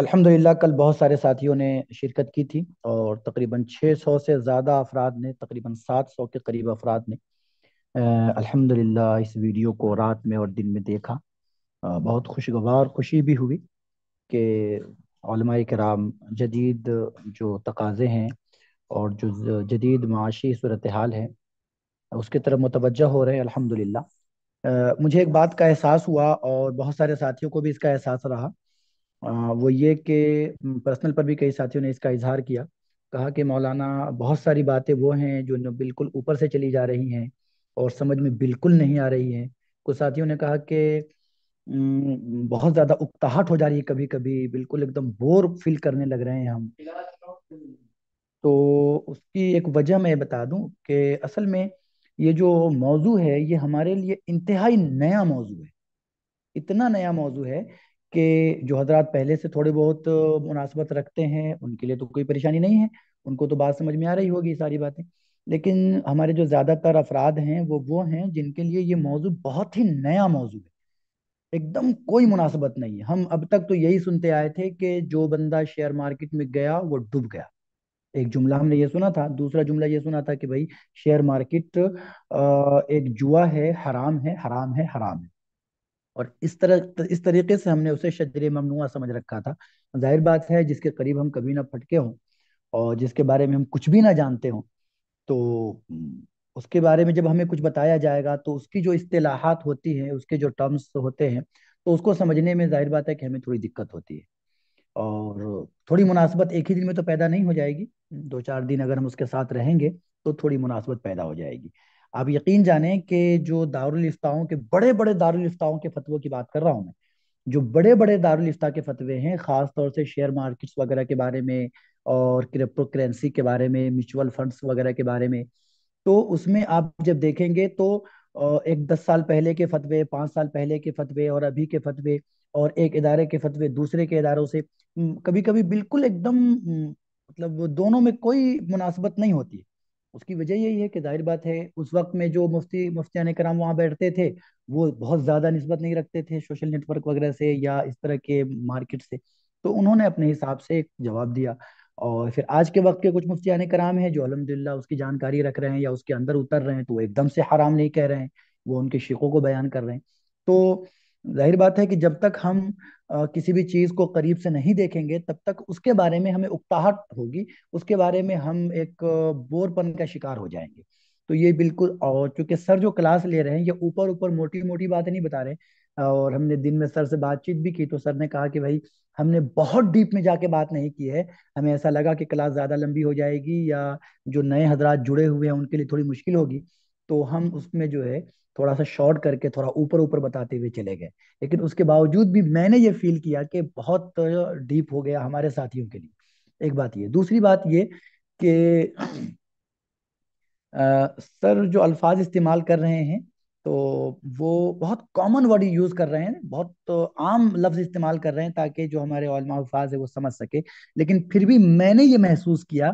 अल्हम्दुलिल्लाह कल बहुत सारे साथियों ने शिरकत की थी और तकरीबन 600 से ज़्यादा अफराद ने, तकरीबन 700 के करीब अफराद ने अल्हम्दुलिल्लाह इस वीडियो को रात में और दिन में देखा। बहुत खुशगवार खुशी भी हुई कि उलमाए किराम जदीद जो तकाज़े हैं और जो जदीद माशी सूरत हाल है उसकी तरफ मुतवज्जह हो रहे हैं अल्हम्दुलिल्लाह। मुझे एक बात का एहसास हुआ और बहुत सारे साथियों को भी इसका एहसास रहा। वो ये कि पर्सनल पर भी कई साथियों ने इसका इजहार किया। कहा कि मौलाना बहुत सारी बातें वो हैं जो न बिल्कुल ऊपर से चली जा रही हैं और समझ में बिल्कुल नहीं आ रही हैं। कुछ साथियों ने कहा कि बहुत ज्यादा उकताहट हो जा रही है, कभी कभी बिल्कुल एकदम बोर फील करने लग रहे हैं हम। तो उसकी एक वजह मैं बता दूं कि असल में ये जो मौजू है ये हमारे लिए इंतहाई नया मौजू है। इतना नया मौजू है कि जो हजरात पहले से थोड़े बहुत मुनासबत रखते हैं उनके लिए तो कोई परेशानी नहीं है। उनको तो बात समझ में आ रही होगी सारी बातें। लेकिन हमारे जो ज्यादातर अफराद हैं वो हैं जिनके लिए ये मौजू बहुत ही नया मौजू है। एकदम कोई मुनासबत नहीं है। हम अब तक तो यही सुनते आए थे कि जो बंदा शेयर मार्केट में गया वो डूब गया। एक जुमला हमने ये सुना था, दूसरा जुमला ये सुना था कि भाई शेयर मार्केट एक जुआ है, हराम है, हराम है, हराम है। और इस तरीके से हमने उसे शजरे ममनुआ समझ रखा था। जाहिर बात है जिसके करीब हम कभी ना फटके हों और जिसके बारे में हम कुछ भी ना जानते हों, तो उसके बारे में जब हमें कुछ बताया जाएगा तो उसकी जो इस्तेलाहात होती हैं, उसके जो टर्म्स होते हैं, तो उसको समझने में जाहिर बात है कि हमें थोड़ी दिक्कत होती है। और थोड़ी मुनासबत एक ही दिन में तो पैदा नहीं हो जाएगी। 2-4 दिन अगर हम उसके साथ रहेंगे तो थोड़ी मुनासबत पैदा हो जाएगी। आप यकीन जानें कि जो दारुल इफ्ताओं के बड़े बड़े दारुल इफ्ताओं के फतवों की बात कर रहा हूँ मैं, जो बड़े बड़े दारुल इफ्ता के फतवे हैं खास तौर से शेयर मार्केट्स वगैरह के बारे में और क्रिप्टो करेंसी के बारे में, म्यूचुअल फंड्स वगैरह के बारे में, तो उसमें आप जब देखेंगे तो एक 10 साल पहले के फतवे, 5 साल पहले के फतवे और अभी के फतवे और एक इदारे के फतवे दूसरे के इदारों से कभी कभी बिल्कुल एकदम मतलब वो दोनों में कोई मुनासबत नहीं होती है। उसकी वजह यही है कि जाहिर बात है उस वक्त में जो मुफ्तियान कराम वहाँ बैठते थे वो बहुत ज्यादा निस्बत नहीं रखते थे सोशल नेटवर्क वगैरह से या इस तरह के मार्केट से। तो उन्होंने अपने हिसाब से एक जवाब दिया। और फिर आज के वक्त के कुछ मुफ्तियान कराम हैं जो अल्हम्दुलिल्लाह उसकी जानकारी रख रहे हैं या उसके अंदर उतर रहे हैं, तो वो एकदम से हराम नहीं कह रहे हैं, वो उनके शिकों को बयान कर रहे हैं। तो जाहिर बात है कि जब तक हम किसी भी चीज को करीब से नहीं देखेंगे तब तक उसके बारे में हमें उकताहट होगी, उसके बारे में हम एक बोरपन का शिकार हो जाएंगे। तो ये बिल्कुल, और चूंकि सर जो क्लास ले रहे हैं ये ऊपर ऊपर मोटी मोटी बातें नहीं बता रहे। और हमने दिन में सर से बातचीत भी की तो सर ने कहा कि भाई हमने बहुत डीप में जाके बात नहीं की है। हमें ऐसा लगा कि क्लास ज्यादा लंबी हो जाएगी या जो नए हजरात जुड़े हुए हैं उनके लिए थोड़ी मुश्किल होगी, तो हम उसमें जो है थोड़ा सा शॉर्ट करके थोड़ा ऊपर ऊपर बताते हुए चले गए। लेकिन उसके बावजूद भी मैंने ये फील किया कि बहुत डीप हो गया हमारे साथियों के लिए। एक बात ये, दूसरी बात ये कि सर जो अल्फाज इस्तेमाल कर रहे हैं तो वो बहुत कॉमन वर्ड यूज कर रहे हैं, बहुत आम लफ्ज इस्तेमाल कर रहे हैं ताकि जो हमारे उलमा अल्फाज है वो समझ सके। लेकिन फिर भी मैंने ये महसूस किया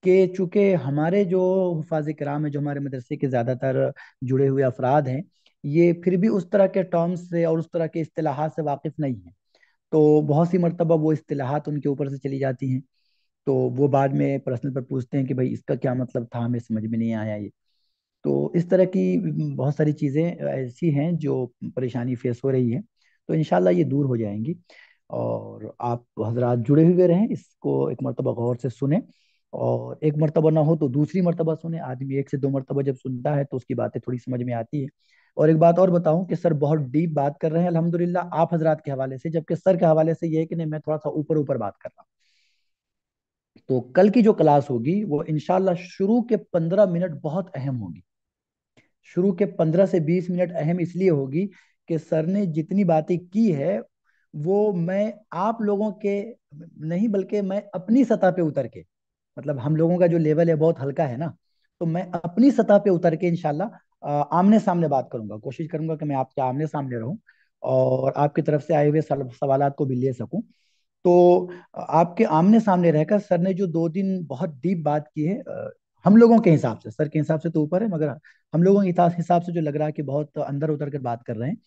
कि चूंकि हमारे जो हुफाज किराम है, जो हमारे मदरसे के ज्यादातर जुड़े हुए अफराद हैं, ये फिर भी उस तरह के टर्म्स से और उस तरह के इस्तिलाहात से वाकिफ नहीं है। तो बहुत सी मरतबा वो इस्तिलाहात उनके ऊपर से चली जाती हैं। तो वो बाद में पर्सनल पर पूछते हैं कि भाई इसका क्या मतलब था, हमें समझ में नहीं आया ये। तो इस तरह की बहुत सारी चीज़ें ऐसी हैं जो परेशानी फेस हो रही है। तो इंशाल्लाह ये दूर हो जाएंगी। और आप हजरात जुड़े हुए रहें, इसको एक मरतबा गौर से सुने और एक मरतबा ना हो तो दूसरी मरतबा सुने। आदमी 1 से 2 मरतबा जब सुनता है तो उसकी बातें थोड़ी समझ में आती है। और एक बात और बताऊं कि सर बहुत डीप बात कर रहे हैं अल्हम्दुलिल्लाह आप हजरात के हवाले से, जबकि सर के हवाले से ये है कि नहीं, मैं थोड़ा सा ऊपर ऊपर बात कर रहा हूँ। तो कल की जो क्लास होगी वो इंशाल्लाह शुरू के 15 मिनट बहुत अहम होगी। शुरू के 15 से 20 मिनट अहम इसलिए होगी कि सर ने जितनी बातें की है वो मैं आप लोगों के नहीं बल्कि मैं अपनी सतह पे उतर के, मतलब हम लोगों का जो लेवल है बहुत हल्का है ना, तो मैं अपनी सतह पे उतर के इंशाल्लाह आमने सामने बात करूंगा, कोशिश करूंगा कि मैं आपके आमने सामने रहूं और आपकी तरफ से आए हुए सवालात को भी ले सकूं। तो आपके आमने सामने रहकर सर ने जो 2 दिन बहुत डीप बात की है, हम लोगों के हिसाब से, सर के हिसाब से तो ऊपर है मगर हम लोगों के हिसाब से जो लग रहा है कि बहुत अंदर उतर कर बात कर रहे हैं।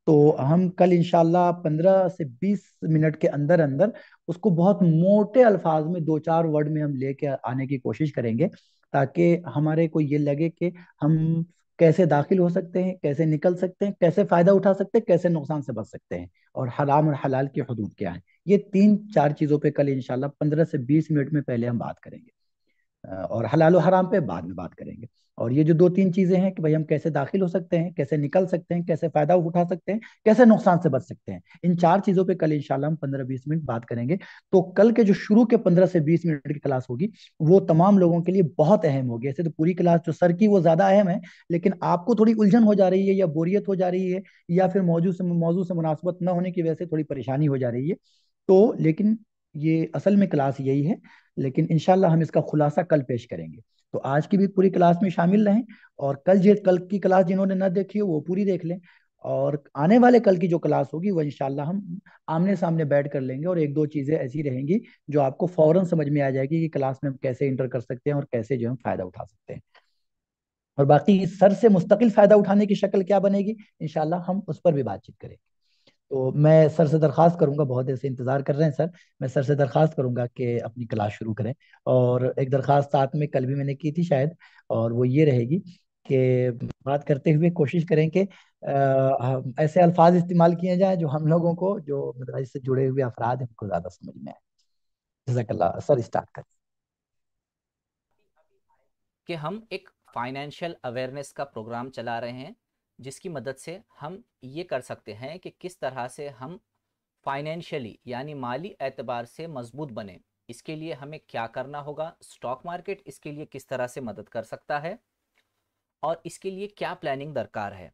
तो हम कल इंशाल्लाह 15 से 20 मिनट के अंदर अंदर उसको बहुत मोटे अल्फाज में, 2-4 वर्ड में हम लेके आने की कोशिश करेंगे, ताकि हमारे को ये लगे कि हम कैसे दाखिल हो सकते हैं, कैसे निकल सकते हैं, कैसे फायदा उठा सकते हैं, कैसे नुकसान से बच सकते हैं, और हराम और हलाल की हदूद क्या है। ये 3-4 चीजों पे कल इंशाल्लाह 15 से 20 मिनट में पहले हम बात करेंगे, और हलाल और हराम पे बाद में बात करेंगे। और ये जो 2-3 चीजें हैं कि भाई हम कैसे दाखिल हो सकते हैं, कैसे निकल सकते हैं, कैसे फायदा उठा सकते हैं, कैसे नुकसान से बच सकते हैं, इन 4 चीजों पे कल इंशाल्लाह हम 15-20 मिनट बात करेंगे। तो कल के जो शुरू के 15 से 20 मिनट की क्लास होगी, वो तमाम लोगों के लिए बहुत अहम होगी। ऐसे तो पूरी क्लास जो सर की वो ज्यादा अहम है, लेकिन आपको थोड़ी उलझन हो जा रही है, या बोरियत हो जा रही है, या फिर मौजू से मुनासबत न होने की वजह से थोड़ी परेशानी हो जा रही है, तो लेकिन ये असल में क्लास यही है। लेकिन इंशाल्लाह हम इसका खुलासा कल पेश करेंगे। तो आज की भी पूरी क्लास में शामिल रहें, और कल की क्लास जिन्होंने न देखी हो वो पूरी देख लें। और आने वाले कल की जो क्लास होगी वो इंशाल्लाह हम आमने सामने बैठ कर लेंगे, और 1-2 चीजें ऐसी रहेंगी जो आपको फौरन समझ में आ जाएगी कि क्लास में हम कैसे इंटर कर सकते हैं और कैसे जो हम फायदा उठा सकते हैं। और बाकी सर से मुस्तकिल फायदा उठाने की शक्ल क्या बनेगी, इंशाल्लाह हम उस पर भी बातचीत करेंगे। तो मैं सर से दरख्वास्त करूंगा, बहुत देर से इंतजार कर रहे हैं सर, मैं सर से दरख्वास्त करूंगा कि अपनी क्लास शुरू करें। और एक दरख्वास्त साथ में कल भी मैंने की थी शायद, और वो ये रहेगी कि बात करते हुए कोशिश करें कि हम ऐसे अल्फाज इस्तेमाल किए जाएं जो हम लोगों को, जो मदरस से जुड़े हुए अफराद हैं, उनको ज्यादा समझ में आए। जज़ाकल्लाह सर, स्टार्ट करें। कि हम एक फाइनेंशियल अवेयरनेस का प्रोग्राम चला रहे हैं, जिसकी मदद से हम ये कर सकते हैं कि किस तरह से हम फाइनेंशियली यानी माली एतबार से मजबूत बने। इसके लिए हमें क्या करना होगा, स्टॉक मार्केट इसके लिए किस तरह से मदद कर सकता है, और इसके लिए क्या प्लानिंग दरकार है।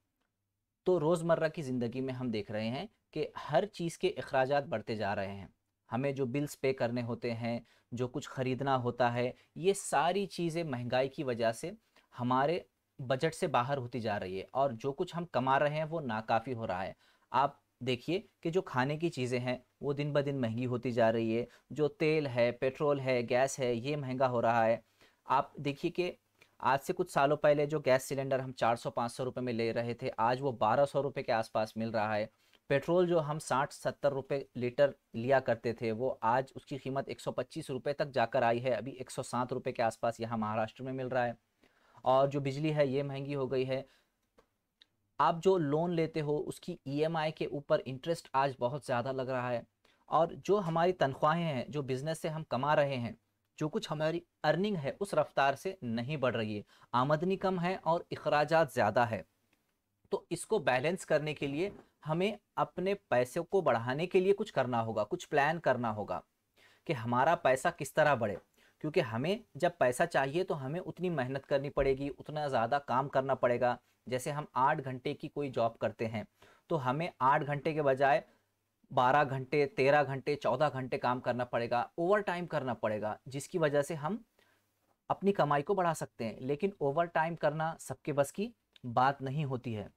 तो रोज़मर्रा की ज़िंदगी में हम देख रहे हैं कि हर चीज़ के अखराजात बढ़ते जा रहे हैं। हमें जो बिल्स पे करने होते हैं, जो कुछ ख़रीदना होता है, ये सारी चीज़ें महंगाई की वजह से हमारे बजट से बाहर होती जा रही है, और जो कुछ हम कमा रहे हैं वो नाकाफ़ी हो रहा है। आप देखिए कि जो खाने की चीज़ें हैं वो दिन ब दिन महंगी होती जा रही है। जो तेल है, पेट्रोल है, गैस है, ये महंगा हो रहा है। आप देखिए कि आज से कुछ सालों पहले जो गैस सिलेंडर हम 400-500 रुपए में ले रहे थे, आज वो 1200 रुपए के आसपास मिल रहा है। पेट्रोल जो हम 60-70 रुपए लीटर लिया करते थे, वो आज उसकी कीमत 125 रुपए तक जाकर आई है। अभी 107 रुपए के आसपास यहाँ महाराष्ट्र में मिल रहा है। और जो बिजली है ये महंगी हो गई है। आप जो लोन लेते हो उसकी ईएमआई के ऊपर इंटरेस्ट आज बहुत ज़्यादा लग रहा है। और जो हमारी तनख्वाहें हैं, जो बिजनेस से हम कमा रहे हैं, जो कुछ हमारी अर्निंग है उस रफ्तार से नहीं बढ़ रही है। आमदनी कम है और अखराजात ज़्यादा है। तो इसको बैलेंस करने के लिए हमें अपने पैसे को बढ़ाने के लिए कुछ करना होगा, कुछ प्लान करना होगा कि हमारा पैसा किस तरह बढ़े। क्योंकि हमें जब पैसा चाहिए तो हमें उतनी मेहनत करनी पड़ेगी, उतना ज़्यादा काम करना पड़ेगा। जैसे हम 8 घंटे की कोई जॉब करते हैं, तो हमें 8 घंटे के बजाय 12 घंटे, 13 घंटे, 14 घंटे काम करना पड़ेगा, ओवर टाइम करना पड़ेगा, जिसकी वजह से हम अपनी कमाई को बढ़ा सकते हैं। लेकिन ओवर टाइम करना सबके बस की बात नहीं होती है।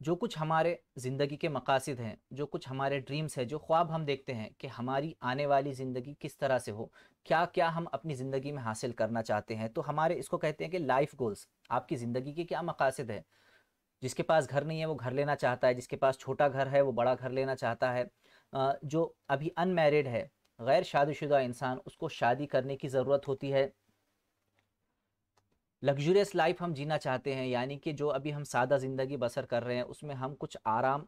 जो कुछ हमारे ज़िंदगी के मकासद हैं, जो कुछ हमारे ड्रीम्स हैं, जो ख्वाब हम देखते हैं कि हमारी आने वाली ज़िंदगी किस तरह से हो, क्या क्या हम अपनी ज़िंदगी में हासिल करना चाहते हैं, तो हमारे इसको कहते हैं कि लाइफ गोल्स। आपकी ज़िंदगी के क्या मकासद है। जिसके पास घर नहीं है वो घर लेना चाहता है, जिसके पास छोटा घर है वो बड़ा घर लेना चाहता है। जो अभी अनमैरिड है, गैर शादीशुदा इंसान, उसको शादी करने की ज़रूरत होती है। लग्जूरियस लाइफ हम जीना चाहते हैं, यानी कि जो अभी हम सादा ज़िंदगी बसर कर रहे हैं उसमें हम कुछ आराम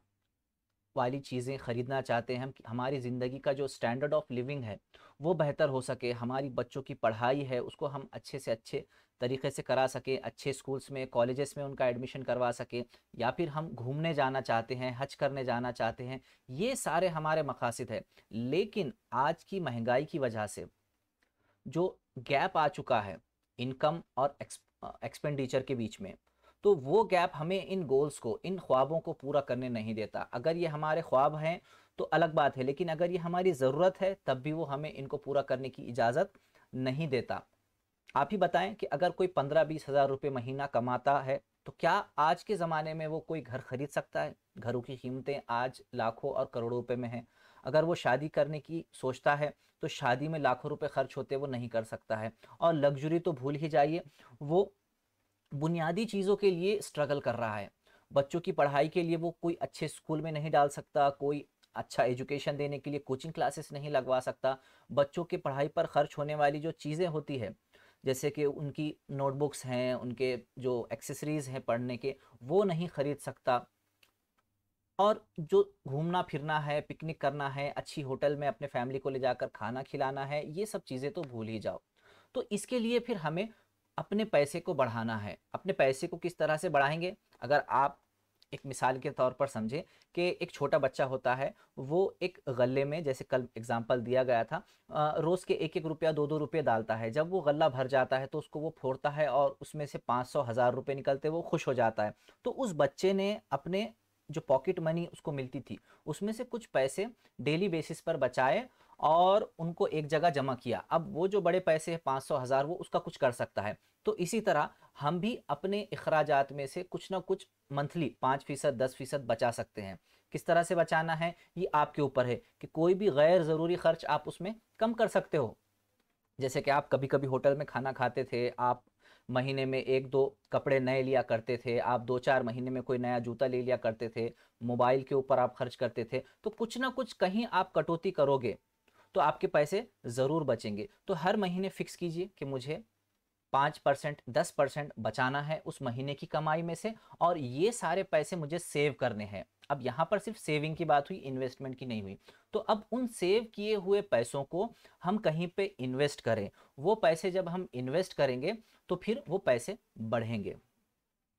वाली चीज़ें ख़रीदना चाहते हैं। हम हमारी ज़िंदगी का जो स्टैंडर्ड ऑफ लिविंग है वो बेहतर हो सके, हमारी बच्चों की पढ़ाई है उसको हम अच्छे से अच्छे तरीके से करा सकें, अच्छे स्कूल्स में, कॉलेजेस में उनका एडमिशन करवा सकें। या फिर हम घूमने जाना चाहते हैं, हज करने जाना चाहते हैं। ये सारे हमारे मकासद हैं। लेकिन आज की महंगाई की वजह से जो गैप आ चुका है इनकम और एक्सपेंडिचर के बीच में, तो वो गैप हमें इन गोल्स को, इन ख्वाबों को पूरा करने नहीं देता। अगर ये हमारे ख्वाब हैं तो अलग बात है, लेकिन अगर ये हमारी ज़रूरत है तब भी वो हमें इनको पूरा करने की इजाज़त नहीं देता। आप ही बताएं कि अगर कोई 15-20 हज़ार रुपये महीना कमाता है तो क्या आज के ज़माने में वो कोई घर खरीद सकता है। घरों की कीमतें आज लाखों और करोड़ों रुपए में हैं। अगर वो शादी करने की सोचता है तो शादी में लाखों रुपए खर्च होते वो नहीं कर सकता है। और लग्जरी तो भूल ही जाइए, वो बुनियादी चीज़ों के लिए स्ट्रगल कर रहा है। बच्चों की पढ़ाई के लिए वो कोई अच्छे स्कूल में नहीं डाल सकता, कोई अच्छा एजुकेशन देने के लिए कोचिंग क्लासेस नहीं लगवा सकता, बच्चों की पढ़ाई पर खर्च होने वाली जो चीज़ें होती है, जैसे कि उनकी नोटबुक्स हैं, उनके जो एक्सेसरीज़ हैं पढ़ने के, वो नहीं खरीद सकता। और जो घूमना फिरना है, पिकनिक करना है, अच्छी होटल में अपने फैमिली को ले जाकर खाना खिलाना है, ये सब चीज़ें तो भूल ही जाओ। तो इसके लिए फिर हमें अपने पैसे को बढ़ाना है। अपने पैसे को किस तरह से बढ़ाएंगे? अगर आप एक मिसाल के तौर पर समझें कि एक छोटा बच्चा होता है, वो एक गल्ले में, जैसे कल एग्जाम्पल दिया गया था, रोज़ के एक एक रुपया, दो दो रुपये डालता है। जब वो गल्ला भर जाता है तो उसको वो फोड़ता है और उसमें से 500 हज़ार रुपये निकलते, वो खुश हो जाता है। तो उस बच्चे ने अपने जो पॉकेट मनी उसको मिलती थी, उसमें से कुछ पैसे डेली बेसिस पर बचाए और उनको एक जगह जमा किया। अब वो जो बड़े पैसे हैं 500 हज़ार, वो उसका कुछ कर सकता है। तो इसी तरह हम भी अपने अखराजात में से कुछ ना कुछ मंथली 5% 10% बचा सकते हैं। किस तरह से बचाना है ये आपके ऊपर है कि कोई भी गैर ज़रूरी खर्च आप उसमें कम कर सकते हो। जैसे कि आप कभी कभी होटल में खाना खाते थे, आप महीने में एक दो कपड़े नए लिया करते थे, आप 2-4 महीने में कोई नया जूता ले लिया करते थे, मोबाइल के ऊपर आप खर्च करते थे, तो कुछ ना कुछ कहीं आप कटौती करोगे तो आपके पैसे ज़रूर बचेंगे। तो हर महीने फिक्स कीजिए कि मुझे 5% 10% बचाना है उस महीने की कमाई में से, और ये सारे पैसे मुझे सेव करने हैं। अब यहाँ पर सिर्फ सेविंग की बात हुई, इन्वेस्टमेंट की नहीं हुई। तो अब उन सेव किए हुए पैसों को हम कहीं पे इन्वेस्ट करें। वो पैसे जब हम इन्वेस्ट करेंगे तो फिर वो पैसे बढ़ेंगे।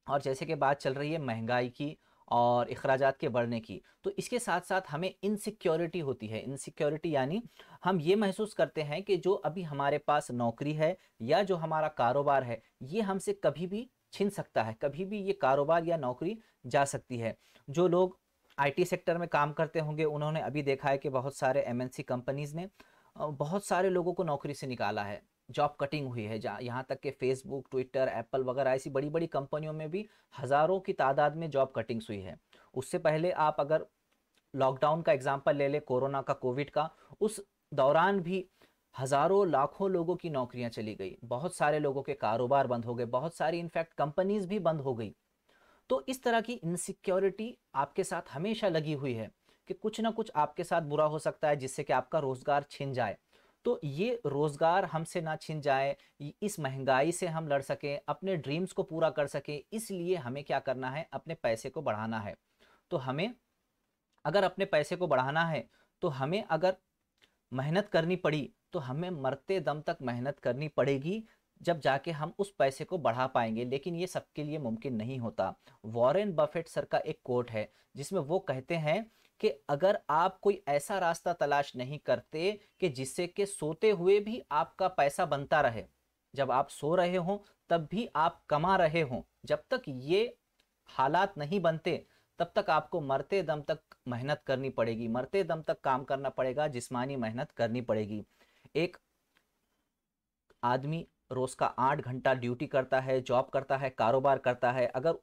और जैसे कि बात चल रही है महंगाई की और अखराजात के बढ़ने की, तो इसके साथ साथ हमें इनसिक्योरिटी होती है। इनसिक्योरिटी यानी हम ये महसूस करते हैं कि जो अभी हमारे पास नौकरी है या जो हमारा कारोबार है, ये हमसे कभी भी छिन सकता है, कभी भी ये कारोबार या नौकरी जा सकती है। जो लोग आईटी सेक्टर में काम करते होंगे, उन्होंने अभी देखा है कि बहुत सारे एमएनसी कंपनीज ने बहुत सारे लोगों को नौकरी से निकाला है, जॉब कटिंग हुई है। जहाँ यहाँ तक कि फेसबुक, ट्विटर, एप्पल वगैरह ऐसी बड़ी बड़ी कंपनियों में भी हज़ारों की तादाद में जॉब कटिंग्स हुई है। उससे पहले आप अगर लॉकडाउन का एग्जाम्पल ले ले, कोरोना का, कोविड का, उस दौरान भी हज़ारों लाखों लोगों की नौकरियां चली गई, बहुत सारे लोगों के कारोबार बंद हो गए, बहुत सारी इनफैक्ट कंपनीज भी बंद हो गई। तो इस तरह की इनसिक्योरिटी आपके साथ हमेशा लगी हुई है कि कुछ ना कुछ आपके साथ बुरा हो सकता है जिससे कि आपका रोजगार छिन जाए। तो ये रोजगार हमसे ना छिन जाए, इस महंगाई से हम लड़ सकें, अपने ड्रीम्स को पूरा कर सकें, इसलिए हमें क्या करना है? अपने पैसे को बढ़ाना है। तो हमें अगर अपने पैसे को बढ़ाना है, तो हमें अगर मेहनत करनी पड़ी तो हमें मरते दम तक मेहनत करनी पड़ेगी, जब जाके हम उस पैसे को बढ़ा पाएंगे। लेकिन ये सबके लिए मुमकिन नहीं होता। वॉरेन बफेट सर का एक कोट है जिसमें वो कहते हैं कि अगर आप कोई ऐसा रास्ता तलाश नहीं करते कि जिससे कि सोते हुए भी आपका पैसा बनता रहे, जब आप सो रहे हो तब भी आप कमा रहे हो, जब तक ये हालात नहीं बनते तब तक आपको मरते दम तक मेहनत करनी पड़ेगी, मरते दम तक काम करना पड़ेगा, जिस्मानी मेहनत करनी पड़ेगी। एक आदमी रोज का 8 घंटा ड्यूटी करता है, जॉब करता है, कारोबार करता है। अगर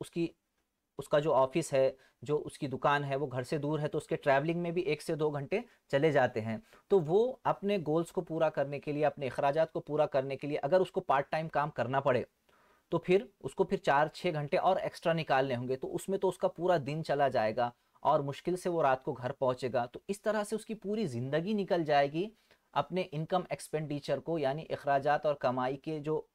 उसका जो ऑफिस है, जो उसकी दुकान है, वो घर से दूर है, तो उसके ट्रैवलिंग में भी 1 से 2 घंटे चले जाते हैं। तो वो अपने गोल्स को पूरा करने के लिए, अपने अखराजात को पूरा करने के लिए अगर उसको पार्ट टाइम काम करना पड़े, तो फिर उसको फिर 4-6 घंटे और एक्स्ट्रा निकालने होंगे। तो उसमें तो उसका पूरा दिन चला जाएगा और मुश्किल से वो रात को घर पहुंचेगा। तो इस तरह से उसकी पूरी ज़िंदगी निकल जाएगी अपने इनकम एक्सपेंडिचर को, यानी अखराजात और कमाई के जो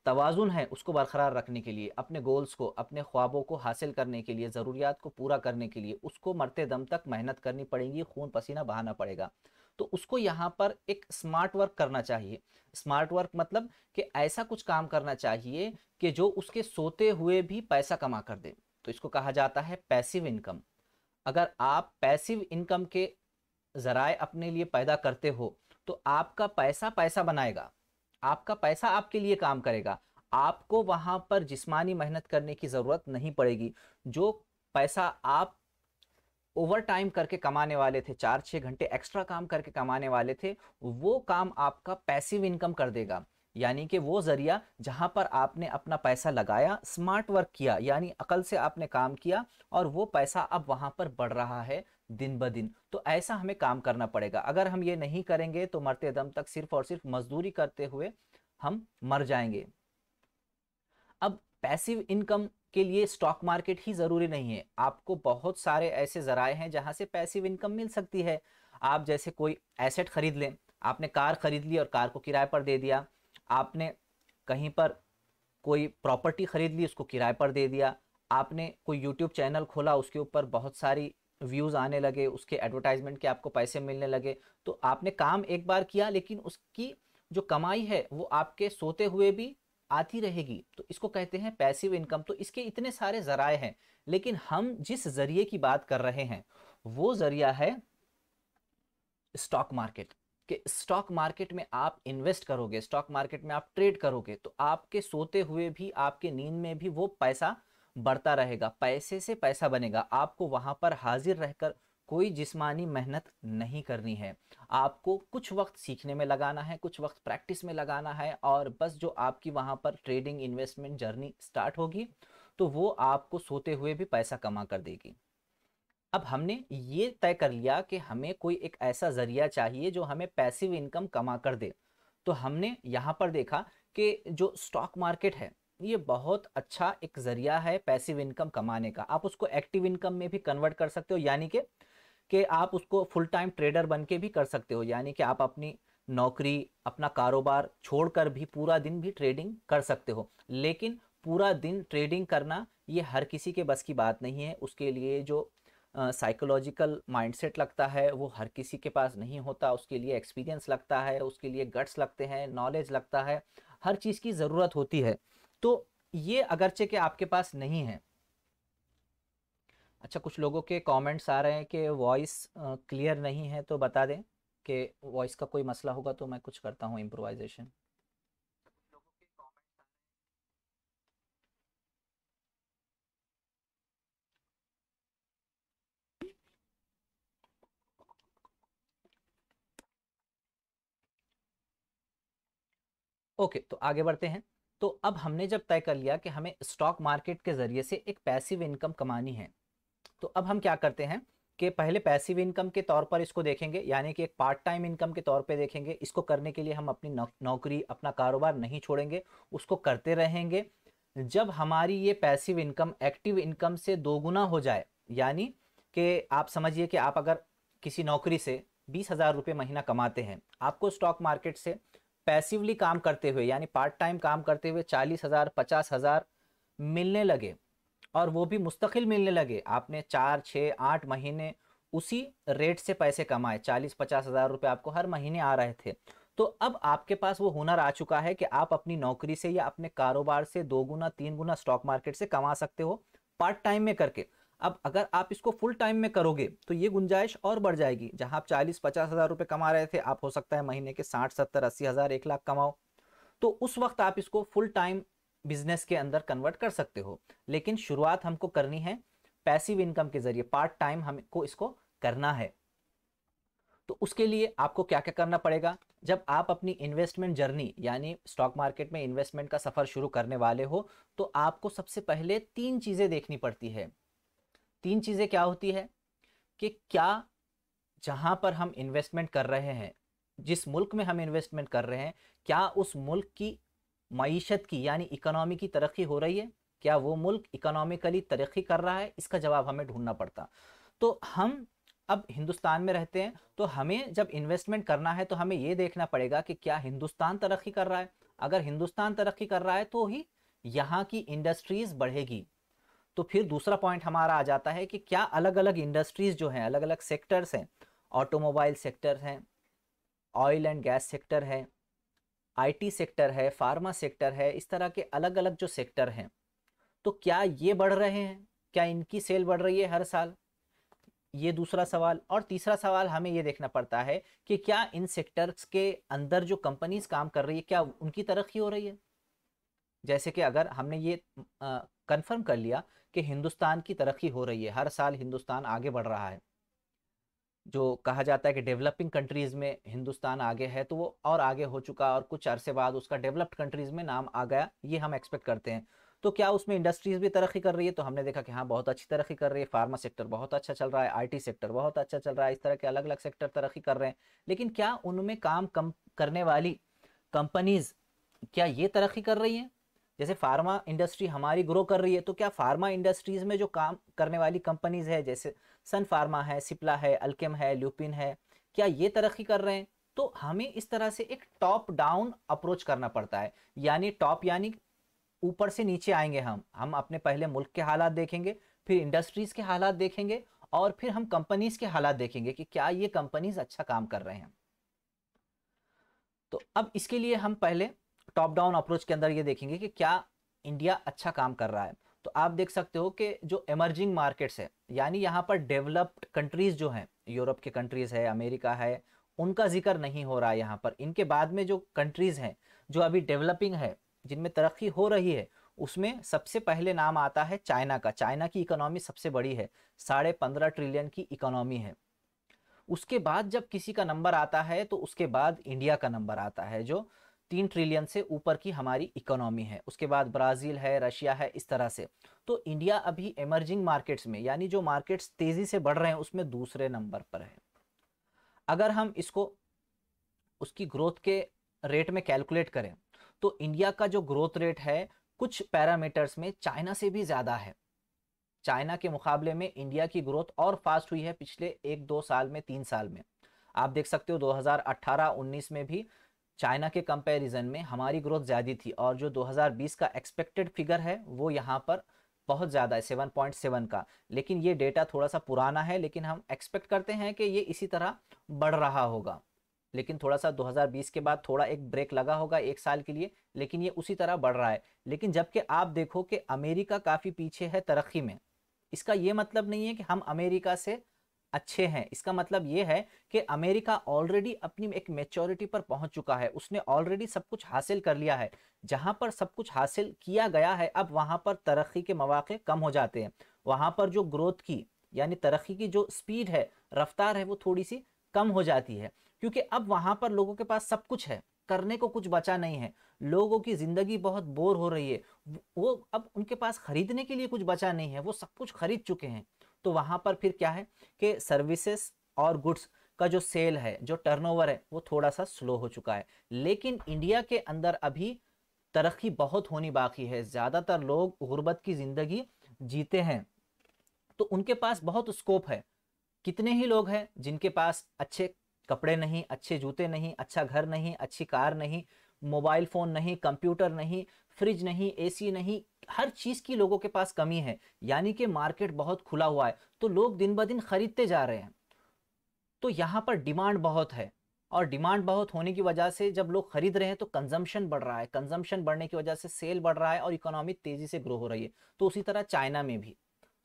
तवाज़ुन है उसको बरकरार रखने के लिए, अपने गोल्स को, अपने ख्वाबों को हासिल करने के लिए, ज़रूरियात को पूरा करने के लिए उसको मरते दम तक मेहनत करनी पड़ेगी, खून पसीना बहाना पड़ेगा। तो उसको यहाँ पर एक स्मार्ट वर्क करना चाहिए। स्मार्ट वर्क मतलब कि ऐसा कुछ काम करना चाहिए कि जो उसके सोते हुए भी पैसा कमा कर दे। तो इसको कहा जाता है पैसिव इनकम। अगर आप पैसिव इनकम के ज़राए अपने लिए पैदा करते हो तो आपका पैसा पैसा बनाएगा, आपका पैसा आपके लिए काम करेगा। आपको वहां पर जिस्मानी मेहनत करने की ज़रूरत नहीं पड़ेगी। जो पैसा आप ओवर टाइम करके कमाने वाले थे, 4-6 घंटे एक्स्ट्रा काम करके कमाने वाले थे, वो काम आपका पैसिव इनकम कर देगा। यानी कि वो जरिया जहां पर आपने अपना पैसा लगाया, स्मार्ट वर्क किया, यानी अकल से आपने काम किया, और वो पैसा अब वहां पर बढ़ रहा है दिन ब दिन। तो ऐसा हमें काम करना पड़ेगा। अगर हम ये नहीं करेंगे तो मरते दम तक सिर्फ और सिर्फ मजदूरी करते हुए हम मर जाएंगे। अब पैसिव इनकम के लिए स्टॉक मार्केट ही ज़रूरी नहीं है, आपको बहुत सारे ऐसे ज़राए हैं जहाँ से पैसिव इनकम मिल सकती है। आप जैसे कोई एसेट खरीद लें, आपने कार खरीद ली और कार को किराए पर दे दिया, आपने कहीं पर कोई प्रॉपर्टी खरीद ली, उसको किराए पर दे दिया, आपने कोई यूट्यूब चैनल खोला, उसके ऊपर बहुत सारी व्यूज़ आने लगे, उसके एडवर्टाइजमेंट के आपको पैसे मिलने लगे। तो आपने काम एक बार किया, लेकिन उसकी जो कमाई है वो आपके सोते हुए भी आती रहेगी, तो इसको कहते हैं पैसिव इनकम। तो इसके इतने सारे ज़राए हैं, लेकिन हम जिस ज़रिए की बात कर रहे हैं वो ज़रिया है स्टॉक मार्केट। कि स्टॉक मार्केट में आप इन्वेस्ट करोगे, स्टॉक मार्केट में आप ट्रेड करोगे, तो आपके सोते हुए भी, आपके नींद में भी वो पैसा बढ़ता रहेगा, पैसे से पैसा बनेगा। आपको वहां पर हाजिर रहकर कोई जिस्मानी मेहनत नहीं करनी है, आपको कुछ वक्त सीखने में लगाना है, कुछ वक्त प्रैक्टिस में लगाना है, और बस जो आपकी वहां पर ट्रेडिंग इन्वेस्टमेंट जर्नी स्टार्ट होगी तो वो आपको सोते हुए भी पैसा कमा कर देगी। अब हमने ये तय कर लिया कि हमें कोई एक ऐसा जरिया चाहिए जो हमें पैसिव इनकम कमा कर दे। तो हमने यहाँ पर देखा कि जो स्टॉक मार्केट है ये बहुत अच्छा एक जरिया है पैसिव इनकम कमाने का। आप उसको एक्टिव इनकम में भी कन्वर्ट कर सकते हो, यानी कि आप उसको फुल टाइम ट्रेडर बन के भी कर सकते हो, यानी कि आप अपनी नौकरी, अपना कारोबार छोड़कर भी पूरा दिन भी ट्रेडिंग कर सकते हो। लेकिन पूरा दिन ट्रेडिंग करना ये हर किसी के बस की बात नहीं है, उसके लिए जो साइकोलॉजिकल माइंडसेट लगता है वो हर किसी के पास नहीं होता, उसके लिए एक्सपीरियंस लगता है, उसके लिए गट्स लगते हैं, नॉलेज लगता है, हर चीज़ की ज़रूरत होती है। तो ये अगरचे कि आपके पास नहीं है। अच्छा, कुछ लोगों के कमेंट्स आ रहे हैं कि वॉइस क्लियर नहीं है, तो बता दें कि वॉइस का कोई मसला होगा तो मैं कुछ करता हूँ इम्प्रोवाइजेशन। ओके, तो आगे बढ़ते हैं। तो अब हमने जब तय कर लिया कि हमें स्टॉक मार्केट के ज़रिए से एक पैसिव इनकम कमानी है, तो अब हम क्या करते हैं कि पहले पैसिव इनकम के तौर पर इसको देखेंगे, यानी कि एक पार्ट टाइम इनकम के तौर पे देखेंगे। इसको करने के लिए हम अपनी नौकरी, अपना कारोबार नहीं छोड़ेंगे, उसको करते रहेंगे। जब हमारी ये पैसिव इनकम एक्टिव इनकम से दोगुना हो जाए, यानी कि आप समझिए कि आप अगर किसी नौकरी से 20,000 रुपये महीना कमाते हैं, आपको स्टॉक मार्केट से पैसिवली काम करते हुए, यानी पार्ट टाइम काम करते हुए 40,000 50,000 मिलने लगे, और वो भी मुस्तकिल मिलने लगे, आपने 4 6 8 महीने उसी रेट से पैसे कमाए, 40 50 हज़ार रुपये आपको हर महीने आ रहे थे, तो अब आपके पास वो हुनर आ चुका है कि आप अपनी नौकरी से या अपने कारोबार से 2 गुना 3 गुना स्टॉक मार्केट से कमा सकते हो पार्ट टाइम में करके। अब अगर आप इसको फुल टाइम में करोगे तो ये गुंजाइश और बढ़ जाएगी, जहां आप 40 50 हज़ार रुपये कमा रहे थे, आप हो सकता है महीने के 60 70 80 हज़ार 1 लाख कमाओ। तो उस वक्त आप इसको फुल टाइम बिजनेस के अंदर कन्वर्ट कर सकते हो। लेकिन शुरुआत हमको करनी है पैसिव इनकम के जरिए, पार्ट टाइम हमको इसको करना है। तो उसके लिए आपको क्या क्या करना पड़ेगा? जब आप अपनी इन्वेस्टमेंट जर्नी, यानी स्टॉक मार्केट में इन्वेस्टमेंट का सफर शुरू करने वाले हो, तो आपको सबसे पहले 3 चीजें देखनी पड़ती है। 3 चीजें क्या होती है कि क्या जहां पर हम इन्वेस्टमेंट कर रहे हैं, जिस मुल्क में हम इन्वेस्टमेंट कर रहे हैं, क्या उस मुल्क की मईशत की, यानी इकोनॉमी की तरक्की हो रही है? क्या वो मुल्क इकोनॉमिकली तरक्की कर रहा है? इसका जवाब हमें ढूंढना पड़ता। तो हम अब हिंदुस्तान में रहते हैं, तो हमें जब इन्वेस्टमेंट करना है तो हमें ये देखना पड़ेगा कि क्या हिंदुस्तान तरक्की कर रहा है। अगर हिंदुस्तान तरक्की कर रहा है तो ही यहाँ की इंडस्ट्रीज बढ़ेगी। तो फिर दूसरा पॉइंट हमारा आ जाता है कि क्या अलग अलग इंडस्ट्रीज जो हैं, अलग अलग सेक्टर्स हैं, ऑटोमोबाइल सेक्टर हैं, ऑयल एंड गैस सेक्टर है, आईटी सेक्टर है, फार्मा सेक्टर है, इस तरह के अलग अलग जो सेक्टर हैं, तो क्या ये बढ़ रहे हैं? क्या इनकी सेल बढ़ रही है हर साल? ये दूसरा सवाल। और तीसरा सवाल हमें ये देखना पड़ता है कि क्या इन सेक्टर्स के अंदर जो कंपनीज काम कर रही है, क्या उनकी तरक्की हो रही है? जैसे कि अगर हमने ये कंफर्म कर लिया कि हिंदुस्तान की तरक्की हो रही है, हर साल हिंदुस्तान आगे बढ़ रहा है, जो कहा जाता है कि डेवलपिंग कंट्रीज में हिंदुस्तान आगे है, तो वो और आगे हो चुका और कुछ अरसे बाद उसका डेवलप्ड कंट्रीज में नाम आ गया, ये हम एक्सपेक्ट करते हैं। तो क्या उसमें इंडस्ट्रीज भी तरक्की कर रही है? तो हमने देखा कि हाँ, बहुत अच्छी तरक्की कर रही है, फार्मा सेक्टर बहुत अच्छा चल रहा है, आईटी सेक्टर बहुत अच्छा चल रहा है, इस तरह के अलग अलग सेक्टर तरक्की कर रहे हैं। लेकिन क्या उनमें काम कम करने वाली कंपनीज, क्या ये तरक्की कर रही हैं? जैसे फार्मा इंडस्ट्री हमारी ग्रो कर रही है, तो क्या फार्मा इंडस्ट्रीज में जो काम करने वाली कंपनीज है जैसे सन फार्मा है, सिप्ला है, अल्केम है, ल्यूपिन है, क्या ये तरक्की कर रहे हैं? तो हमें इस तरह से एक टॉप डाउन अप्रोच करना पड़ता है, यानी टॉप यानी ऊपर से नीचे आएंगे हम अपने पहले मुल्क के हालात देखेंगे, फिर इंडस्ट्रीज के हालात देखेंगे, और फिर हम कंपनीज के हालात देखेंगे कि क्या ये कंपनीज अच्छा काम कर रहे हैं। तो अब इसके लिए हम पहले टॉप डाउन अप्रोच के अंदर ये देखेंगे कि क्या इंडिया अच्छा काम कर रहा है। तो आप देख सकते हो कि जो एमर्जिंग मार्केट्स है, यानी यहाँ पर डेवलप्ड कंट्रीज जो हैं, यूरोप के कंट्रीज है, अमेरिका है, उनका जिक्र नहीं हो रहा है यहाँ पर। इनके बाद में जो कंट्रीज हैं जो अभी डेवलपिंग है, जिनमें तरक्की हो रही है, उसमें सबसे पहले नाम आता है चाइना का। चाइना की इकोनॉमी सबसे बड़ी है, 15.5 ट्रिलियन की इकोनॉमी है। उसके बाद जब किसी का नंबर आता है तो उसके बाद इंडिया का नंबर आता है, जो 3 ट्रिलियन से ऊपर की हमारी इकोनॉमी है। उसके बाद ब्राज़ील है, रशिया है, इस तरह से। तो इंडिया अभी इमर्जिंग मार्केट्स में, यानी जो मार्केट्स तेज़ी से बढ़ रहे हैं, उसमें दूसरे नंबर पर है। अगर हम इसको उसकी ग्रोथ के रेट में कैलकुलेट करें तो इंडिया का जो ग्रोथ रेट है कुछ पैरामीटर्स में चाइना से भी ज़्यादा है। चाइना के मुकाबले में इंडिया की ग्रोथ और फास्ट हुई है पिछले 1-2 साल में, 3 साल में। आप देख सकते हो 2018-19 में भी चाइना के कंपैरिजन में हमारी ग्रोथ ज़्यादा थी, और जो 2020 का एक्सपेक्टेड फिगर है वो यहाँ पर बहुत ज़्यादा है, 7.7 का। लेकिन ये डेटा थोड़ा सा पुराना है, लेकिन हम एक्सपेक्ट करते हैं कि ये इसी तरह बढ़ रहा होगा। लेकिन थोड़ा सा 2020 के बाद थोड़ा एक ब्रेक लगा होगा 1 साल के लिए, लेकिन ये उसी तरह बढ़ रहा है। लेकिन जबकि आप देखो कि अमेरिका काफ़ी पीछे है तरक्की में, इसका ये मतलब नहीं है कि हम अमेरिका से अच्छे हैं। इसका मतलब ये है कि अमेरिका ऑलरेडी अपनी एक मेच्योरिटी पर पहुंच चुका है, उसने ऑलरेडी सब कुछ हासिल कर लिया है। जहां पर सब कुछ हासिल किया गया है, अब वहां पर तरक्की के मौके कम हो जाते हैं। वहां पर जो ग्रोथ की यानी तरक्की की जो स्पीड है, रफ्तार है, वो थोड़ी सी कम हो जाती है, क्योंकि अब वहां पर लोगों के पास सब कुछ है, करने को कुछ बचा नहीं है। लोगों की जिंदगी बहुत बोर हो रही है, वो अब उनके पास खरीदने के लिए कुछ बचा नहीं है, वो सब कुछ खरीद चुके हैं। तो वहां पर फिर क्या है कि सर्विसेज और गुड्स का जो सेल है, जो टर्नओवर है, वो थोड़ा सा स्लो हो चुका है। लेकिन इंडिया के अंदर अभी तरक्की बहुत होनी बाकी है। ज़्यादातर लोग गुर्बत की ज़िंदगी जीते हैं, तो उनके पास बहुत स्कोप है। कितने ही लोग हैं जिनके पास अच्छे कपड़े नहीं, अच्छे जूते नहीं, अच्छा घर नहीं, अच्छी कार नहीं, मोबाइल फ़ोन नहीं, कंप्यूटर नहीं, फ्रिज नहीं, एसी नहीं, हर चीज़ की लोगों के पास कमी है। यानी कि मार्केट बहुत खुला हुआ है, तो लोग दिन ब दिन खरीदते जा रहे हैं। तो यहाँ पर डिमांड बहुत है, और डिमांड बहुत होने की वजह से जब लोग खरीद रहे हैं तो कंजम्पशन बढ़ रहा है। कंजम्पशन बढ़ने की वजह से सेल बढ़ रहा है और इकोनॉमी तेज़ी से ग्रो हो रही है। तो उसी तरह चाइना में भी,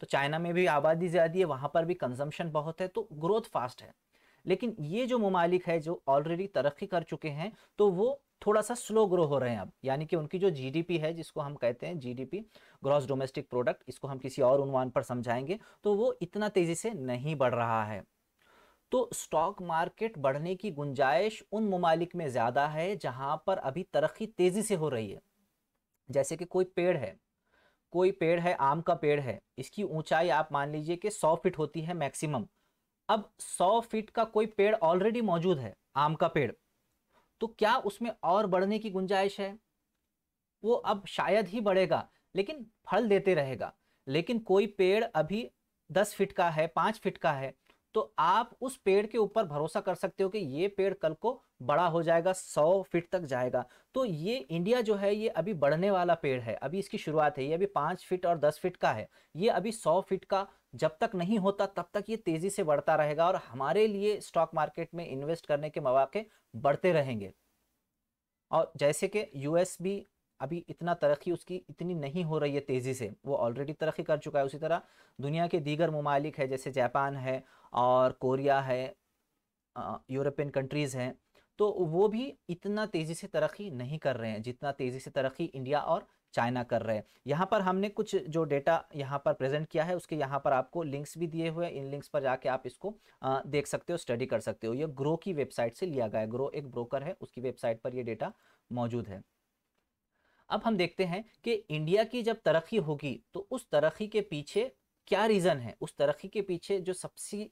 तो चाइना में भी आबादी ज़्यादा है, वहाँ पर भी कंजम्पशन बहुत है, तो ग्रोथ फास्ट है। लेकिन ये जो ममालिक है जो ऑलरेडी तरक्की कर चुके हैं, तो वो थोड़ा सा स्लो ग्रो हो रहे हैं अब। यानी कि उनकी जो जीडीपी है, जिसको हम कहते हैं जीडीपी, ग्रॉस डोमेस्टिक प्रोडक्ट, इसको हम किसी और उन्वान पर समझाएंगे, तो वो इतना तेज़ी से नहीं बढ़ रहा है। तो स्टॉक मार्केट बढ़ने की गुंजाइश उन ममालिक में ज़्यादा है जहां पर अभी तरक्की तेज़ी से हो रही है। जैसे कि कोई पेड़ है, आम का पेड़ है, इसकी ऊंचाई आप मान लीजिए कि 100 फीट होती है मैक्सिमम। अब 100 फीट का कोई पेड़ ऑलरेडी मौजूद है, आम का पेड़, तो क्या उसमें और बढ़ने की गुंजाइश है? वो अब शायद ही बढ़ेगा, लेकिन फल देते रहेगा। लेकिन कोई पेड़ अभी 10 फीट का है, 5 फीट का है, तो आप उस पेड़ के ऊपर भरोसा कर सकते हो कि ये पेड़ कल को बड़ा हो जाएगा, 100 फीट तक जाएगा। तो ये इंडिया जो है, ये अभी बढ़ने वाला पेड़ है, अभी इसकी शुरुआत है। ये अभी 5 फीट और 10 फीट का है, ये अभी 100 फीट का जब तक नहीं होता तब तक ये तेजी से बढ़ता रहेगा, और हमारे लिए स्टॉक मार्केट में इन्वेस्ट करने के मौके बढ़ते रहेंगे। और जैसे कि यूएस भी अभी इतना तरक्की उसकी इतनी नहीं हो रही है तेज़ी से, वो ऑलरेडी तरक्की कर चुका है। उसी तरह दुनिया के दीगर ममालिक है, जैसे जापान है और कोरिया है, यूरोपियन कंट्रीज़ हैं, तो वो भी इतना तेज़ी से तरक्की नहीं कर रहे हैं जितना तेज़ी से तरक्की इंडिया और चाइना कर रहे हैं। यहाँ पर हमने कुछ जो डेटा यहाँ पर प्रेजेंट किया है, उसके यहाँ पर आपको लिंक्स भी दिए हुए हैं। इन लिंक्स पर जाके आप इसको देख सकते हो, स्टडी कर सकते हो। ये ग्रो की वेबसाइट से लिया गया है, ग्रो एक ब्रोकर है, उसकी वेबसाइट पर ये डेटा मौजूद है। अब हम देखते हैं कि इंडिया की जब तरक्की होगी तो उस तरक्की के पीछे क्या रीज़न है। उस तरक्की के पीछे जो सबसे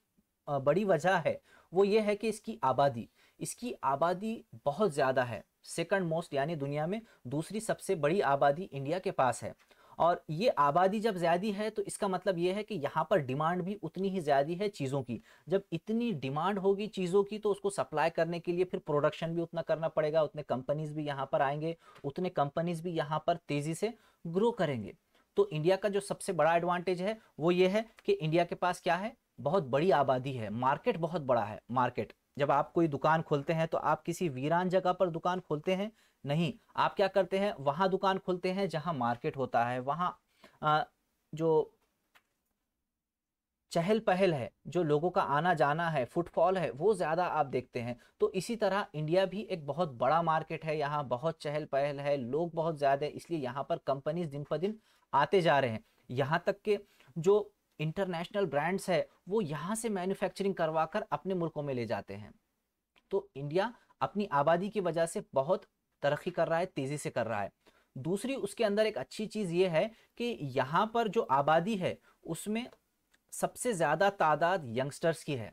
बड़ी वजह है वो ये है कि इसकी आबादी। इसकी आबादी बहुत ज़्यादा है, सेकंड मोस्ट, यानी दुनिया में दूसरी सबसे बड़ी आबादी इंडिया के पास है। और ये आबादी जब ज़्यादा है तो इसका मतलब ये है कि यहाँ पर डिमांड भी उतनी ही ज़्यादा है चीज़ों की। जब इतनी डिमांड होगी चीज़ों की तो उसको सप्लाई करने के लिए फिर प्रोडक्शन भी उतना करना पड़ेगा, उतने कंपनीज भी यहाँ पर आएंगे, उतने कंपनीज भी यहाँ पर तेज़ी से ग्रो करेंगे। तो इंडिया का जो सबसे बड़ा एडवांटेज है वो ये है कि इंडिया के पास क्या है, बहुत बड़ी आबादी है, मार्केट बहुत बड़ा है। मार्केट, जब आप कोई दुकान खोलते हैं तो आप किसी वीरान जगह पर दुकान खोलते हैं नहीं, आप क्या करते हैं, वहां दुकान खोलते हैं जहां मार्केट होता है, वहां जो चहल पहल है, जो लोगों का आना जाना है, फुटफॉल है, वो ज़्यादा आप देखते हैं। तो इसी तरह इंडिया भी एक बहुत बड़ा मार्केट है, यहाँ बहुत चहल पहल है, लोग बहुत ज़्यादा है, इसलिए यहाँ पर कंपनीज दिन पर दिन आते जा रहे हैं। यहाँ तक के जो इंटरनेशनल ब्रांड्स है वो यहाँ से मैन्युफैक्चरिंग करवा कर अपने मुल्कों में ले जाते हैं। तो इंडिया अपनी आबादी की वजह से बहुत तरक्की कर रहा है, तेज़ी से कर रहा है। दूसरी उसके अंदर एक अच्छी चीज़ ये है कि यहाँ पर जो आबादी है उसमें सबसे ज़्यादा तादाद यंगस्टर्स की है।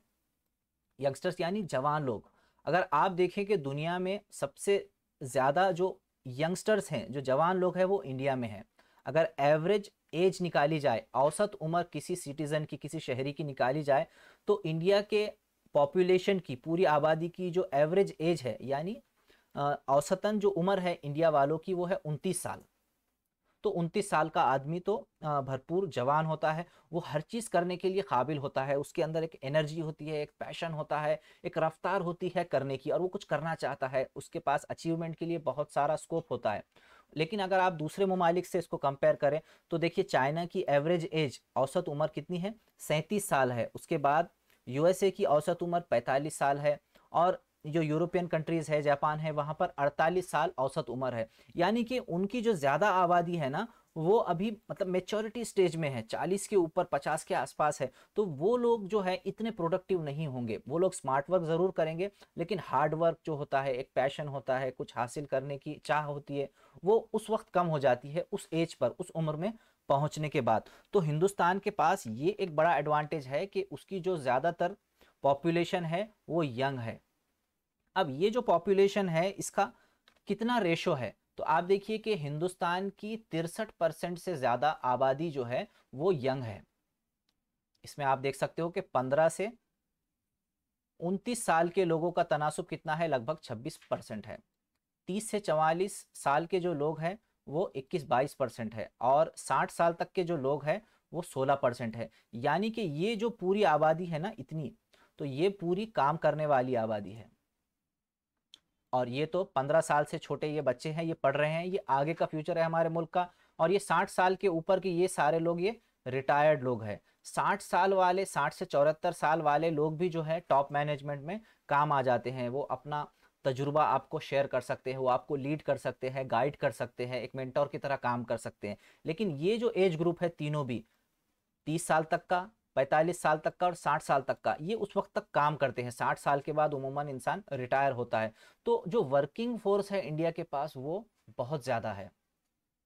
यंगस्टर्स यानी जवान लोग। अगर आप देखें कि दुनिया में सबसे ज़्यादा जो यंगस्टर्स हैं, जो जवान लोग हैं, वो इंडिया में हैं। अगर एवरेज एज निकाली जाए, औसत उम्र किसी सिटीज़न की, किसी शहरी की निकाली जाए, तो इंडिया के पॉपुलेशन की, पूरी आबादी की जो एवरेज एज है, यानी औसतन जो उम्र है इंडिया वालों की, वो है 29 साल। तो 29 साल का आदमी तो भरपूर जवान होता है, वो हर चीज़ करने के लिए काबिल होता है, उसके अंदर एक एनर्जी होती है, एक पैशन होता है, एक रफ्तार होती है करने की, और वो कुछ करना चाहता है, उसके पास अचीवमेंट के लिए बहुत सारा स्कोप होता है। लेकिन अगर आप दूसरे ममालिक से इसको कंपेयर करें तो देखिए, चाइना की एवरेज एज, औसत उम्र कितनी है, 37 साल है। उसके बाद यूएसए की औसत उम्र 45 साल है, और जो यूरोपियन कंट्रीज़ है, जापान है, वहाँ पर 48 साल औसत उम्र है। यानी कि उनकी जो ज़्यादा आबादी है ना, वो अभी मतलब मेच्योरिटी स्टेज में है, 40 के ऊपर, 50 के आसपास है। तो वो लोग जो है इतने प्रोडक्टिव नहीं होंगे। वो लोग स्मार्ट वर्क ज़रूर करेंगे, लेकिन हार्ड वर्क जो होता है, एक पैशन होता है, कुछ हासिल करने की चाह होती है, वो उस वक्त कम हो जाती है, उस एज पर, उस उम्र में पहुंचने के बाद। तो हिंदुस्तान के पास ये एक बड़ा एडवांटेज है कि उसकी जो ज़्यादातर पॉपुलेशन है वो यंग है। अब ये जो पॉपुलेशन है इसका कितना रेशो है, तो आप देखिए कि हिंदुस्तान की 63% से ज़्यादा आबादी जो है वो यंग है। इसमें आप देख सकते हो कि 15 से 29 साल के लोगों का तनासुब कितना है, लगभग 26% है। 30 से 44 साल के जो लोग हैं वो 21-22% है, और 60 साल तक के जो लोग हैं वो 16% है। यानी कि ये जो पूरी आबादी है ना इतनी, तो ये पूरी काम करने वाली आबादी है। और ये तो 15 साल से छोटे ये बच्चे हैं, ये पढ़ रहे हैं, ये आगे का फ्यूचर है हमारे मुल्क का। और ये 60 साल के ऊपर के ये सारे लोग, ये रिटायर्ड लोग हैं। 60 साल वाले, 60 से 74 साल वाले लोग भी जो है टॉप मैनेजमेंट में काम आ जाते हैं। वो अपना तजुर्बा आपको शेयर कर सकते हैं, वो आपको लीड कर सकते हैं, गाइड कर सकते हैं, एक मेंटोर की तरह काम कर सकते हैं। लेकिन ये जो एज ग्रुप है तीनों भी, 30 साल तक का, 45 साल तक का और 60 साल तक का, ये उस वक्त तक काम करते हैं। 60 साल के बाद उमूमन इंसान रिटायर होता है। तो जो वर्किंग फोर्स है इंडिया के पास वो बहुत ज़्यादा है,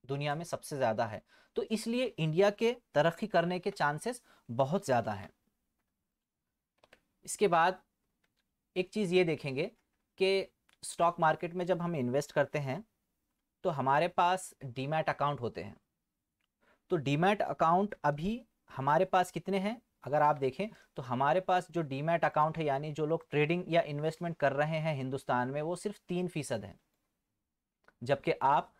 दुनिया में सबसे ज़्यादा है। तो इसलिए इंडिया के तरक्की करने के चांसेस बहुत ज़्यादा हैं। इसके बाद एक चीज़ ये देखेंगे कि स्टॉक मार्केट में जब हम इन्वेस्ट करते हैं तो हमारे पास डीमैट अकाउंट होते हैं। तो डीमैट अकाउंट अभी हमारे पास कितने हैं, अगर आप देखें तो हमारे पास जो डीमैट अकाउंट है, यानी जो लोग ट्रेडिंग या इन्वेस्टमेंट कर रहे हैं हिंदुस्तान में, वो सिर्फ 3% है। जबकि आप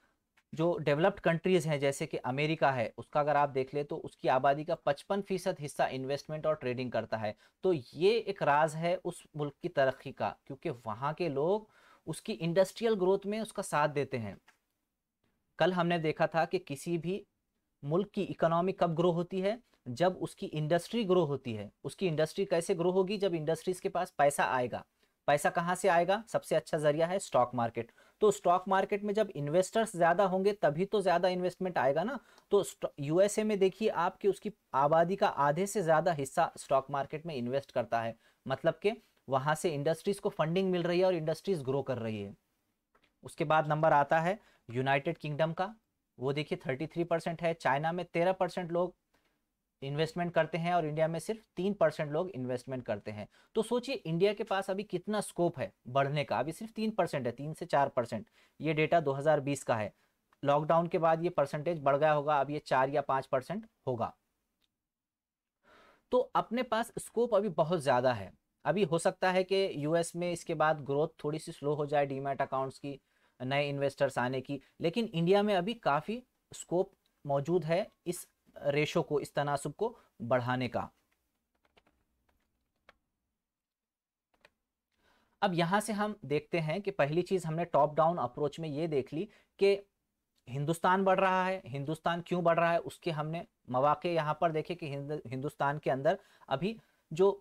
जो डेवलप्ड कंट्रीज़ हैं जैसे कि अमेरिका है, उसका अगर आप देख ले तो उसकी आबादी का 55% हिस्सा इन्वेस्टमेंट और ट्रेडिंग करता है। तो ये एक राज है उस मुल्क की तरक्की का, क्योंकि वहाँ के लोग उसकी इंडस्ट्रियल ग्रोथ में उसका साथ देते हैं। कल हमने देखा था कि किसी भी मुल्क की इकोनॉमी कब ग्रो होती है, जब उसकी इंडस्ट्री ग्रो होती है। उसकी इंडस्ट्री कैसे ग्रो होगी, जब इंडस्ट्रीज के पास पैसा आएगा। पैसा कहाँ से आएगा, सबसे अच्छा जरिया है स्टॉक मार्केट। तो स्टॉक मार्केट में जब इन्वेस्टर्स ज़्यादा होंगे तभी तो ज़्यादा इन्वेस्टमेंट आएगा ना। तो यूएसए में देखिए आप कि उसकी आबादी का आधे से ज़्यादा हिस्सा स्टॉक मार्केट में इन्वेस्ट करता है। मतलब कि वहाँ से इंडस्ट्रीज़ को फंडिंग मिल रही है और इंडस्ट्रीज़ ग्रो कर रही है। उसके बाद नंबर आता है यूनाइटेड किंगडम का, वो देखिए 33% है। चाइना में 13% लोग इन्वेस्टमेंट करते हैं और इंडिया में सिर्फ 3% लोग इन्वेस्टमेंट करते हैं। तो सोचिए इंडिया के पास अभी कितना स्कोप है बढ़ने का। अभी सिर्फ 3% है, 3 से 4%। ये डेटा 2020 का है। लॉकडाउन के बाद ये परसेंटेज बढ़ गया होगा, अब ये 4 या 5% होगा। तो अपने पास स्कोप अभी बहुत ज़्यादा है। अभी हो सकता है कि यूएस में इसके बाद ग्रोथ थोड़ी सी स्लो हो जाए, डीमैट अकाउंट्स की, नए इन्वेस्टर्स आने की, लेकिन इंडिया में अभी काफ़ी स्कोप मौजूद है इस रेशो को, इस तनासुब को बढ़ाने का। अब यहां से हम देखते हैं कि पहली चीज हमने टॉप डाउन अप्रोच में ये देख ली कि हिंदुस्तान बढ़ रहा है। हिंदुस्तान क्यों बढ़ रहा है उसके हमने मौके यहां पर देखे कि हिंदुस्तान के अंदर अभी जो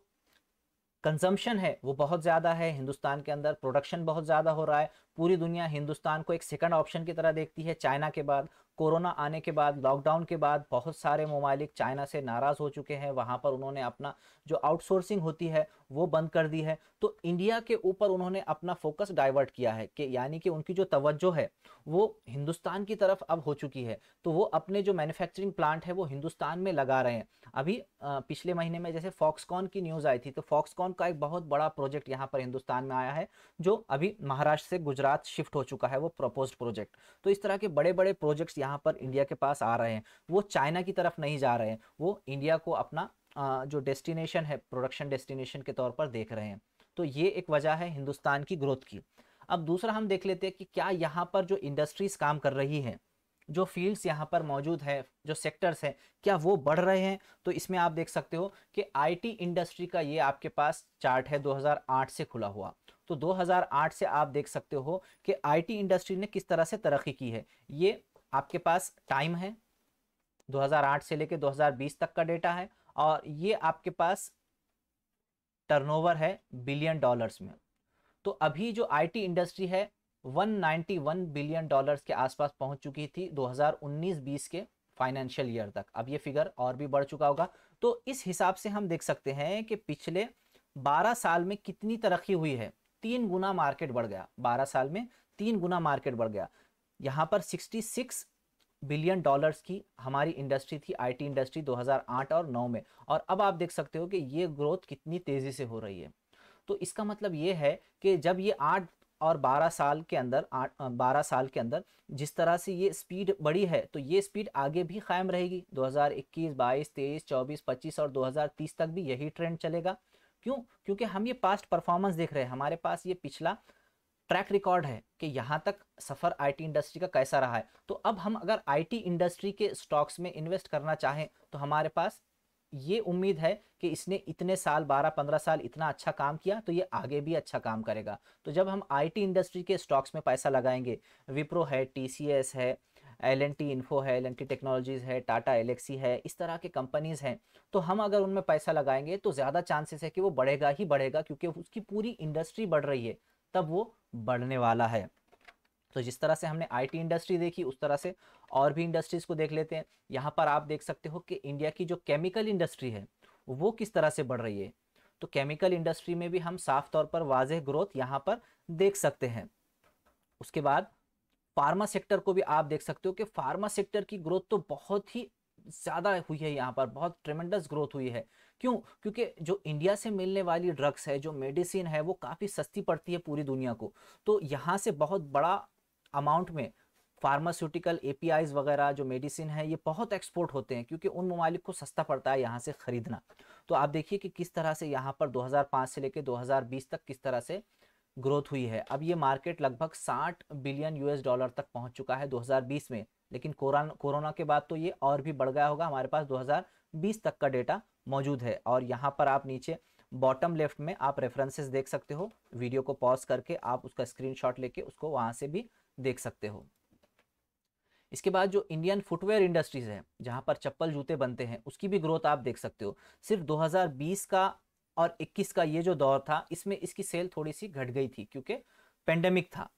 कंजम्पशन है वो बहुत ज़्यादा है, हिंदुस्तान के अंदर प्रोडक्शन बहुत ज़्यादा हो रहा है। पूरी दुनिया हिंदुस्तान को एक सेकंड ऑप्शन की तरह देखती है। चाइना के बाद, कोरोना आने के बाद, लॉकडाउन के बाद बहुत सारे ममालिक चाइना से नाराज़ हो चुके हैं। वहाँ पर उन्होंने अपना जो आउटसोर्सिंग होती है वो बंद कर दी है। तो इंडिया के ऊपर उन्होंने अपना फोकस डाइवर्ट किया है कि यानी कि उनकी जो तवज्जो है वो हिंदुस्तान की तरफ अब हो चुकी है। तो वो अपने जो मैन्युफैक्चरिंग प्लांट है वो हिंदुस्तान में लगा रहे हैं। अभी पिछले महीने में जैसे फॉक्सकॉन की न्यूज़ आई थी, तो फॉक्सकॉन का एक बहुत बड़ा प्रोजेक्ट यहाँ पर हिंदुस्तान में आया है, जो अभी महाराष्ट्र से गुजरात शिफ्ट हो चुका है, वो प्रपोज्ड प्रोजेक्ट। तो इस तरह के बड़े बड़े प्रोजेक्ट्स यहाँ पर इंडिया के पास आ रहे हैं। वो चाइना की तरफ नहीं जा रहे हैं, वो इंडिया को अपना जो डेस्टिनेशन है, प्रोडक्शन डेस्टिनेशन के तौर पर देख रहे हैं। तो ये एक वजह है हिंदुस्तान की ग्रोथ की। अब दूसरा हम देख लेते हैं कि क्या यहाँ पर जो इंडस्ट्रीज काम कर रही हैं, जो फील्ड्स यहाँ पर मौजूद है, जो सेक्टर्स हैं, क्या वो बढ़ रहे हैं। तो इसमें आप देख सकते हो कि आईटी इंडस्ट्री का ये आपके पास चार्ट है 2008 से खुला हुआ। तो 2008 से आप देख सकते हो कि आईटी इंडस्ट्री ने किस तरह से तरक्की की है। ये आपके पास टाइम है, 2008 से लेकर 2020 तक का डेटा है, और ये आपके पास टर्नओवर है बिलियन डॉलर्स में। तो अभी जो आईटी इंडस्ट्री है 191 बिलियन डॉलर्स के आसपास पहुंच चुकी थी 2019-20 के फाइनेंशियल ईयर तक। अब ये फिगर और भी बढ़ चुका होगा। तो इस हिसाब से हम देख सकते हैं कि पिछले 12 साल में कितनी तरक्की हुई है। 3 गुना मार्केट बढ़ गया 12 साल में, 3 गुना मार्केट बढ़ गया। यहाँ पर 66 बिलियन डॉलर्स की हमारी इंडस्ट्री थी, आईटी इंडस्ट्री 2008 और 9 में। और अब आप देख सकते हो कि ये ग्रोथ कितनी तेजी से हो रही है। तो इसका मतलब ये है कि जब ये 8 और 12 साल के अंदर 12 साल के अंदर जिस तरह से ये स्पीड बढ़ी है, तो ये स्पीड आगे भी कायम रहेगी। 2021, 22, 23, 24, 25 और 2030 तक भी यही ट्रेंड चलेगा। क्यों? क्योंकि हम ये पास्ट परफॉर्मेंस देख रहे हैं, हमारे पास ये पिछला ट्रैक रिकॉर्ड है कि यहाँ तक सफ़र आईटी इंडस्ट्री का कैसा रहा है। तो अब हम अगर आईटी इंडस्ट्री के स्टॉक्स में इन्वेस्ट करना चाहें तो हमारे पास ये उम्मीद है कि इसने इतने साल 12-15 साल इतना अच्छा काम किया, तो ये आगे भी अच्छा काम करेगा। तो जब हम आईटी इंडस्ट्री के स्टॉक्स में पैसा लगाएंगे, विप्रो है, टीसीएस है, एल&टी इन्फो है, एल&टी टेक्नोलॉजीज़ है, टाटा एलेक्सी है, इस तरह के कंपनीज़ हैं, तो हम अगर उनमें पैसा लगाएंगे तो ज़्यादा चांसेस है कि वो बढ़ेगा ही बढ़ेगा, क्योंकि उसकी पूरी इंडस्ट्री बढ़ रही है, तब वो बढ़ने वाला है। तो जिस तरह से हमने आईटी इंडस्ट्री देखी, उस तरह से और भी इंडस्ट्रीज को देख लेते हैं। यहाँ पर आप देख सकते हो कि इंडिया की जो केमिकल इंडस्ट्री है वो किस तरह से बढ़ रही है। तो केमिकल इंडस्ट्री में भी हम साफ तौर पर वाज़ेह ग्रोथ यहाँ पर देख सकते हैं। उसके बाद फार्मा सेक्टर को भी आप देख सकते हो कि फार्मा सेक्टर की ग्रोथ तो बहुत ही ज़्यादा हुई है, यहाँ पर बहुत ट्रेमेंडस ग्रोथ हुई है। क्यों? क्योंकि जो इंडिया से मिलने वाली ड्रग्स है, जो मेडिसिन है, वो काफ़ी सस्ती पड़ती है पूरी दुनिया को। तो यहाँ से बहुत बड़ा अमाउंट में फार्मास्यूटिकल एपीआईज वगैरह जो मेडिसिन है ये बहुत एक्सपोर्ट होते हैं, क्योंकि उन ममालिक को सस्ता पड़ता है यहाँ से ख़रीदना। तो आप देखिए कि किस तरह से यहाँ पर 2005 से लेकर 2020 तक किस तरह से ग्रोथ हुई है। अब ये मार्केट लगभग 60 बिलियन यूएस डॉलर तक पहुंच चुका है 2020 में, लेकिन कोरोना के बाद तो ये और भी बढ़ गया होगा। हमारे पास 2020 तक का डेटा मौजूद है, और यहाँ पर आप नीचे बॉटम लेफ्ट में आप रेफरेंसेस देख सकते हो। वीडियो को पॉज करके आप उसका स्क्रीनशॉट लेके उसको वहाँ से भी देख सकते हो। इसके बाद जो इंडियन फुटवेयर इंडस्ट्रीज है, जहाँ पर चप्पल जूते बनते हैं, उसकी भी ग्रोथ आप देख सकते हो। सिर्फ 2020 का और 21 का ये जो दौर था, इसमें इसकी सेल थोड़ी सी घट गई थी, क्योंकि पेंडेमिक था,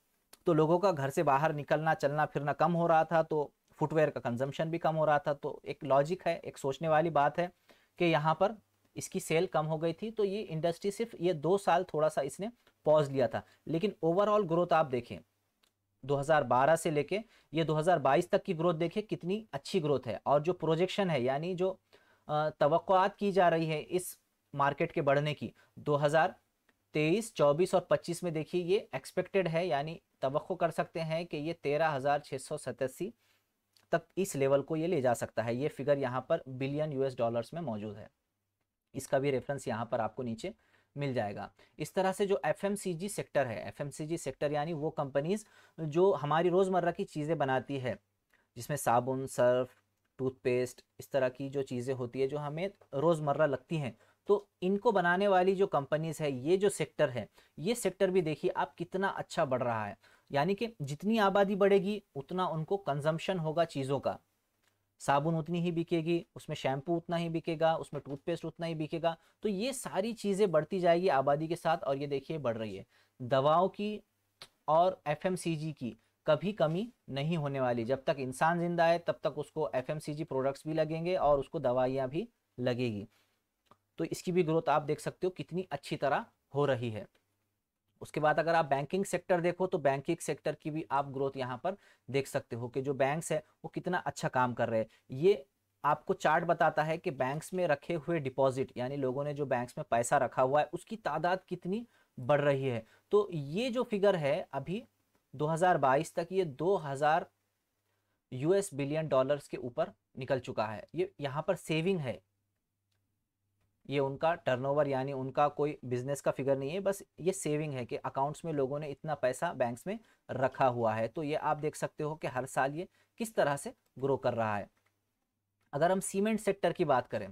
तो लोगों का घर से बाहर निकलना, चलना फिरना कम हो रहा था, तो फुटवेयर का कंजम्पशन भी कम हो रहा था। तो एक लॉजिक है, एक सोचने वाली बात है कि यहाँ पर इसकी सेल कम हो गई थी। तो ये इंडस्ट्री सिर्फ ये 2 साल थोड़ा सा इसने पॉज लिया था, लेकिन ओवरऑल ग्रोथ आप देखें 2012 से लेके ये 2022 तक की ग्रोथ देखिए कितनी अच्छी ग्रोथ है। और जो प्रोजेक्शन है, यानी जो तवक्कुआत की जा रही है इस मार्केट के बढ़ने की। 2023, 24 और 25 में देखिए ये एक्सपेक्टेड है, यानी तवक्को कर सकते हैं कि ये 13,687 तक इस लेवल को ये ले जा सकता है। ये फिगर यहाँ पर बिलियन यूएस डॉलर्स में मौजूद है, इसका भी रेफरेंस यहाँ पर आपको नीचे मिल जाएगा। इस तरह से जो एफएमसीजी सेक्टर है, एफएमसीजी सेक्टर यानी वो कंपनीज जो हमारी रोज़मर्रा की चीज़ें बनाती है, जिसमें साबुन, सर्फ, टूथपेस्ट, इस तरह की जो चीज़ें होती है जो हमें रोज़मर्रा लगती हैं, तो इनको बनाने वाली जो कंपनीज है, ये जो सेक्टर है, ये सेक्टर भी देखिए आप कितना अच्छा बढ़ रहा है। यानी कि जितनी आबादी बढ़ेगी उतना उनको कंजम्पशन होगा चीज़ों का, साबुन उतनी ही बिकेगी, उसमें शैम्पू उतना ही बिकेगा, उसमें टूथपेस्ट उतना ही बिकेगा। तो ये सारी चीज़ें बढ़ती जाएगी आबादी के साथ, और ये देखिए बढ़ रही है। दवाओं की और एफएमसीजी की कभी कमी नहीं होने वाली। जब तक इंसान जिंदा है तब तक उसको एफएमसीजी प्रोडक्ट्स भी लगेंगे और उसको दवाइयाँ भी लगेगी। तो इसकी भी ग्रोथ आप देख सकते हो कितनी अच्छी तरह हो रही है। उसके बाद अगर आप बैंकिंग सेक्टर देखो तो बैंकिंग सेक्टर की भी आप ग्रोथ यहाँ पर देख सकते हो कि जो बैंक्स है वो कितना अच्छा काम कर रहे हैं। ये आपको चार्ट बताता है कि बैंक्स में रखे हुए डिपॉजिट, यानी लोगों ने जो बैंक्स में पैसा रखा हुआ है उसकी तादाद कितनी बढ़ रही है। तो ये जो फिगर है अभी 2022 तक ये 2000 यूएस बिलियन डॉलर्स के ऊपर निकल चुका है। ये यहाँ पर सेविंग है, ये उनका टर्नओवर यानी उनका कोई बिजनेस का फिगर नहीं है, बस ये सेविंग है कि अकाउंट्स में लोगों ने इतना पैसा बैंक्स में रखा हुआ है। तो ये आप देख सकते हो कि हर साल ये किस तरह से ग्रो कर रहा है। अगर हम सीमेंट सेक्टर की बात करें,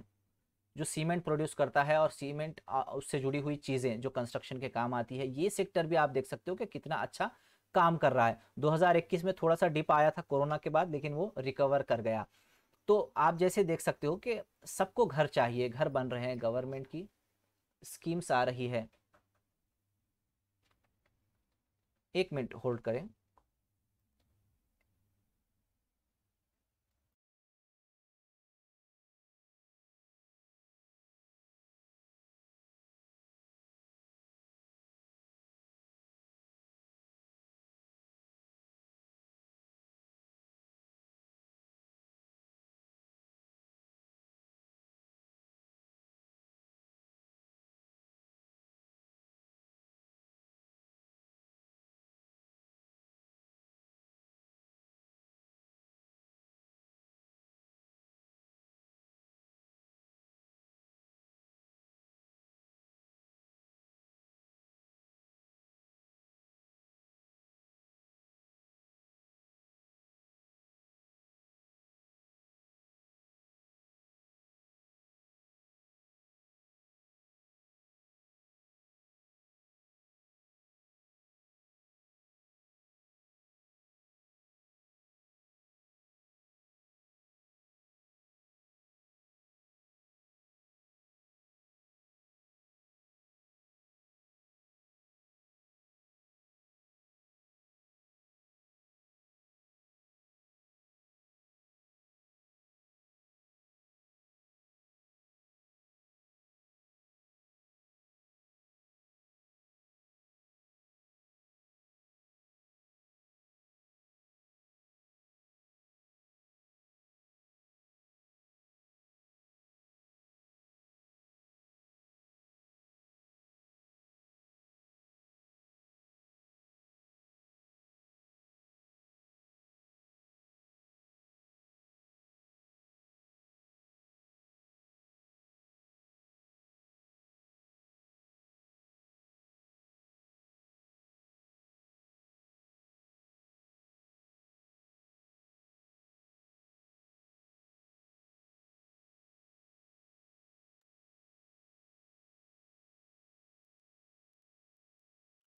जो सीमेंट प्रोड्यूस करता है और सीमेंट उससे जुड़ी हुई चीज़ें जो कंस्ट्रक्शन के काम आती है, ये सेक्टर भी आप देख सकते हो कि कितना अच्छा काम कर रहा है। 2021 में थोड़ा सा डिप आया था कोरोना के बाद, लेकिन वो रिकवर कर गया। तो आप जैसे देख सकते हो कि सबको घर चाहिए, घर बन रहे हैं, गवर्नमेंट की स्कीम्स आ रही है। एक मिनट होल्ड करें।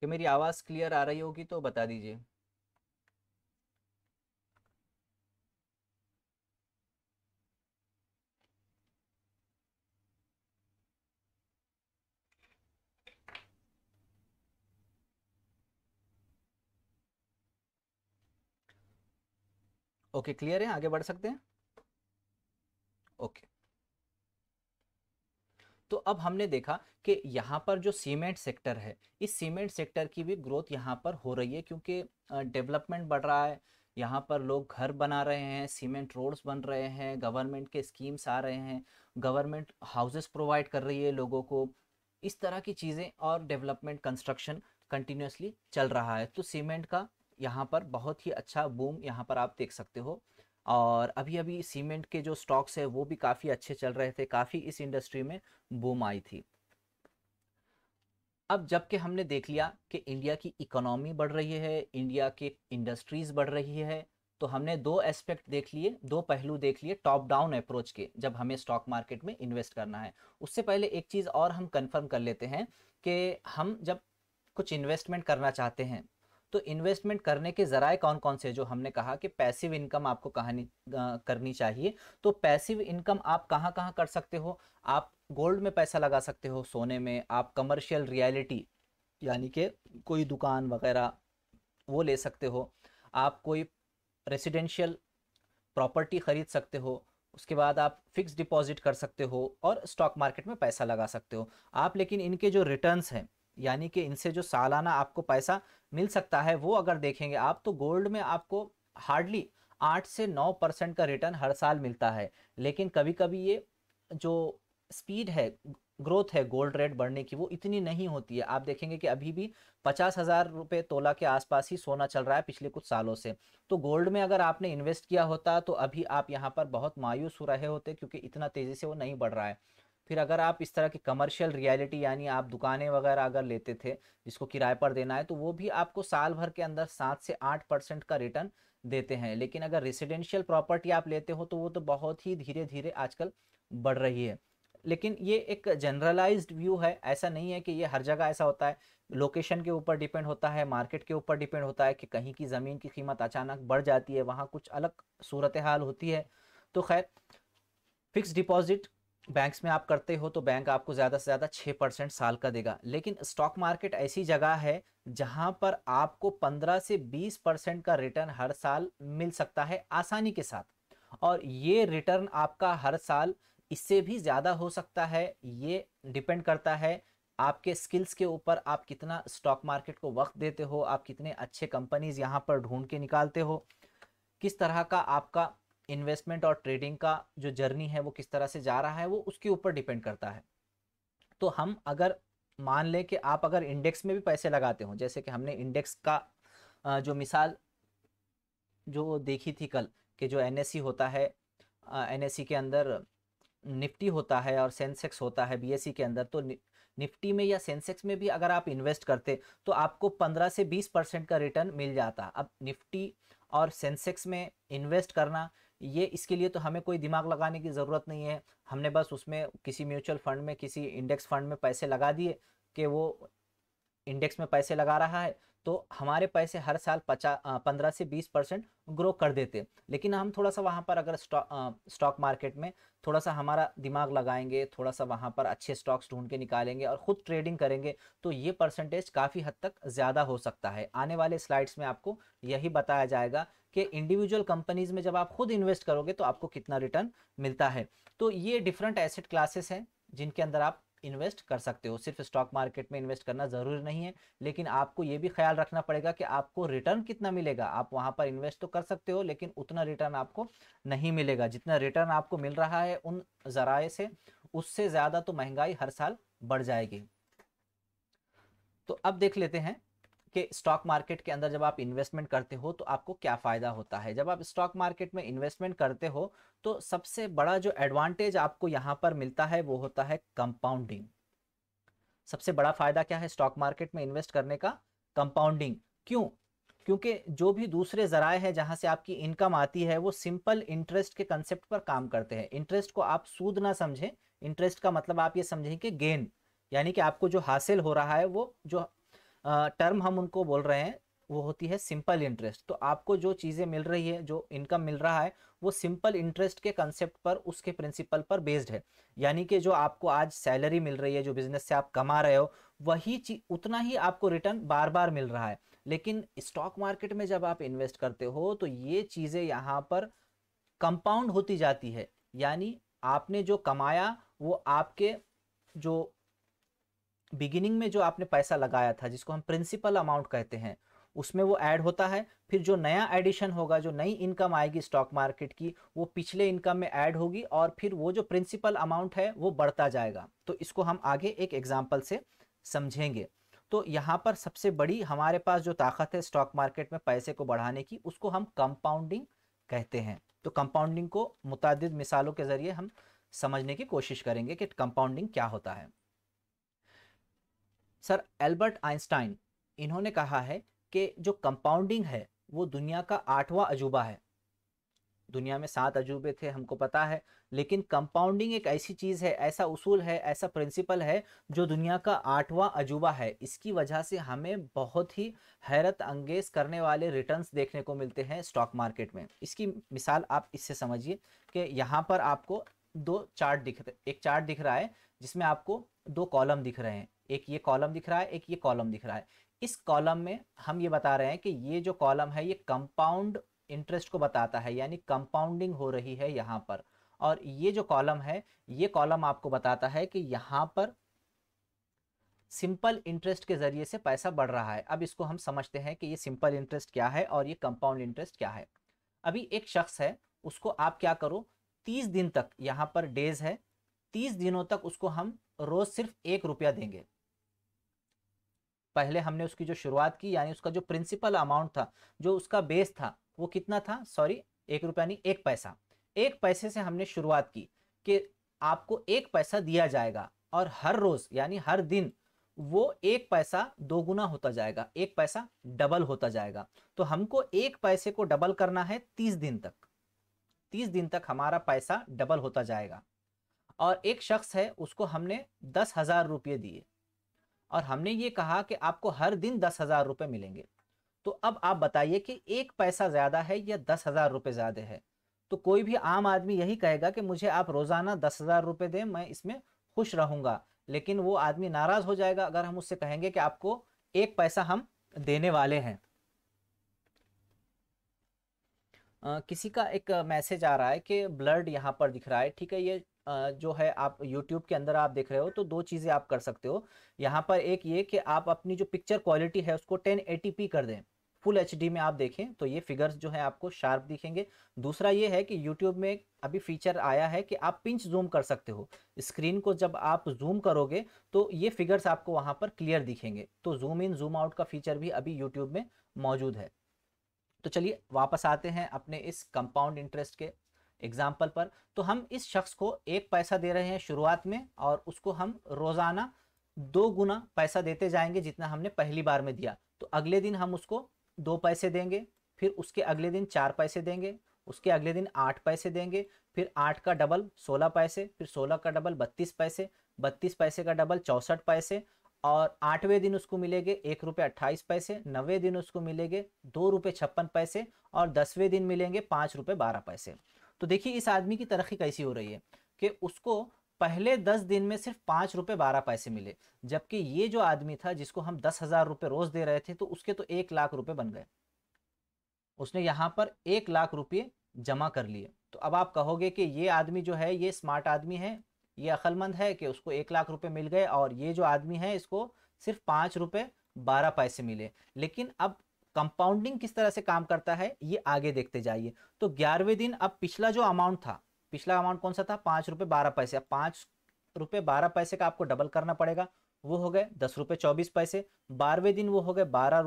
कि मेरी आवाज़ क्लियर आ रही होगी तो बता दीजिए। ओके, क्लियर है, आगे बढ़ सकते हैं। ओके, तो अब हमने देखा कि यहाँ पर जो सीमेंट सेक्टर है, इस सीमेंट सेक्टर की भी ग्रोथ यहाँ पर हो रही है, क्योंकि डेवलपमेंट बढ़ रहा है, यहाँ पर लोग घर बना रहे हैं, सीमेंट रोड्स बन रहे हैं, गवर्नमेंट के स्कीम्स आ रहे हैं, गवर्नमेंट हाउसेस प्रोवाइड कर रही है लोगों को। इस तरह की चीज़ें और डेवलपमेंट कंस्ट्रक्शन कंटिन्यूअसली चल रहा है। तो सीमेंट का यहाँ पर बहुत ही अच्छा बूम यहाँ पर आप देख सकते हो। और अभी अभी सीमेंट के जो स्टॉक्स है वो भी काफ़ी अच्छे चल रहे थे, काफ़ी इस इंडस्ट्री में बूम आई थी। अब जबकि हमने देख लिया कि इंडिया की इकोनॉमी बढ़ रही है, इंडिया की इंडस्ट्रीज बढ़ रही है, तो हमने दो एस्पेक्ट देख लिए, दो पहलू देख लिए टॉप डाउन अप्रोच के, जब हमें स्टॉक मार्केट में इन्वेस्ट करना है। उससे पहले एक चीज़ और हम कंफर्म कर लेते हैं कि हम जब कुछ इन्वेस्टमेंट करना चाहते हैं तो इन्वेस्टमेंट करने के ज़राए कौन कौन से, जो हमने कहा कि पैसिव इनकम आपको करनी चाहिए। तो पैसिव इनकम आप कहाँ कहाँ कर सकते हो? आप गोल्ड में पैसा लगा सकते हो, सोने में। आप कमर्शियल रियलिटी यानी कि कोई दुकान वगैरह वो ले सकते हो। आप कोई रेसिडेंशियल प्रॉपर्टी खरीद सकते हो। उसके बाद आप फिक्स डिपॉजिट कर सकते हो और स्टॉक मार्केट में पैसा लगा सकते हो आप। लेकिन इनके जो रिटर्न्स हैं, यानी कि इनसे जो सालाना आपको पैसा मिल सकता है, वो अगर देखेंगे आप तो गोल्ड में आपको हार्डली 8 से 9% का रिटर्न हर साल मिलता है। लेकिन कभी कभी ये जो स्पीड है, ग्रोथ है गोल्ड रेट बढ़ने की, वो इतनी नहीं होती है। आप देखेंगे कि अभी भी 50,000 रुपये तोला के आसपास ही सोना चल रहा है पिछले कुछ सालों से। तो गोल्ड में अगर आपने इन्वेस्ट किया होता तो अभी आप यहाँ पर बहुत मायूस हो रहे होते, क्योंकि इतना तेज़ी से वो नहीं बढ़ रहा है। फिर अगर आप इस तरह की कमर्शियल रियलिटी यानी आप दुकानें वगैरह अगर लेते थे जिसको किराए पर देना है, तो वो भी आपको साल भर के अंदर 7 से 8% का रिटर्न देते हैं। लेकिन अगर रेसिडेंशियल प्रॉपर्टी आप लेते हो तो वो तो बहुत ही धीरे धीरे आजकल बढ़ रही है। लेकिन ये एक जनरलाइज्ड व्यू है, ऐसा नहीं है कि ये हर जगह ऐसा होता है। लोकेशन के ऊपर डिपेंड होता है, मार्केट के ऊपर डिपेंड होता है कि कहीं की ज़मीन की कीमत अचानक बढ़ जाती है, वहाँ कुछ अलग सूरत हाल होती है। तो खैर, फिक्स डिपॉजिट बैंक्स में आप करते हो तो बैंक आपको ज़्यादा से ज़्यादा 6% साल का देगा। लेकिन स्टॉक मार्केट ऐसी जगह है जहाँ पर आपको 15 से 20% का रिटर्न हर साल मिल सकता है आसानी के साथ। और ये रिटर्न आपका हर साल इससे भी ज़्यादा हो सकता है। ये डिपेंड करता है आपके स्किल्स के ऊपर, आप कितना स्टॉक मार्केट को वक्त देते हो, आप कितने अच्छे कंपनीज यहाँ पर ढूंढ के निकालते हो, किस तरह का आपका इन्वेस्टमेंट और ट्रेडिंग का जो जर्नी है वो किस तरह से जा रहा है, वो उसके ऊपर डिपेंड करता है। तो हम अगर मान लें कि आप अगर इंडेक्स में भी पैसे लगाते हो, जैसे कि हमने इंडेक्स का जो मिसाल जो देखी थी कल, कि जो एनएससी होता है, एनएससी के अंदर निफ्टी होता है और सेंसेक्स होता है बीएसई के अंदर। तो निफ्टी में या सेंसेक्स में भी अगर आप इन्वेस्ट करते तो आपको 15 से 20% का रिटर्न मिल जाता। अब निफ्टी और सेंसेक्स में इन्वेस्ट करना, ये इसके लिए तो हमें कोई दिमाग लगाने की ज़रूरत नहीं है। हमने बस उसमें किसी म्यूचुअल फंड में, किसी इंडेक्स फंड में पैसे लगा दिए कि वो इंडेक्स में पैसे लगा रहा है, तो हमारे पैसे हर साल 15 से 20% ग्रो कर देते। लेकिन हम थोड़ा सा वहाँ पर अगर स्टॉक मार्केट में थोड़ा सा हमारा दिमाग लगाएंगे, थोड़ा सा वहाँ पर अच्छे स्टॉक्स ढूंढ के निकालेंगे और ख़ुद ट्रेडिंग करेंगे, तो ये परसेंटेज काफ़ी हद तक ज़्यादा हो सकता है। आने वाले स्लाइड्स में आपको यही बताया जाएगा कि इंडिविजुअल कंपनीज़ में जब आप खुद इन्वेस्ट करोगे तो आपको कितना रिटर्न मिलता है। तो ये डिफरेंट एसेट क्लासेस हैं जिनके अंदर आप इन्वेस्ट कर सकते हो। सिर्फ स्टॉक मार्केट में इन्वेस्ट करना ज़रूरी नहीं है, लेकिन आपको ये भी ख्याल रखना पड़ेगा कि आपको रिटर्न कितना मिलेगा। आप वहाँ पर इन्वेस्ट तो कर सकते हो लेकिन उतना रिटर्न आपको नहीं मिलेगा जितना रिटर्न आपको मिल रहा है उन ज़राए से, उससे ज़्यादा तो महंगाई हर साल बढ़ जाएगी। तो अब देख लेते हैं कि स्टॉक मार्केट के अंदर जब आप इन्वेस्टमेंट करते हो तो आपको क्या फ़ायदा होता है। जब आप स्टॉक मार्केट में इन्वेस्टमेंट करते हो तो सबसे बड़ा जो एडवांटेज आपको यहाँ पर मिलता है वो होता है कंपाउंडिंग। सबसे बड़ा फायदा क्या है स्टॉक मार्केट में इन्वेस्ट करने का? कंपाउंडिंग। क्यों? क्योंकि जो भी दूसरे जराए हैं जहां से आपकी इनकम आती है वो सिंपल इंटरेस्ट के कंसेप्ट पर काम करते हैं। इंटरेस्ट को आप सूद ना समझें, इंटरेस्ट का मतलब आप ये समझें कि गेन, यानी कि आपको जो हासिल हो रहा है, वो जो टर्म हम उनको बोल रहे हैं वो होती है सिंपल इंटरेस्ट। तो आपको जो चीज़ें मिल रही है, जो इनकम मिल रहा है, वो सिंपल इंटरेस्ट के कंसेप्ट पर, उसके प्रिंसिपल पर बेस्ड है। यानी कि जो आपको आज सैलरी मिल रही है, जो बिजनेस से आप कमा रहे हो, वही चीज उतना ही आपको रिटर्न बार बार मिल रहा है। लेकिन स्टॉक मार्केट में जब आप इन्वेस्ट करते हो तो ये चीज़ें यहाँ पर कंपाउंड होती जाती है। यानी आपने जो कमाया वो आपके जो बिगिनिंग में जो आपने पैसा लगाया था, जिसको हम प्रिंसिपल अमाउंट कहते हैं, उसमें वो ऐड होता है, फिर जो नया एडिशन होगा, जो नई इनकम आएगी स्टॉक मार्केट की, वो पिछले इनकम में ऐड होगी और फिर वो जो प्रिंसिपल अमाउंट है वो बढ़ता जाएगा। तो इसको हम आगे एक एग्जाम्पल से समझेंगे। तो यहाँ पर सबसे बड़ी हमारे पास जो ताकत है स्टॉक मार्केट में पैसे को बढ़ाने की, उसको हम कंपाउंडिंग कहते हैं। तो कंपाउंडिंग को मुतादिद मिसालों के जरिए हम समझने की कोशिश करेंगे कि कंपाउंडिंग क्या होता है। सर एल्बर्ट आइंस्टाइन, इन्होंने कहा है कि जो कंपाउंडिंग है वो दुनिया का 8वां अजूबा है। दुनिया में 7 अजूबे थे हमको पता है, लेकिन कंपाउंडिंग एक ऐसी चीज़ है, ऐसा उसूल है, ऐसा प्रिंसिपल है जो दुनिया का 8वां अजूबा है। इसकी वजह से हमें बहुत ही हैरत अंगेज करने वाले रिटर्न्स देखने को मिलते हैं स्टॉक मार्केट में। इसकी मिसाल आप इससे समझिए कि यहाँ पर आपको एक चार्ट दिख रहा है जिसमें आपको 2 कॉलम दिख रहे हैं। एक ये कॉलम दिख रहा है, एक ये कॉलम दिख रहा है। इस कॉलम में हम ये बता रहे हैं कि ये जो कॉलम है ये कंपाउंड इंटरेस्ट को बताता है, यानी कंपाउंडिंग हो रही है यहाँ पर। और ये जो कॉलम है, ये कॉलम आपको बताता है कि यहाँ पर सिंपल इंटरेस्ट के जरिए से पैसा बढ़ रहा है। अब इसको हम समझते हैं कि ये सिंपल इंटरेस्ट क्या है और ये कंपाउंड इंटरेस्ट क्या है। अभी एक शख्स है, उसको आप क्या करो, 30 दिन तक, यहाँ पर डेज है, 30 दिनों तक उसको हम रोज सिर्फ 1 रुपया देंगे। पहले हमने उसकी जो शुरुआत की, यानी उसका जो प्रिंसिपल अमाउंट था, जो उसका बेस था, वो कितना था, सॉरी 1 रुपया नहीं, 1 पैसा। 1 पैसे से हमने शुरुआत की कि आपको 1 पैसा दिया जाएगा और हर रोज यानी हर दिन वो 1 पैसा दोगुना होता जाएगा, 1 पैसा डबल होता जाएगा। तो हमको 1 पैसे को डबल करना है 30 दिन तक। 30 दिन तक हमारा पैसा डबल होता जाएगा। और एक शख्स है, उसको हमने 10,000 रुपये दिए और हमने ये कहा कि आपको हर दिन 10,000 रुपये मिलेंगे। तो अब आप बताइए कि 1 पैसा ज्यादा है या 10,000 रुपये ज्यादा है। तो कोई भी आम आदमी यही कहेगा कि मुझे आप रोजाना 10,000 रुपये दें, मैं इसमें खुश रहूंगा। लेकिन वो आदमी नाराज हो जाएगा अगर हम उससे कहेंगे कि आपको 1 पैसा हम देने वाले हैं। किसी का एक मैसेज आ रहा है कि ब्लड यहाँ पर दिख रहा है, ठीक है। ये जो है आप YouTube के अंदर आप देख रहे हो, तो 2 चीज़ें आप कर सकते हो यहाँ पर। एक ये कि आप अपनी जो पिक्चर क्वालिटी है उसको 1080p कर दें, फुल HD में आप देखें तो ये फिगर्स जो है आपको शार्प दिखेंगे। दूसरा ये है कि YouTube में अभी फीचर आया है कि आप पिंच जूम कर सकते हो स्क्रीन को। जब आप जूम करोगे तो ये फिगर्स आपको वहाँ पर क्लियर दिखेंगे। तो जूम इन जूम आउट का फीचर भी अभी YouTube में मौजूद है। तो चलिए वापस आते हैं अपने इस कंपाउंड इंटरेस्ट के एग्जाम्पल पर। तो हम इस शख्स को 1 पैसा दे रहे हैं शुरुआत में और उसको हम रोजाना 2 गुना पैसा देते जाएंगे जितना हमने पहली बार में दिया। तो अगले दिन हम उसको 2 पैसे देंगे, फिर उसके अगले दिन 4 पैसे देंगे, उसके अगले दिन 8 पैसे देंगे, फिर 8 का डबल 16 पैसे, फिर 16 का डबल 32 पैसे, 32 पैसे का डबल 64 पैसे, और 8वें दिन उसको मिलेंगे 1 रुपये 28 पैसे, 9वें दिन उसको मिलेंगे 2 रुपये 56 पैसे और 10वें दिन मिलेंगे 5 रुपये 12 पैसे। तो देखिए इस आदमी की तरक्की कैसी हो रही है कि उसको पहले 10 दिन में सिर्फ 5 रुपये 12 पैसे मिले, जबकि ये जो आदमी था जिसको हम 10,000 रुपये रोज दे रहे थे तो उसके तो 1 लाख रुपए बन गए। उसने यहाँ पर 1 लाख रुपये जमा कर लिए। तो अब आप कहोगे कि ये आदमी जो है ये स्मार्ट आदमी है, ये अक्लमंद है कि उसको 1 लाख रुपए मिल गए और ये जो आदमी है इसको सिर्फ 5 रुपये 12 पैसे मिले। लेकिन अब कंपाउंडिंग किस तरह से काम करता है ये आगे देखते जाइए। तो 11वें दिन अब पिछला जो अमाउंट था, पिछला अमाउंट कौन सा था, 5 रुपये 12 पैसे। अब 5 रुपये 12 पैसे का आपको डबल करना पड़ेगा, वो हो गए 10 रुपये 24 पैसे। 12वें दिन वो हो गए 20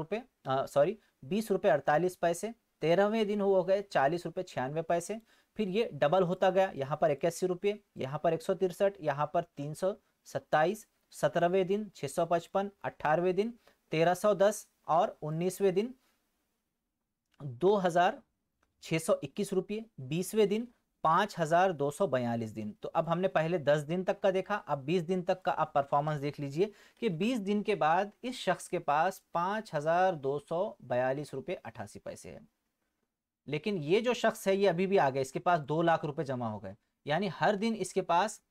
रुपये 48 पैसे। 13वें दिन हो गए 40 रुपये 96 पैसे। फिर ये डबल होता गया, यहाँ पर 81 रुपये, यहाँ पर 163, यहाँ पर 327। 17वें दिन 655, 18वें दिन 1310 और 19वें दिन 2,621 रुपये, 20वें दिन 5,242 दिन। तो अब हमने पहले 10 दिन तक का देखा, अब 20 दिन तक का आप परफॉर्मेंस देख लीजिए कि 20 दिन के बाद इस शख्स के पास 5,242 रुपये 88 पैसे है। लेकिन ये जो शख्स है ये अभी भी आ गया, इसके पास 2 लाख रुपए जमा हो गए, यानी हर दिन इसके पास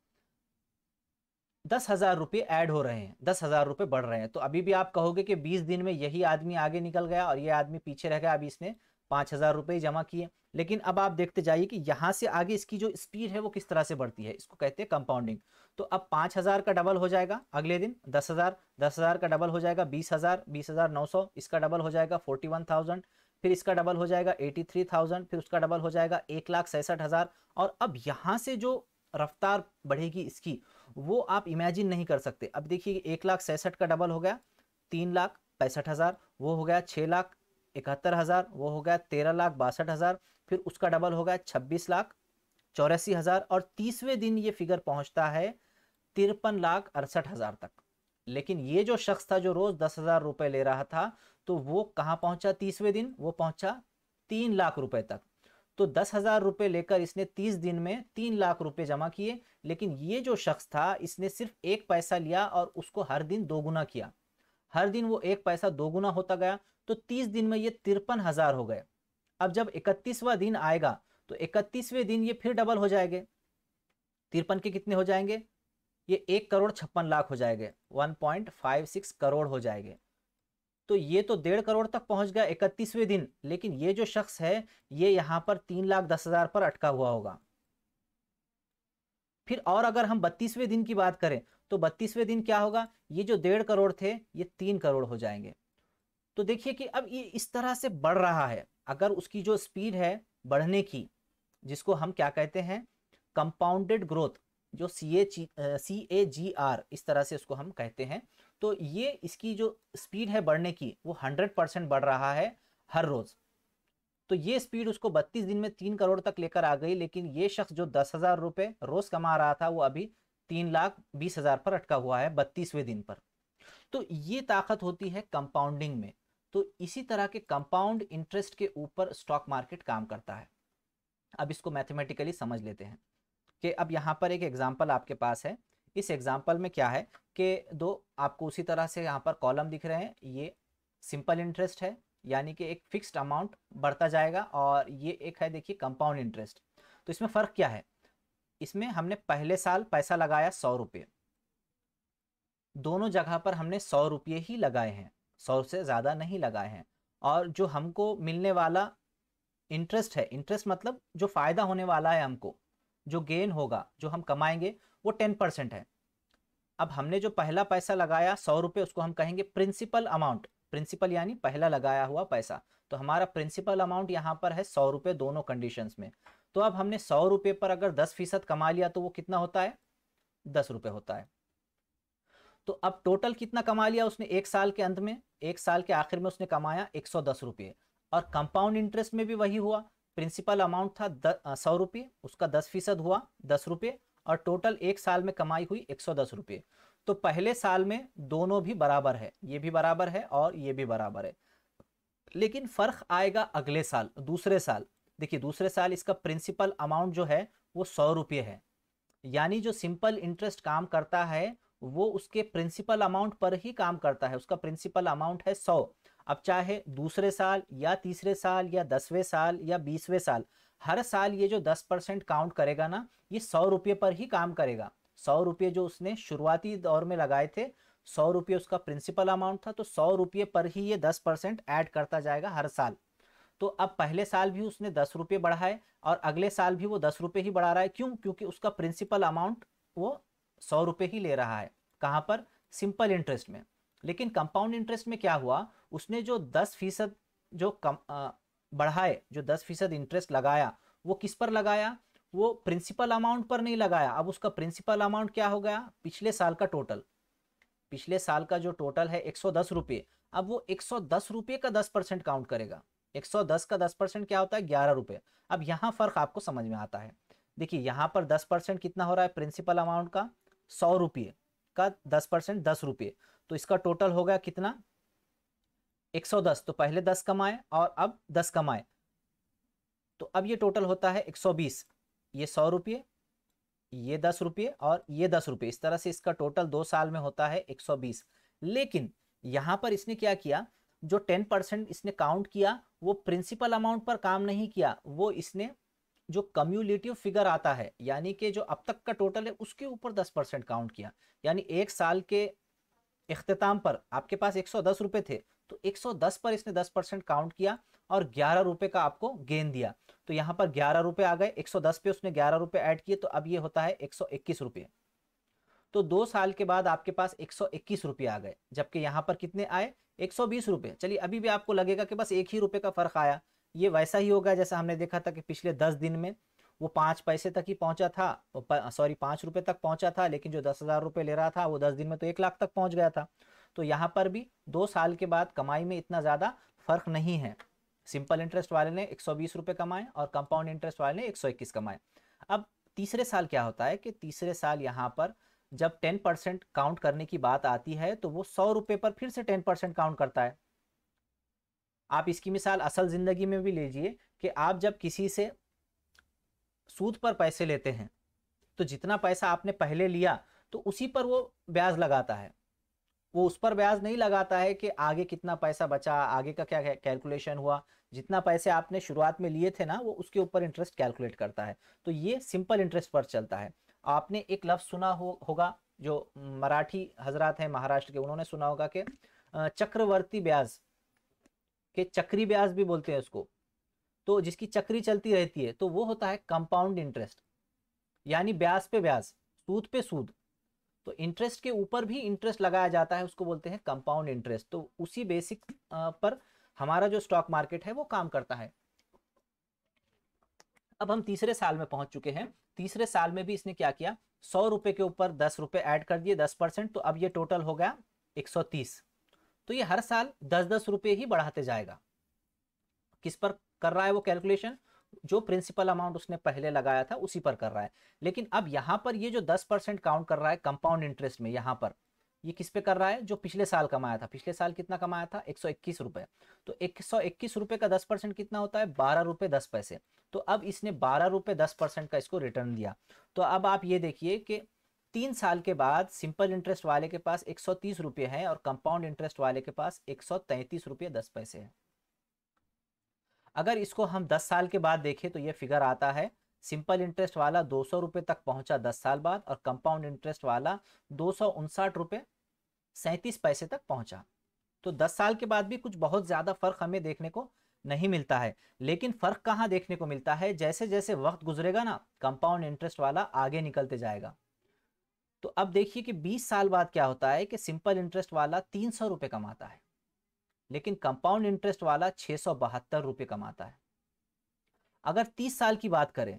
10,000 रुपये ऐड हो रहे हैं, 10,000 रुपये बढ़ रहे हैं। तो अभी भी आप कहोगे कि 20 दिन में यही आदमी आगे निकल गया और ये आदमी पीछे रह गया, अभी इसने 5,000 रुपये जमा किए। लेकिन अब आप देखते जाइए कि यहाँ से आगे इसकी जो स्पीड है वो किस तरह से बढ़ती है, इसको कहते हैं कंपाउंडिंग। तो अब 5,000 का डबल हो जाएगा अगले दिन 10,000, 10,000 का डबल हो जाएगा 20,000, 20,900, इसका डबल हो जाएगा 41,000, फिर इसका डबल हो जाएगा 83,000, फिर उसका डबल हो जाएगा 1,67,000। और अब यहाँ से जो रफ्तार बढ़ेगी इसकी, वो आप इमेजिन नहीं कर सकते। अब देखिए 1,67,000 का डबल हो गया 3,65,000, वो हो गया 6,71,000, वो हो गया 13,62,000, फिर उसका डबल हो गया 26,84,000, और 30वें दिन ये फिगर पहुंचता है 53,68,000 तक। लेकिन ये जो शख्स था जो रोज 10,000 रुपए ले रहा था, तो वो कहां पहुंचा 30वें दिन, वो पहुंचा 3,00,000 रुपए तक। तो 10,000 रुपए लेकर इसने 30 दिन में 3,00,000 रुपए जमा किए। लेकिन ये जो शख्स था इसने सिर्फ एक पैसा लिया और उसको हर दिन दोगुना किया, हर दिन वो एक पैसा दोगुना होता गया। तो 30 दिन में ये 53,000 हो गए। अब जब 31वां दिन आएगा तो 31वें दिन ये फिर डबल हो जाएंगे, 53 के कितने हो जाएंगे, ये 1,56,00,000 हो जाएंगे, 1.56 करोड़ हो जाएंगे। तो ये तो 1.5 करोड़ तक पहुंच गया 31वें दिन। लेकिन ये जो शख्स है ये यहां पर 3,10,000 पर अटका हुआ होगा। फिर और अगर हम 32वें दिन की बात करें तो 32वें दिन क्या होगा, ये जो 1.5 करोड़ थे ये 3 करोड़ हो जाएंगे। तो देखिए कि अब ये इस तरह से बढ़ रहा है। अगर उसकी जो स्पीड है बढ़ने की, जिसको हम क्या कहते हैं, कंपाउंडेड ग्रोथ, जो CAGR इस तरह से उसको हम कहते हैं, तो ये इसकी जो स्पीड है बढ़ने की वो 100% बढ़ रहा है हर रोज। तो ये स्पीड उसको 32 दिन में 3 करोड़ तक लेकर आ गई। लेकिन ये शख्स जो 10,000 रुपए रोज कमा रहा था वो अभी 3,20,000 पर अटका हुआ है 32वें दिन पर। तो ये ताकत होती है कंपाउंडिंग में। तो इसी तरह के कंपाउंड इंटरेस्ट के ऊपर स्टॉक मार्केट काम करता है। अब इसको मैथमेटिकली समझ लेते हैं कि अब यहाँ पर एक एग्जांपल आपके पास है। इस एग्जांपल में क्या है कि दो आपको उसी तरह से यहाँ पर कॉलम दिख रहे हैं। ये सिंपल इंटरेस्ट है, यानी कि एक फिक्स्ड अमाउंट बढ़ता जाएगा, और ये एक है देखिए कंपाउंड इंटरेस्ट। तो इसमें फ़र्क क्या है, इसमें हमने पहले साल पैसा लगाया 100 रुपये, दोनों जगह पर हमने 100 रुपये ही लगाए हैं, 100 से ज़्यादा नहीं लगाए हैं। और जो हमको मिलने वाला इंटरेस्ट है, इंटरेस्ट मतलब जो फ़ायदा होने वाला है हमको, जो गेन होगा, जो हम कमाएंगे, वो 10% है। अब हमने जो पहला पैसा लगाया 100 रुपये, उसको हम कहेंगे प्रिंसिपल अमाउंट। प्रिंसिपल यानी पहला लगाया हुआ पैसा। तो हमारा प्रिंसिपल अमाउंट यहाँ पर है 100 रुपये दोनों कंडीशंस में। तो अब हमने 100 रुपये पर अगर 10% कमा लिया तो वो कितना होता है, 10 रुपये होता है। तो अब टोटल कितना कमा लिया उसने एक साल के अंत में, एक साल के आखिर में उसने कमाया 110 रुपये। और कंपाउंड इंटरेस्ट में भी वही हुआ, प्रिंसिपल अमाउंट था 100 रुपये, उसका 10% हुआ 10 रुपये, और टोटल एक साल में कमाई हुई 110 रुपये। तो पहले साल में दोनों भी बराबर है, ये भी बराबर है और ये भी बराबर है। लेकिन फर्क आएगा अगले साल, दूसरे साल। देखिए दूसरे साल इसका प्रिंसिपल अमाउंट जो है वो 100 रुपये है। यानी जो सिंपल इंटरेस्ट काम करता है वो उसके प्रिंसिपल अमाउंट पर ही काम करता है, उसका प्रिंसिपल अमाउंट है 100। अब चाहे दूसरे साल या तीसरे साल या 10वें साल या 20वें साल, हर साल ये जो 10% काउंट करेगा ना, ये 100 रुपये पर ही काम करेगा। 100 रुपये जो उसने शुरुआती दौर में लगाए थे, 100 रुपये उसका प्रिंसिपल अमाउंट था, तो 100 रुपये पर ही ये 10% ऐड करता जाएगा हर साल। तो अब पहले साल भी उसने 10 रुपये बढ़ाए और अगले साल भी वो 10 रुपये ही बढ़ा रहा है। क्यों? क्योंकि उसका प्रिंसिपल अमाउंट वो 100 रुपये ही ले रहा है। कहाँ पर? सिंपल इंटरेस्ट में। लेकिन कंपाउंड इंटरेस्ट में क्या हुआ, उसने जो 10% जो बढ़ाए, जो 10% इंटरेस्ट लगाया, वो किस पर लगाया, वो प्रिंसिपल अमाउंट पर नहीं लगाया। अब उसका प्रिंसिपल अमाउंट क्या हो गया, पिछले साल का टोटल। पिछले साल का जो टोटल है 110 रुपये, अब वो 110 रुपये का 10% काउंट करेगा। 110 का 10% क्या होता है, 11 रुपये। अब यहाँ फर्क आपको समझ में आता है। देखिए यहाँ पर 10% कितना हो रहा है, प्रिंसिपल अमाउंट का 100 रुपये का 10% 10 रुपये, तो इसका टोटल हो गया कितना, 110। तो पहले 10 कमाए और अब 10 कमाए, तो अब ये टोटल होता है 120। ये 100 रुपये, ये 10 रुपये और ये 10 रुपये, इस तरह से इसका टोटल 2 साल में होता है 120। लेकिन यहां पर इसने क्या किया, जो 10% इसने काउंट किया वो प्रिंसिपल अमाउंट पर काम नहीं किया, वो इसने जो कम्युलेटिव फिगर आता है, यानी कि जो अब तक का टोटल है उसके ऊपर 10% काउंट किया। यानी एक साल के इख्तिताम पर आपके पास 110 रुपये थे, तो 110 पर इसने 10% काउंट किया और 11 रुपए का आपको गेन दिया। तो यहाँ पर 11 रुपए आ गए, 110 पे उसने 11 रुपए ऐड किए, तो अब ये होता है 121 रुपये। तो 2 साल के बाद आपके पास 121 रुपये आ गए, जबकि यहाँ पर कितने आए, 120 रुपये। चलिए अभी भी आपको लगेगा कि बस एक ही रुपये का फर्क आया, ये वैसा ही होगा जैसा हमने देखा था कि पिछले 10 दिन में वो 5 पैसे तक ही पहुंचा था, सॉरी 5 रुपये तक पहुंचा था, लेकिन जो 10,000 रुपये ले रहा था वो 10 दिन में तो 1 लाख तक पहुंच गया था। तो यहाँ पर भी 2 साल के बाद कमाई में इतना ज़्यादा फर्क नहीं है। सिंपल इंटरेस्ट वाले ने 120 रुपये कमाए और कंपाउंड इंटरेस्ट वाले ने 121 कमाए। अब तीसरे साल क्या होता है कि तीसरे साल यहाँ पर जब 10% काउंट करने की बात आती है तो वो 100 रुपये पर फिर से 10% काउंट करता है। आप इसकी मिसाल असल जिंदगी में भी लीजिए कि आप जब किसी से सूद पर पैसे लेते हैं तो जितना पैसा आपने पहले लिया तो उसी पर वो ब्याज लगाता है। वो उस पर ब्याज नहीं लगाता है कि आगे कितना पैसा बचा, आगे का क्या कैलकुलेशन हुआ। जितना पैसे आपने शुरुआत में लिए थे ना, वो उसके ऊपर इंटरेस्ट कैलकुलेट करता है। तो ये सिंपल इंटरेस्ट पर चलता है। आपने एक लफ्ज़ सुना होगा, जो मराठी हजरात हैं महाराष्ट्र के, उन्होंने सुना होगा कि चक्रवर्ती ब्याज, के चक्री ब्याज भी बोलते हैं उसको। तो जिसकी चक्री चलती रहती है तो वो होता है कंपाउंड इंटरेस्ट, यानी ब्याज पे ब्याज, सूद पे सूद। तो इंटरेस्ट के ऊपर भी इंटरेस्ट लगाया जाता है, उसको बोलते हैं कंपाउंड इंटरेस्ट। तो उसी बेसिक पर हमारा जो स्टॉक मार्केट है वो काम करता है। अब हम तीसरे साल में पहुंच चुके हैं। तीसरे साल में भी इसने क्या किया, 100 रुपए के ऊपर 10 रुपए ऐड कर दिए, 10%। तो अब ये टोटल हो गया 130। तो ये हर साल 10-10 रुपए ही बढ़ाते जाएगा। किस पर कर रहा है वो कैलकुलेशन, जो प्रिंसिपल अमाउंट उसने पहले लगाया था उसी पर कर रहा है। लेकिन अब यहां पर ये जो 10% काउंट कर रहा है कंपाउंड इंटरेस्ट में, यहां पर ये किस पे कर रहा है, जो पिछले साल कमाया था। पिछले साल कितना कमाया था, 121 रुपए। तो 121 रुपए का 10% कितना होता है, 12 रुपए 10 पैसे। तो अब इसने 12 रुपए 10% का इसको रिटर्न दिया। तो अब आप ये देखिए कि 3 साल के बाद सिंपल इंटरेस्ट वाले के पास 130 रुपये है और कंपाउंड इंटरेस्ट वाले के पास 133 रुपये 10 पैसे है। अगर इसको हम 10 साल के बाद देखें तो ये फिगर आता है, सिंपल इंटरेस्ट वाला 200 रुपये तक पहुंचा 10 साल बाद, और कंपाउंड इंटरेस्ट वाला 259 रुपये 37 पैसे तक पहुंचा। तो 10 साल के बाद भी कुछ बहुत ज़्यादा फर्क हमें देखने को नहीं मिलता है। लेकिन फर्क कहाँ देखने को मिलता है, जैसे जैसे वक्त गुजरेगा ना, कंपाउंड इंटरेस्ट वाला आगे निकलते जाएगा। तो अब देखिए कि 20 साल बाद क्या होता है कि सिंपल इंटरेस्ट वाला 300 रुपये कमाता है, लेकिन कंपाउंड इंटरेस्ट वाला 672 रुपये कमाता है। अगर 30 साल की बात करें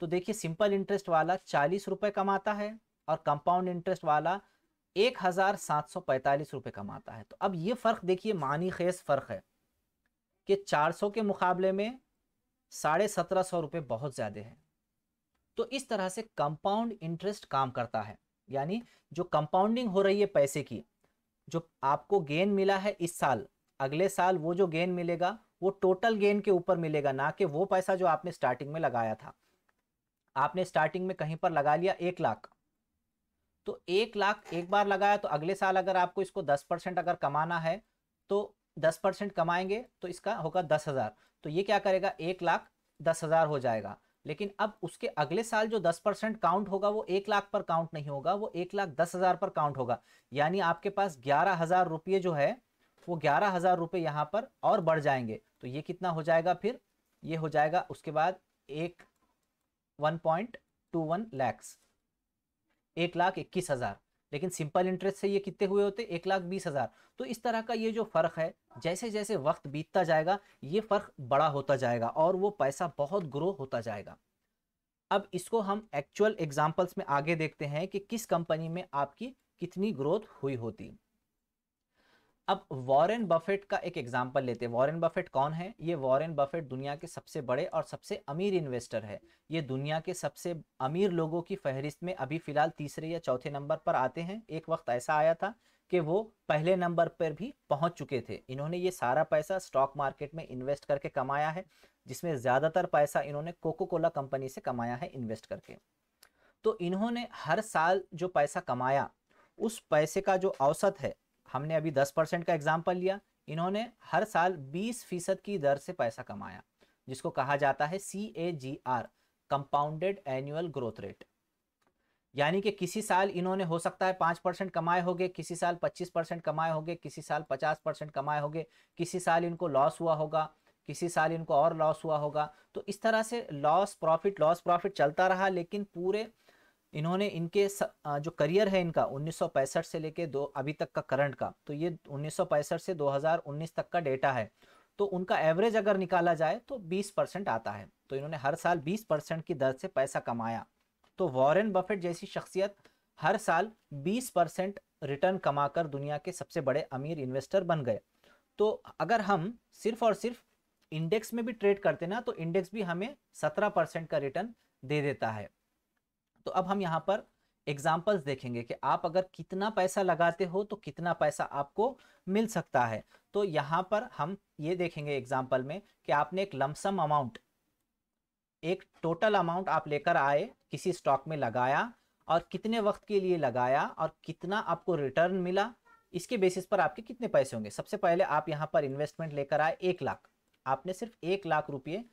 तो देखिए सिंपल इंटरेस्ट वाला 40 रुपये कमाता है और कंपाउंड इंटरेस्ट वाला 1745 रुपये कमाता है। तो अब ये फ़र्क देखिए, मानी खेज फ़र्क है कि 400 के मुकाबले में 1750 रुपये बहुत ज़्यादा है। तो इस तरह से कंपाउंड इंटरेस्ट काम करता है, यानी जो कंपाउंडिंग हो रही है पैसे की, जो आपको गेन मिला है इस साल, अगले साल वो जो गेन मिलेगा वो टोटल गेन के ऊपर मिलेगा, ना कि वो पैसा जो आपने स्टार्टिंग में लगाया था। आपने स्टार्टिंग में कहीं पर लगा लिया 1 लाख, तो 1 लाख एक बार लगाया, तो अगले साल अगर आपको इसको 10% अगर कमाना है तो 10% कमाएंगे तो इसका होगा 10,000। तो ये क्या करेगा, 1,10,000 हो जाएगा। लेकिन अब उसके अगले साल जो 10% काउंट होगा वो 1 लाख पर काउंट नहीं होगा, वो 1,10,000 पर काउंट होगा। यानी आपके पास 11,000 रुपये जो है वो 11,000 रुपये यहाँ पर और बढ़ जाएंगे। तो ये कितना हो जाएगा, फिर ये हो जाएगा उसके बाद 1.21 लैक्स, 1,21,000। लेकिन सिंपल इंटरेस्ट से ये कितने हुए होते, 1,20,000। तो इस तरह का ये जो फ़र्क है, जैसे जैसे वक्त बीतता जाएगा ये फ़र्क बड़ा होता जाएगा और वो पैसा बहुत ग्रो होता जाएगा। अब इसको हम एक्चुअल एग्जांपल्स में आगे देखते हैं कि किस कंपनी में आपकी कितनी ग्रोथ हुई होती। अब वॉरेन बफेट का एक एग्जांपल लेते हैं। वॉरेन बफेट कौन है, ये वॉरेन बफेट दुनिया के सबसे बड़े और सबसे अमीर इन्वेस्टर है। ये दुनिया के सबसे अमीर लोगों की फहरिस्त में अभी फ़िलहाल तीसरे या चौथे नंबर पर आते हैं। एक वक्त ऐसा आया था कि वो पहले नंबर पर भी पहुंच चुके थे। इन्होंने ये सारा पैसा स्टॉक मार्केट में इन्वेस्ट करके कमाया है, जिसमें ज़्यादातर पैसा इन्होंने कोको कोला कंपनी से कमाया है इन्वेस्ट करके। तो इन्होंने हर साल जो पैसा कमाया, उस पैसे का जो औसत है, हमने अभी 10% का एग्जाम्पल लिया, इन्होंने हर साल 20% की दर से पैसा कमाया, जिसको कहा जाता है CAGR, compounded annual growth rate. यानी कि किसी साल इन्होंने हो सकता है 5% कमाए होंगे, किसी साल 25% कमाए होंगे, किसी साल 50% कमाए होंगे, किसी साल इनको लॉस हुआ होगा, किसी साल इनको और लॉस हुआ होगा। तो इस तरह से लॉस प्रॉफिट चलता रहा, लेकिन पूरे इन्होंने इनके जो करियर है इनका 1965 से लेके दो अभी तक का करंट का, तो ये 1965 से 2019 तक का डेटा है। तो उनका एवरेज अगर निकाला जाए तो 20% आता है। तो इन्होंने हर साल 20% की दर से पैसा कमाया। तो वॉरेन बफेट जैसी शख्सियत हर साल 20% रिटर्न कमाकर दुनिया के सबसे बड़े अमीर इन्वेस्टर बन गए। तो अगर हम सिर्फ और सिर्फ इंडेक्स में भी ट्रेड करते ना, तो इंडेक्स भी हमें 17% का रिटर्न दे देता है। तो अब हम यहाँ पर एग्जाम्पल्स देखेंगे कि आप अगर कितना पैसा लगाते हो तो कितना पैसा आपको मिल सकता है। तो यहाँ पर हम ये देखेंगे एग्जाम्पल में कि आपने एक लमसम अमाउंट, एक टोटल अमाउंट आप लेकर आए, किसी स्टॉक में लगाया, और कितने वक्त के लिए लगाया और कितना आपको रिटर्न मिला, इसके बेसिस पर आपके कितने पैसे होंगे। सबसे पहले आप यहाँ पर इन्वेस्टमेंट लेकर आए 1 लाख। आपने सिर्फ 1 लाख रुपये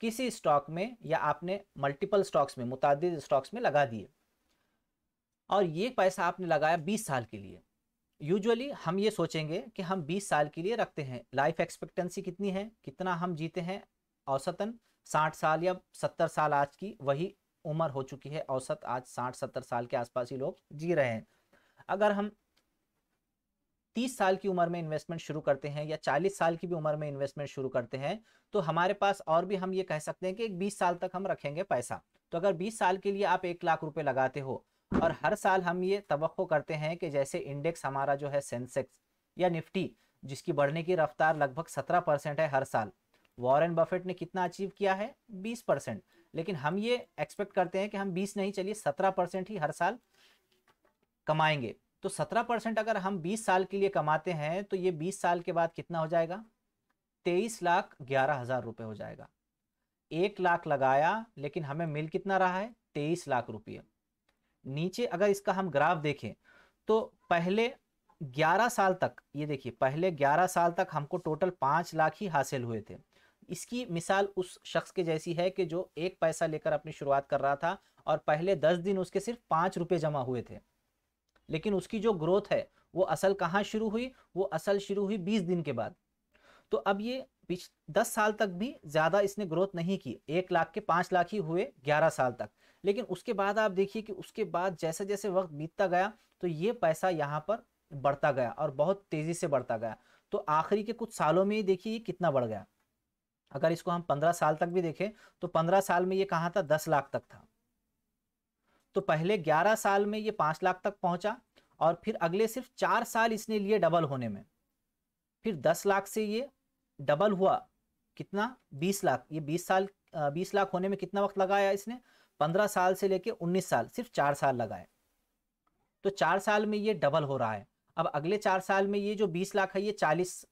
किसी स्टॉक में, या आपने मल्टीपल स्टॉक्स में, मुतादिद स्टॉक्स में लगा दिए, और ये पैसा आपने लगाया 20 साल के लिए। यूजुअली हम ये सोचेंगे कि हम 20 साल के लिए रखते हैं। लाइफ एक्सपेक्टेंसी कितनी है, कितना हम जीते हैं, औसतन 60 साल या 70 साल आज की वही उम्र हो चुकी है। औसत आज 60-70 साल के आसपास ही लोग जी रहे हैं। अगर हम 30 साल की उम्र में इन्वेस्टमेंट शुरू करते हैं या 40 साल की भी उम्र में इन्वेस्टमेंट शुरू करते हैं, तो हमारे पास और भी, हम ये कह सकते हैं कि 20 साल तक हम रखेंगे पैसा। तो अगर 20 साल के लिए आप 1 लाख रुपए लगाते हो, और हर साल हम ये तवक्को करते हैं कि जैसे इंडेक्स हमारा जो है सेंसेक्स या निफ्टी, जिसकी बढ़ने की रफ्तार लगभग 17% है हर साल, वॉरेन बफेट ने कितना अचीव किया है, 20%। लेकिन हम ये एक्सपेक्ट करते हैं कि हम 20 नहीं, चलिए 17% ही हर साल कमाएंगे। तो 17% अगर हम 20 साल के लिए कमाते हैं, तो ये 20 साल के बाद कितना हो जाएगा, 23,11,000 रुपए हो जाएगा। 1 लाख लगाया, लेकिन हमें मिल कितना रहा है, 23 लाख रुपये। नीचे अगर इसका हम ग्राफ देखें, तो पहले 11 साल तक, ये देखिए पहले 11 साल तक हमको टोटल 5 लाख ही हासिल हुए थे। इसकी मिसाल उस शख्स के जैसी है कि जो 1 पैसा लेकर अपनी शुरुआत कर रहा था, और पहले 10 दिन उसके सिर्फ 5 रुपए जमा हुए थे। लेकिन उसकी जो ग्रोथ है वो असल कहाँ शुरू हुई, वो असल शुरू हुई 20 दिन के बाद। तो अब ये 10 साल तक भी ज़्यादा इसने ग्रोथ नहीं की, 1 लाख के 5 लाख ही हुए 11 साल तक। लेकिन उसके बाद आप देखिए कि उसके बाद जैसे जैसे वक्त बीतता गया, तो ये पैसा यहाँ पर बढ़ता गया, और बहुत तेज़ी से बढ़ता गया। तो आखिरी के कुछ सालों में ही देखिए ये कितना बढ़ गया। अगर इसको हम 15 साल तक भी देखें, तो 15 साल में ये कहाँ था, 10 लाख तक था। तो पहले 11 साल में ये 5 लाख तक पहुंचा, और फिर अगले सिर्फ 4 साल इसने लिए डबल होने में। फिर 10 लाख से ये डबल हुआ, कितना, 20 लाख। ये 20 लाख होने में कितना वक्त लगाया इसने, 15 साल से लेके 19 साल, सिर्फ 4 साल लगाए। तो 4 साल में ये डबल हो रहा है। अब अगले 4 साल में ये जो 20 लाख है ये 40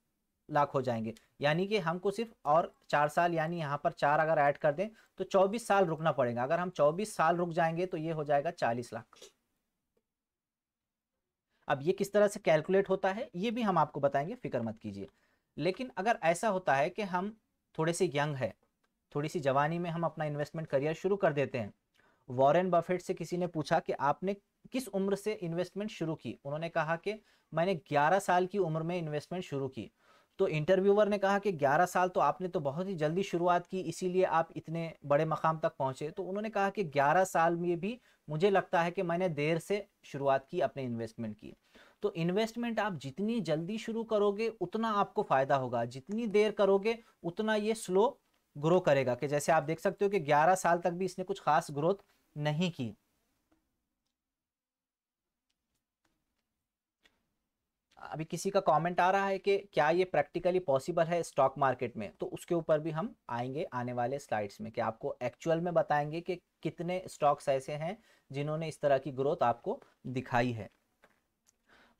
लाख हो जाएंगे। यानी कि हमको सिर्फ और 4 साल, यानी यहाँ पर 4 अगर ऐड कर दें तो 24 साल रुकना पड़ेगा। अगर हम 24 साल रुक जाएंगे तो ये हो जाएगा 40 लाख। अब ये किस तरह से कैलकुलेट होता है ये भी हम आपको बताएंगे, फिक्र मत कीजिए। लेकिन अगर ऐसा होता है कि हम थोड़े से यंग है, थोड़ी सी जवानी में हम अपना इन्वेस्टमेंट करियर शुरू कर देते हैं। वॉरेन बफेट से किसी ने पूछा कि आपने किस उम्र से इन्वेस्टमेंट शुरू की, उन्होंने कहा कि मैंने 11 साल की उम्र में इन्वेस्टमेंट शुरू की। तो इंटरव्यूअर ने कहा कि 11 साल तो आपने तो बहुत ही जल्दी शुरुआत की, इसीलिए आप इतने बड़े मकाम तक पहुंचे। तो उन्होंने कहा कि 11 साल में भी मुझे लगता है कि मैंने देर से शुरुआत की अपने इन्वेस्टमेंट की। तो इन्वेस्टमेंट आप जितनी जल्दी शुरू करोगे उतना आपको फ़ायदा होगा, जितनी देर करोगे उतना ये स्लो ग्रो करेगा। कि जैसे आप देख सकते हो कि 11 साल तक भी इसने कुछ खास ग्रोथ नहीं की। अभी किसी का कमेंट आ रहा है कि क्या ये प्रैक्टिकली पॉसिबल है स्टॉक मार्केट में, तो उसके ऊपर भी हम आएंगे आने वाले स्लाइड्स में, कि आपको एक्चुअल में बताएंगे कि कितने स्टॉक्स ऐसे हैं जिन्होंने इस तरह की ग्रोथ आपको दिखाई है।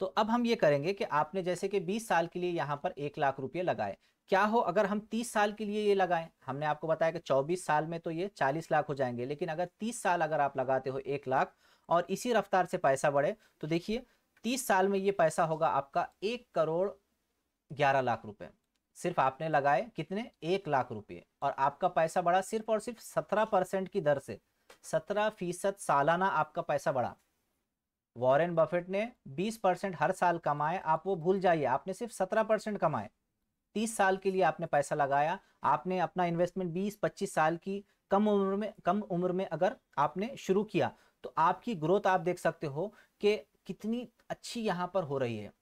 तो अब हम ये करेंगे कि आपने जैसे कि 20 साल के लिए यहाँ पर 1 लाख रुपये लगाए, क्या हो अगर हम 30 साल के लिए ये लगाएं। हमने आपको बताया कि 24 साल में तो ये 40 लाख हो जाएंगे, लेकिन अगर 30 साल अगर आप लगाते हो 1 लाख, और इसी रफ्तार से पैसा बढ़े, तो देखिए 30 साल में ये पैसा होगा आपका 1,11,00,000 रुपए। सिर्फ आपने लगाए कितने, 1 लाख रुपये, और आपका पैसा बढ़ा सिर्फ और सिर्फ 17% की दर से। 17% सालाना आपका पैसा बढ़ा। वॉरेन बफेट ने 20% हर साल कमाए, आप वो भूल जाइए, आपने सिर्फ 17% कमाए। 30 साल के लिए आपने पैसा लगाया, आपने अपना इन्वेस्टमेंट 20-25 साल की कम उम्र में अगर आपने शुरू किया, तो आपकी ग्रोथ आप देख सकते हो कि कितनी अच्छी यहाँ पर हो रही है।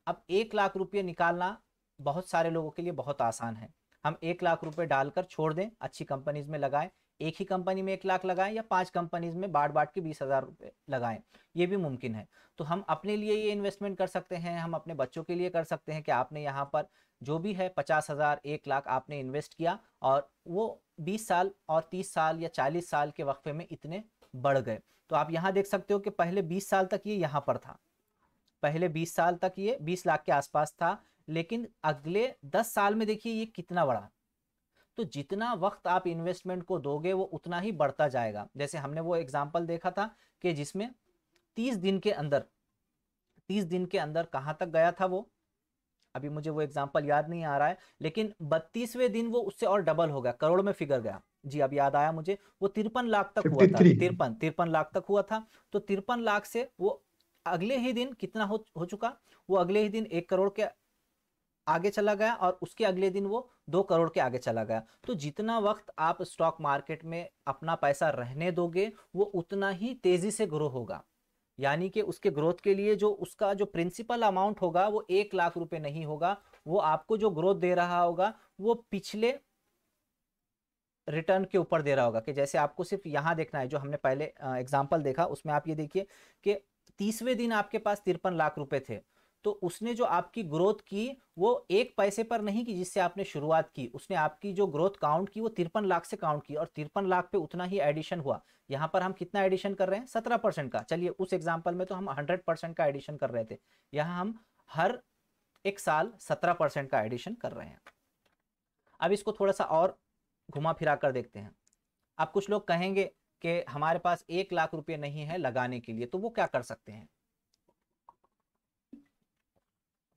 अब 1 लाख रुपये निकालना बहुत सारे लोगों के लिए बहुत आसान है। हम 1 लाख रुपए डालकर छोड़ दें, अच्छी कंपनीज में लगाएं, एक ही कंपनी में 1 लाख लगाएं या 5 कंपनीज में बांट बांट के 20,000 रुपये लगाएं, ये भी मुमकिन है। तो हम अपने लिए ये इन्वेस्टमेंट कर सकते हैं, हम अपने बच्चों के लिए कर सकते हैं कि आपने यहाँ पर जो भी है 50,000, 1 लाख आपने इन्वेस्ट किया और वो 20 साल और 30 साल या 40 साल के वक्फे में इतने बढ़ गए। तो आप यहाँ देख सकते हो कि पहले 20 साल तक ये यहाँ पर था, पहले 20 साल तक ये 20 लाख के आसपास था, लेकिन अगले 10 साल में देखिए ये कितना बढ़ा। तो जितना वक्त आप इन्वेस्टमेंट को दोगे वो उतना ही बढ़ता जाएगा। जैसे हमने वो एग्जांपल देखा था कि जिसमें 30 दिन के अंदर 30 दिन के अंदर कहां तक गया था वो, अभी मुझे वो एग्जांपल याद नहीं आ रहा है, लेकिन 32वें दिन वो उससे और डबल हो गया, करोड़ में फिगर गया। जी अब याद आया मुझे, वो 53 लाख तक हुआ था, 53। 53 लाख तक हुआ था। तो 53 लाख से वो अगले ही दिन कितना हो चुका, वो अगले ही दिन 1 करोड़ के आगे चला गया और उसके अगले दिन वो 2 करोड़ के आगे चला गया। तो जितना वक्त आप स्टॉक मार्केट में अपना पैसा रहने दोगे वो उतना ही तेजी से ग्रो होगा। यानी कि उसके ग्रोथ के लिए जो उसका जो प्रिंसिपल अमाउंट होगा वो 1 लाख रुपए नहीं होगा, वो आपको जो ग्रोथ दे रहा होगा वो पिछले रिटर्न के ऊपर दे रहा होगा। कि जैसे आपको सिर्फ यहां देखना है, जो हमने पहले एग्जांपल देखा उसमें आप ये देखिए कि 30वें दिन आपके पास 53 लाख रुपए थे, तो उसने जो आपकी ग्रोथ की वो 1 पैसे पर नहीं की जिससे आपने शुरुआत की, उसने आपकी जो ग्रोथ काउंट की वो 53 लाख से काउंट की और 53 लाख पे उतना ही एडिशन हुआ। यहाँ पर हम कितना एडिशन कर रहे हैं, 17% का। चलिए उस एग्जाम्पल में तो हम 100% का एडिशन कर रहे थे, यहाँ हम हर एक साल 17% का एडिशन कर रहे हैं। अब इसको थोड़ा सा और घुमा फिरा कर देखते हैं। अब कुछ लोग कहेंगे कि हमारे पास 1 लाख रुपए नहीं है लगाने के लिए, तो वो क्या कर सकते हैं?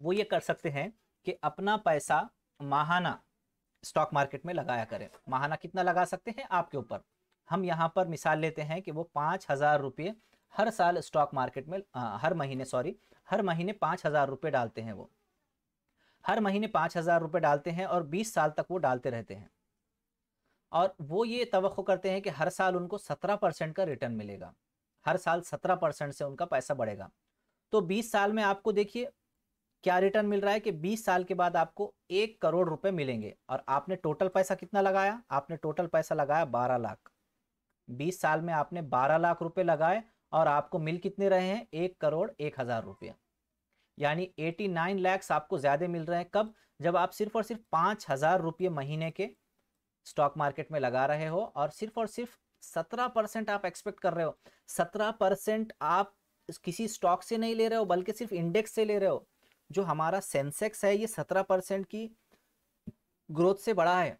वो ये कर सकते हैं कि अपना पैसा माहाना स्टॉक मार्केट में लगाया करें। माहाना कितना लगा सकते हैं आपके ऊपर। हम यहाँ पर मिसाल लेते हैं कि वो 5,000 रुपये हर साल स्टॉक मार्केट में हर महीने 5,000 रुपये डालते हैं। वो हर महीने 5,000 रुपये डालते हैं और 20 साल तक वो डालते रहते हैं और वो ये तवक्को करते हैं कि हर साल उनको 17% का रिटर्न मिलेगा, हर साल 17% से उनका पैसा बढ़ेगा। तो 20 साल में आपको देखिए क्या रिटर्न मिल रहा है कि 20 साल के बाद आपको 1 करोड़ रुपए मिलेंगे और आपने टोटल पैसा कितना लगाया, आपने टोटल पैसा लगाया 12 लाख। 20 साल में आपने 12 लाख रुपए लगाए और आपको मिल कितने रहे हैं, 1,01,000 रुपये, यानी 89 लैक्स आपको ज्यादा मिल रहे हैं। कब? जब आप सिर्फ और सिर्फ 5,000 रुपये महीने के स्टॉक मार्केट में लगा रहे हो और सिर्फ 17% आप एक्सपेक्ट कर रहे हो। 17% आप किसी स्टॉक से नहीं ले रहे हो बल्कि सिर्फ इंडेक्स से ले रहे हो। जो हमारा सेंसेक्स है ये 17% की ग्रोथ से बढ़ा है।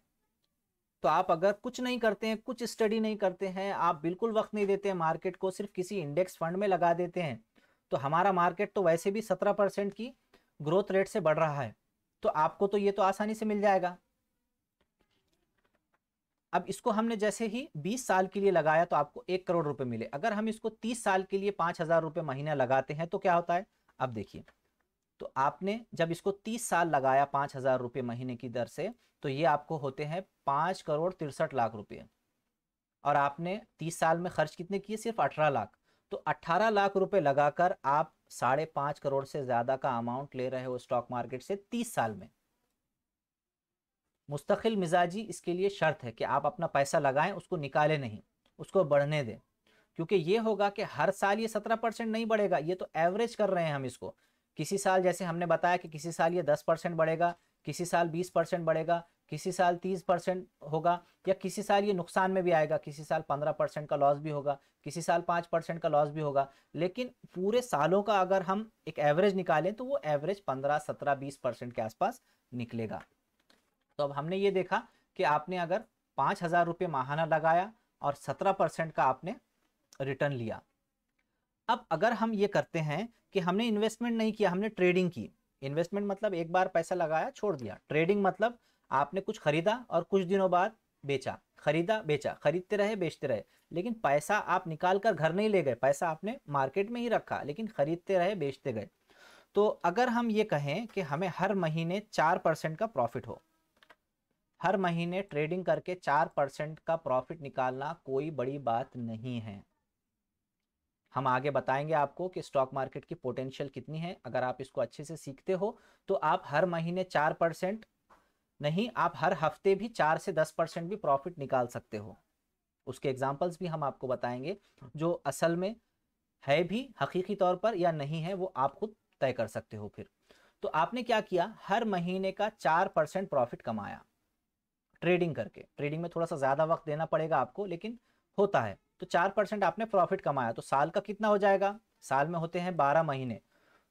तो आप अगर कुछ नहीं करते हैं, कुछ स्टडी नहीं करते हैं, आप बिल्कुल वक्त नहीं देते हैं मार्केट को, सिर्फ किसी इंडेक्स फंड में लगा देते हैं, तो हमारा मार्केट तो वैसे भी 17% की ग्रोथ रेट से बढ़ रहा है, तो आपको तो ये तो आसानी से मिल जाएगा। अब इसको हमने जैसे ही 20 साल के लिए लगाया तो आपको 1 करोड़ रुपए मिले। अगर हम इसको 30 साल के लिए 5,000 रुपये महीना लगाते हैं तो क्या होता है? अब देखिए, तो आपने जब इसको 30 साल लगाया 5,000 रुपये महीने की दर से, तो ये आपको होते हैं 5,63,00,000 रुपये और आपने 30 साल में खर्च कितने किए? सिर्फ 18 लाख। तो 18 लाख रुपए लगाकर आप 5.5 करोड़ से ज्यादा का अमाउंट ले रहे हो स्टॉक मार्केट से 30 साल में। मुस्तकिल मिजाजी इसके लिए शर्त है कि आप अपना पैसा लगाएं, उसको निकालें नहीं, उसको बढ़ने दें, क्योंकि ये होगा कि हर साल ये 17% नहीं बढ़ेगा, ये तो एवरेज कर रहे हैं हम इसको। किसी साल जैसे हमने बताया कि किसी साल ये 10% बढ़ेगा, किसी साल 20% बढ़ेगा, किसी साल 30% होगा, या किसी साल ये नुकसान में भी आएगा, किसी साल 15% का लॉस भी होगा, किसी साल 5% का लॉस भी होगा। लेकिन पूरे सालों का अगर हम एक एवरेज निकालें तो वो एवरेज 15, 17, 20% के आसपास निकलेगा। तो अब हमने ये देखा कि आपने अगर 5,000 रुपये माहाना लगाया और 17% का आपने रिटर्न लिया। अब अगर हम ये करते हैं कि हमने इन्वेस्टमेंट नहीं किया, हमने ट्रेडिंग की। इन्वेस्टमेंट मतलब एक बार पैसा लगाया छोड़ दिया, ट्रेडिंग मतलब आपने कुछ खरीदा और कुछ दिनों बाद बेचा, खरीदा बेचा, खरीदते रहे बेचते रहे, लेकिन पैसा आप निकाल कर घर नहीं ले गए, पैसा आपने मार्केट में ही रखा, लेकिन खरीदते रहे बेचते गए। तो अगर हम ये कहें कि हमें हर महीने 4% का प्रॉफिट हो, हर महीने ट्रेडिंग करके 4% का प्रॉफिट निकालना कोई बड़ी बात नहीं है। हम आगे बताएंगे आपको कि स्टॉक मार्केट की पोटेंशियल कितनी है। अगर आप इसको अच्छे से सीखते हो तो आप हर महीने 4% नहीं, आप हर हफ्ते भी 4 से 10% भी प्रॉफिट निकाल सकते हो। उसके एग्जाम्पल्स भी हम आपको बताएंगे, जो असल में है भी हकीकी तौर पर या नहीं है वो आप खुद तय कर सकते हो। फिर तो आपने क्या किया, हर महीने का 4% प्रॉफिट कमाया ट्रेडिंग करके। ट्रेडिंग में थोड़ा सा ज़्यादा वक्त देना पड़ेगा आपको, लेकिन होता है। तो 4% आपने प्रॉफिट कमाया, तो साल का कितना हो जाएगा, साल में होते हैं 12 महीने,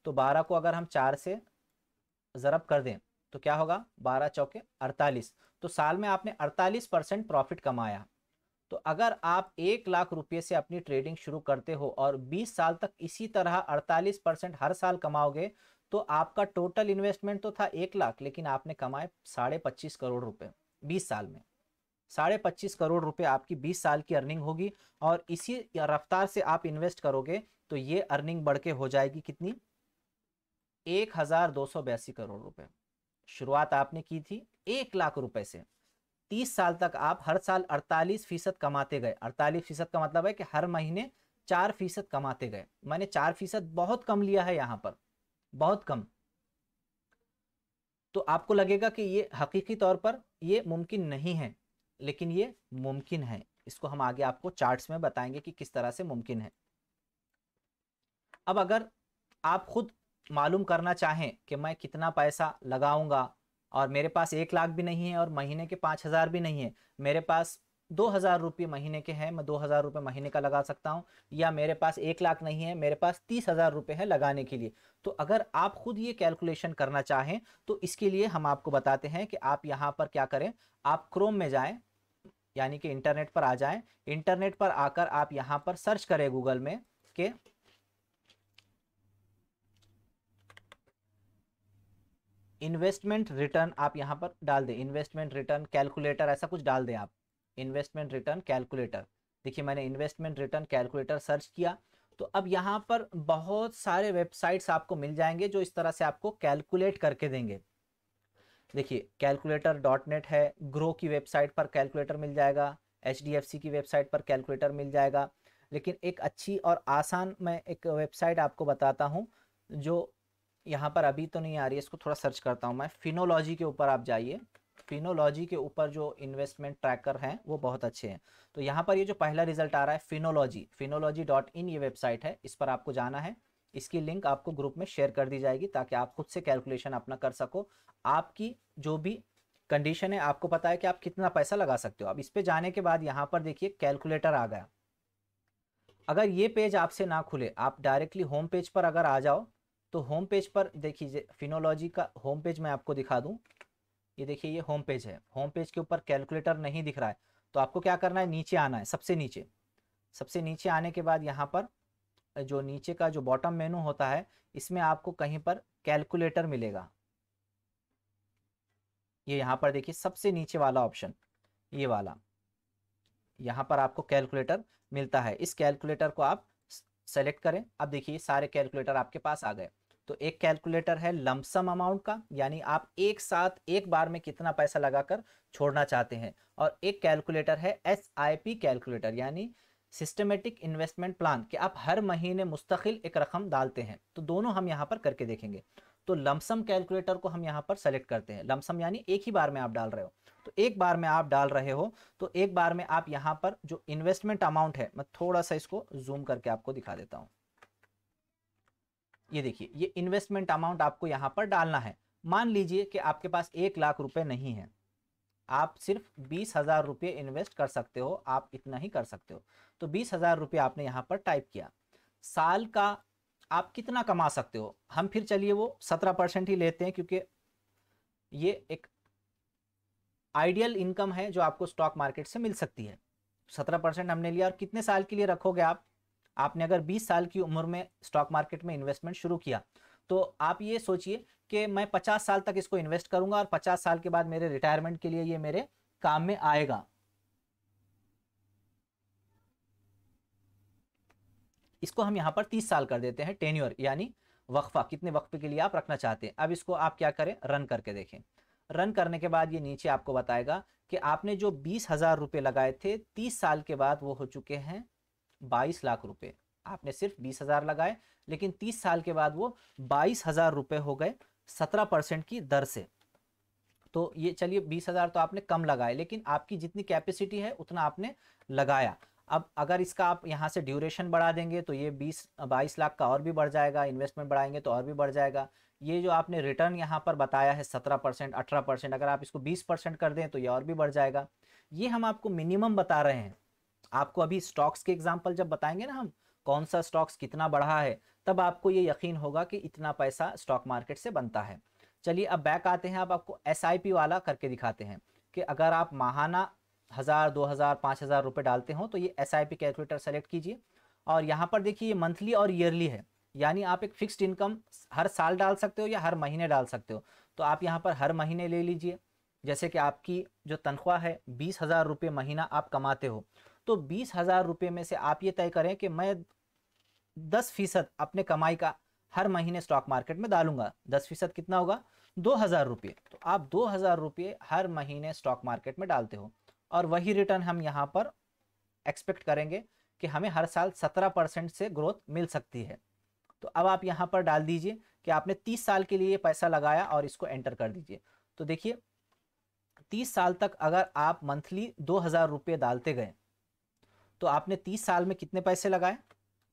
तो 12 को अगर हम 4 से ज़रब कर दें तो क्या होगा, 12 चौके 48, तो साल में आपने 48% प्रॉफिट कमाया। तो अगर आप 1 लाख रुपये से अपनी ट्रेडिंग शुरू करते हो और 20 साल तक इसी तरह 48% हर साल कमाओगे, तो आपका टोटल इन्वेस्टमेंट तो था 1 लाख, लेकिन आपने कमाए 25.5 करोड़ रुपए 20 साल में। 25.5 करोड़ रुपए आपकी 20 साल की अर्निंग होगी, और इसी रफ्तार से आप इन्वेस्ट करोगे तो ये अर्निंग बढ़ के हो जाएगी कितनी, 1282 करोड़ रुपए। शुरुआत आपने की थी 1 लाख रुपए से, 30 साल तक आप हर साल 48% कमाते गए। 48% का मतलब है कि हर महीने 4% कमाते गए। मैंने 4% बहुत कम लिया है यहाँ पर, बहुत कम। तो आपको लगेगा कि ये हकीकी तौर पर ये मुमकिन नहीं है, लेकिन ये मुमकिन है। इसको हम आगे आपको चार्ट्स में बताएंगे कि किस तरह से मुमकिन है। अब अगर आप खुद मालूम करना चाहें कि मैं कितना पैसा लगाऊंगा, और मेरे पास 1 लाख भी नहीं है और महीने के 5,000 भी नहीं है, मेरे पास 2,000 रुपये महीने के हैं, मैं 2,000 रुपये महीने का लगा सकता हूं, या मेरे पास 1 लाख नहीं है, मेरे पास 30,000 रुपये है लगाने के लिए। तो अगर आप खुद ये कैलकुलेशन करना चाहें तो इसके लिए हम आपको बताते हैं कि आप यहाँ पर क्या करें, आप क्रोम में जाएं, यानी कि इंटरनेट पर आ जाएं। इंटरनेट पर आकर आप यहाँ पर सर्च करें गूगल में कि इन्वेस्टमेंट रिटर्न, आप यहां पर डाल दें इन्वेस्टमेंट रिटर्न कैलकुलेटर, ऐसा कुछ डाल दें आप, इन्वेस्टमेंट रिटर्न कैलकुलेटर। देखिए मैंने इन्वेस्टमेंट रिटर्न कैलकुलेटर सर्च किया, तो अब यहाँ पर बहुत सारे वेबसाइट्स आपको मिल जाएंगे जो इस तरह से आपको कैलकुलेट करके देंगे। देखिए कैलकुलेटर.net है, ग्रो की वेबसाइट पर कैलकुलेटर मिल जाएगा, HDFC की वेबसाइट पर कैलकुलेटर मिल जाएगा। लेकिन एक अच्छी और आसान मैं एक वेबसाइट आपको बताता हूँ, जो यहाँ पर अभी तो नहीं आ रही है, इसको थोड़ा सर्च करता हूँ मैं। फिनोलॉजी के ऊपर आप जाइए, फिनोलॉजी के ऊपर जो इन्वेस्टमेंट ट्रैकर हैं वो बहुत अच्छे हैं। तो यहाँ पर ये जो पहला रिजल्ट आ रहा है फिनोलॉजी.in, ये वेबसाइट है, इस पर आपको जाना है। इसकी लिंक आपको ग्रुप में शेयर कर दी जाएगी ताकि आप खुद से कैलकुलेशन अपना कर सको। आपकी जो भी कंडीशन है, आपको पता है कि आप कितना पैसा लगा सकते हो। अब इस पे जाने के बाद यहाँ पर देखिए कैलकुलेटर आ गया। अगर ये पेज आपसे ना खुले, आप डायरेक्टली होम पेज पर अगर आ जाओ, तो होम पेज पर देखिए फिनोलॉजी का होम पेज मैं आपको दिखा दूं। ये देखिए ये होम पेज है, होम पेज के ऊपर कैलकुलेटर नहीं दिख रहा है, तो आपको क्या करना है, नीचे आना है, सबसे नीचे। सबसे नीचे आने के बाद यहाँ पर जो नीचे का जो बॉटम मेनू होता है, इसमें आपको कहीं पर कैलकुलेटर मिलेगा। ये यहाँ पर देखिए सबसे नीचे वाला ऑप्शन, ये वाला, यहाँ पर आपको कैलकुलेटर मिलता है। इस कैलकुलेटर को आप सेलेक्ट करें। अब देखिए सारे कैलकुलेटर आपके पास आ गए। तो एक कैलकुलेटर है लमसम अमाउंट का, यानी आप एक साथ एक बार में कितना पैसा लगाकर छोड़ना चाहते हैं, और एक कैलकुलेटर है SIP कैलकुलेटर, यानी सिस्टमेटिक इन्वेस्टमेंट प्लान, कि आप हर महीने मुस्तकिल एक रकम डालते हैं। तो दोनों हम यहाँ पर करके देखेंगे। तो लमसम कैलकुलेटर को हम यहाँ पर सेलेक्ट करते हैं। लमसम यानी एक ही बार में आप डाल रहे हो, तो एक बार में आप डाल रहे हो, तो एक बार में आप यहाँ पर जो इन्वेस्टमेंट अमाउंट है, मैं थोड़ा सा इसको जूम करके आपको दिखा देता हूँ। ये देखिए ये इन्वेस्टमेंट अमाउंट आपको यहाँ पर डालना है। मान लीजिए कि आपके पास 1 लाख रुपए नहीं है, आप सिर्फ 20,000 रुपये इन्वेस्ट कर सकते हो, आप इतना ही कर सकते हो। तो 20,000 रुपये आपने यहाँ पर टाइप किया। साल का आप कितना कमा सकते हो, हम फिर चलिए वो 17% ही लेते हैं, क्योंकि ये एक आइडियल इनकम है जो आपको स्टॉक मार्केट से मिल सकती है। 17% हमने लिया, और कितने साल के लिए रखोगे आप, आपने अगर 20 साल की उम्र में स्टॉक मार्केट में इन्वेस्टमेंट शुरू किया, तो आप ये सोचिए कि मैं 50 साल तक इसको इन्वेस्ट करूंगा और 50 साल के बाद मेरे रिटायरमेंट के लिए ये मेरे काम में आएगा। इसको हम यहाँ पर 30 साल कर देते हैं, टेन्योर यानी वक्फा, कितने वक्फे के लिए आप रखना चाहते हैं। अब इसको आप क्या करें, रन करके देखें। रन करने के बाद ये नीचे आपको बताएगा कि आपने जो 20,000 रुपये लगाए थे 30 साल के बाद वो हो चुके हैं 22 लाख रुपए। आपने सिर्फ 20,000 लगाए, लेकिन 30 साल के बाद वो 22,000 रुपए हो गए 17% की दर से। तो ये चलिए 20,000 तो आपने कम लगाए, लेकिन आपकी जितनी कैपेसिटी है उतना आपने लगाया। अब अगर इसका आप यहाँ से ड्यूरेशन बढ़ा देंगे तो ये 22 लाख का और भी बढ़ जाएगा, इन्वेस्टमेंट बढ़ाएंगे तो और भी बढ़ जाएगा। ये जो आपने रिटर्न यहाँ पर बताया है 17%, 18%, अगर आप इसको 20% कर दें तो ये और भी बढ़ जाएगा। ये हम आपको मिनिमम बता रहे हैं। आपको अभी स्टॉक्स के एग्जाम्पल जब बताएंगे ना हम, कौन सा स्टॉक्स कितना बढ़ा है, तब आपको ये यकीन होगा कि इतना पैसा स्टॉक मार्केट से बनता है। चलिए अब बैक आते हैं, अब आपको SIP वाला करके दिखाते हैं कि अगर आप माहाना 1,000, 2,000, 5,000 रुपये डालते हो तो ये SIP कैलकुलेटर सेलेक्ट कीजिए। और यहाँ पर देखिए ये मंथली और ईयरली है, यानी आप एक फिक्स्ड इनकम हर साल डाल सकते हो या हर महीने डाल सकते हो। तो आप यहाँ पर हर महीने ले लीजिए। जैसे कि आपकी जो तनख्वाह है 20,000 रुपये महीना आप कमाते हो, तो 20,000 रुपये में से आप ये तय करें कि मैं 10% अपने कमाई का हर महीने स्टॉक मार्केट में डालूंगा। 10% कितना होगा, 2,000 रुपये। तो आप 2,000 रुपये हर महीने स्टॉक मार्केट में डालते हो, और वही रिटर्न हम यहाँ पर एक्सपेक्ट करेंगे कि हमें हर साल 17% से ग्रोथ मिल सकती है। तो अब आप यहाँ पर डाल दीजिए कि आपने 30 साल के लिए पैसा लगाया और इसको एंटर कर दीजिए। तो देखिए 30 साल तक अगर आप मंथली 2,000 रुपये डालते गए तो आपने 30 साल में कितने पैसे लगाए,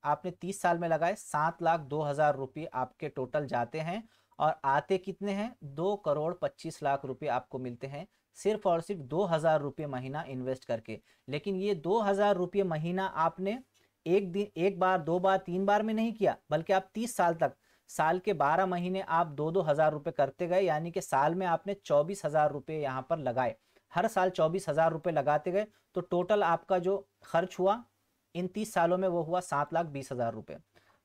आपने 30 साल में लगाए 7,02,000 रुपये आपके टोटल जाते हैं, और आते कितने हैं, 2,25,00,000 रुपये आपको मिलते हैं सिर्फ और सिर्फ 2,000 रुपये महीना इन्वेस्ट करके। लेकिन ये 2,000 रुपये महीना आपने एक दिन, एक बार, दो बार, तीन बार में नहीं किया, बल्कि आप 30 साल तक, साल के 12 महीने आप 2,000 रुपये करते गए, यानी कि साल में आपने 24,000 रुपये यहाँ पर लगाए। हर साल 24,000 रुपये लगाते गए, तो टोटल आपका जो खर्च हुआ इन 30 सालों में वो हुआ 7,20,000 रुपये।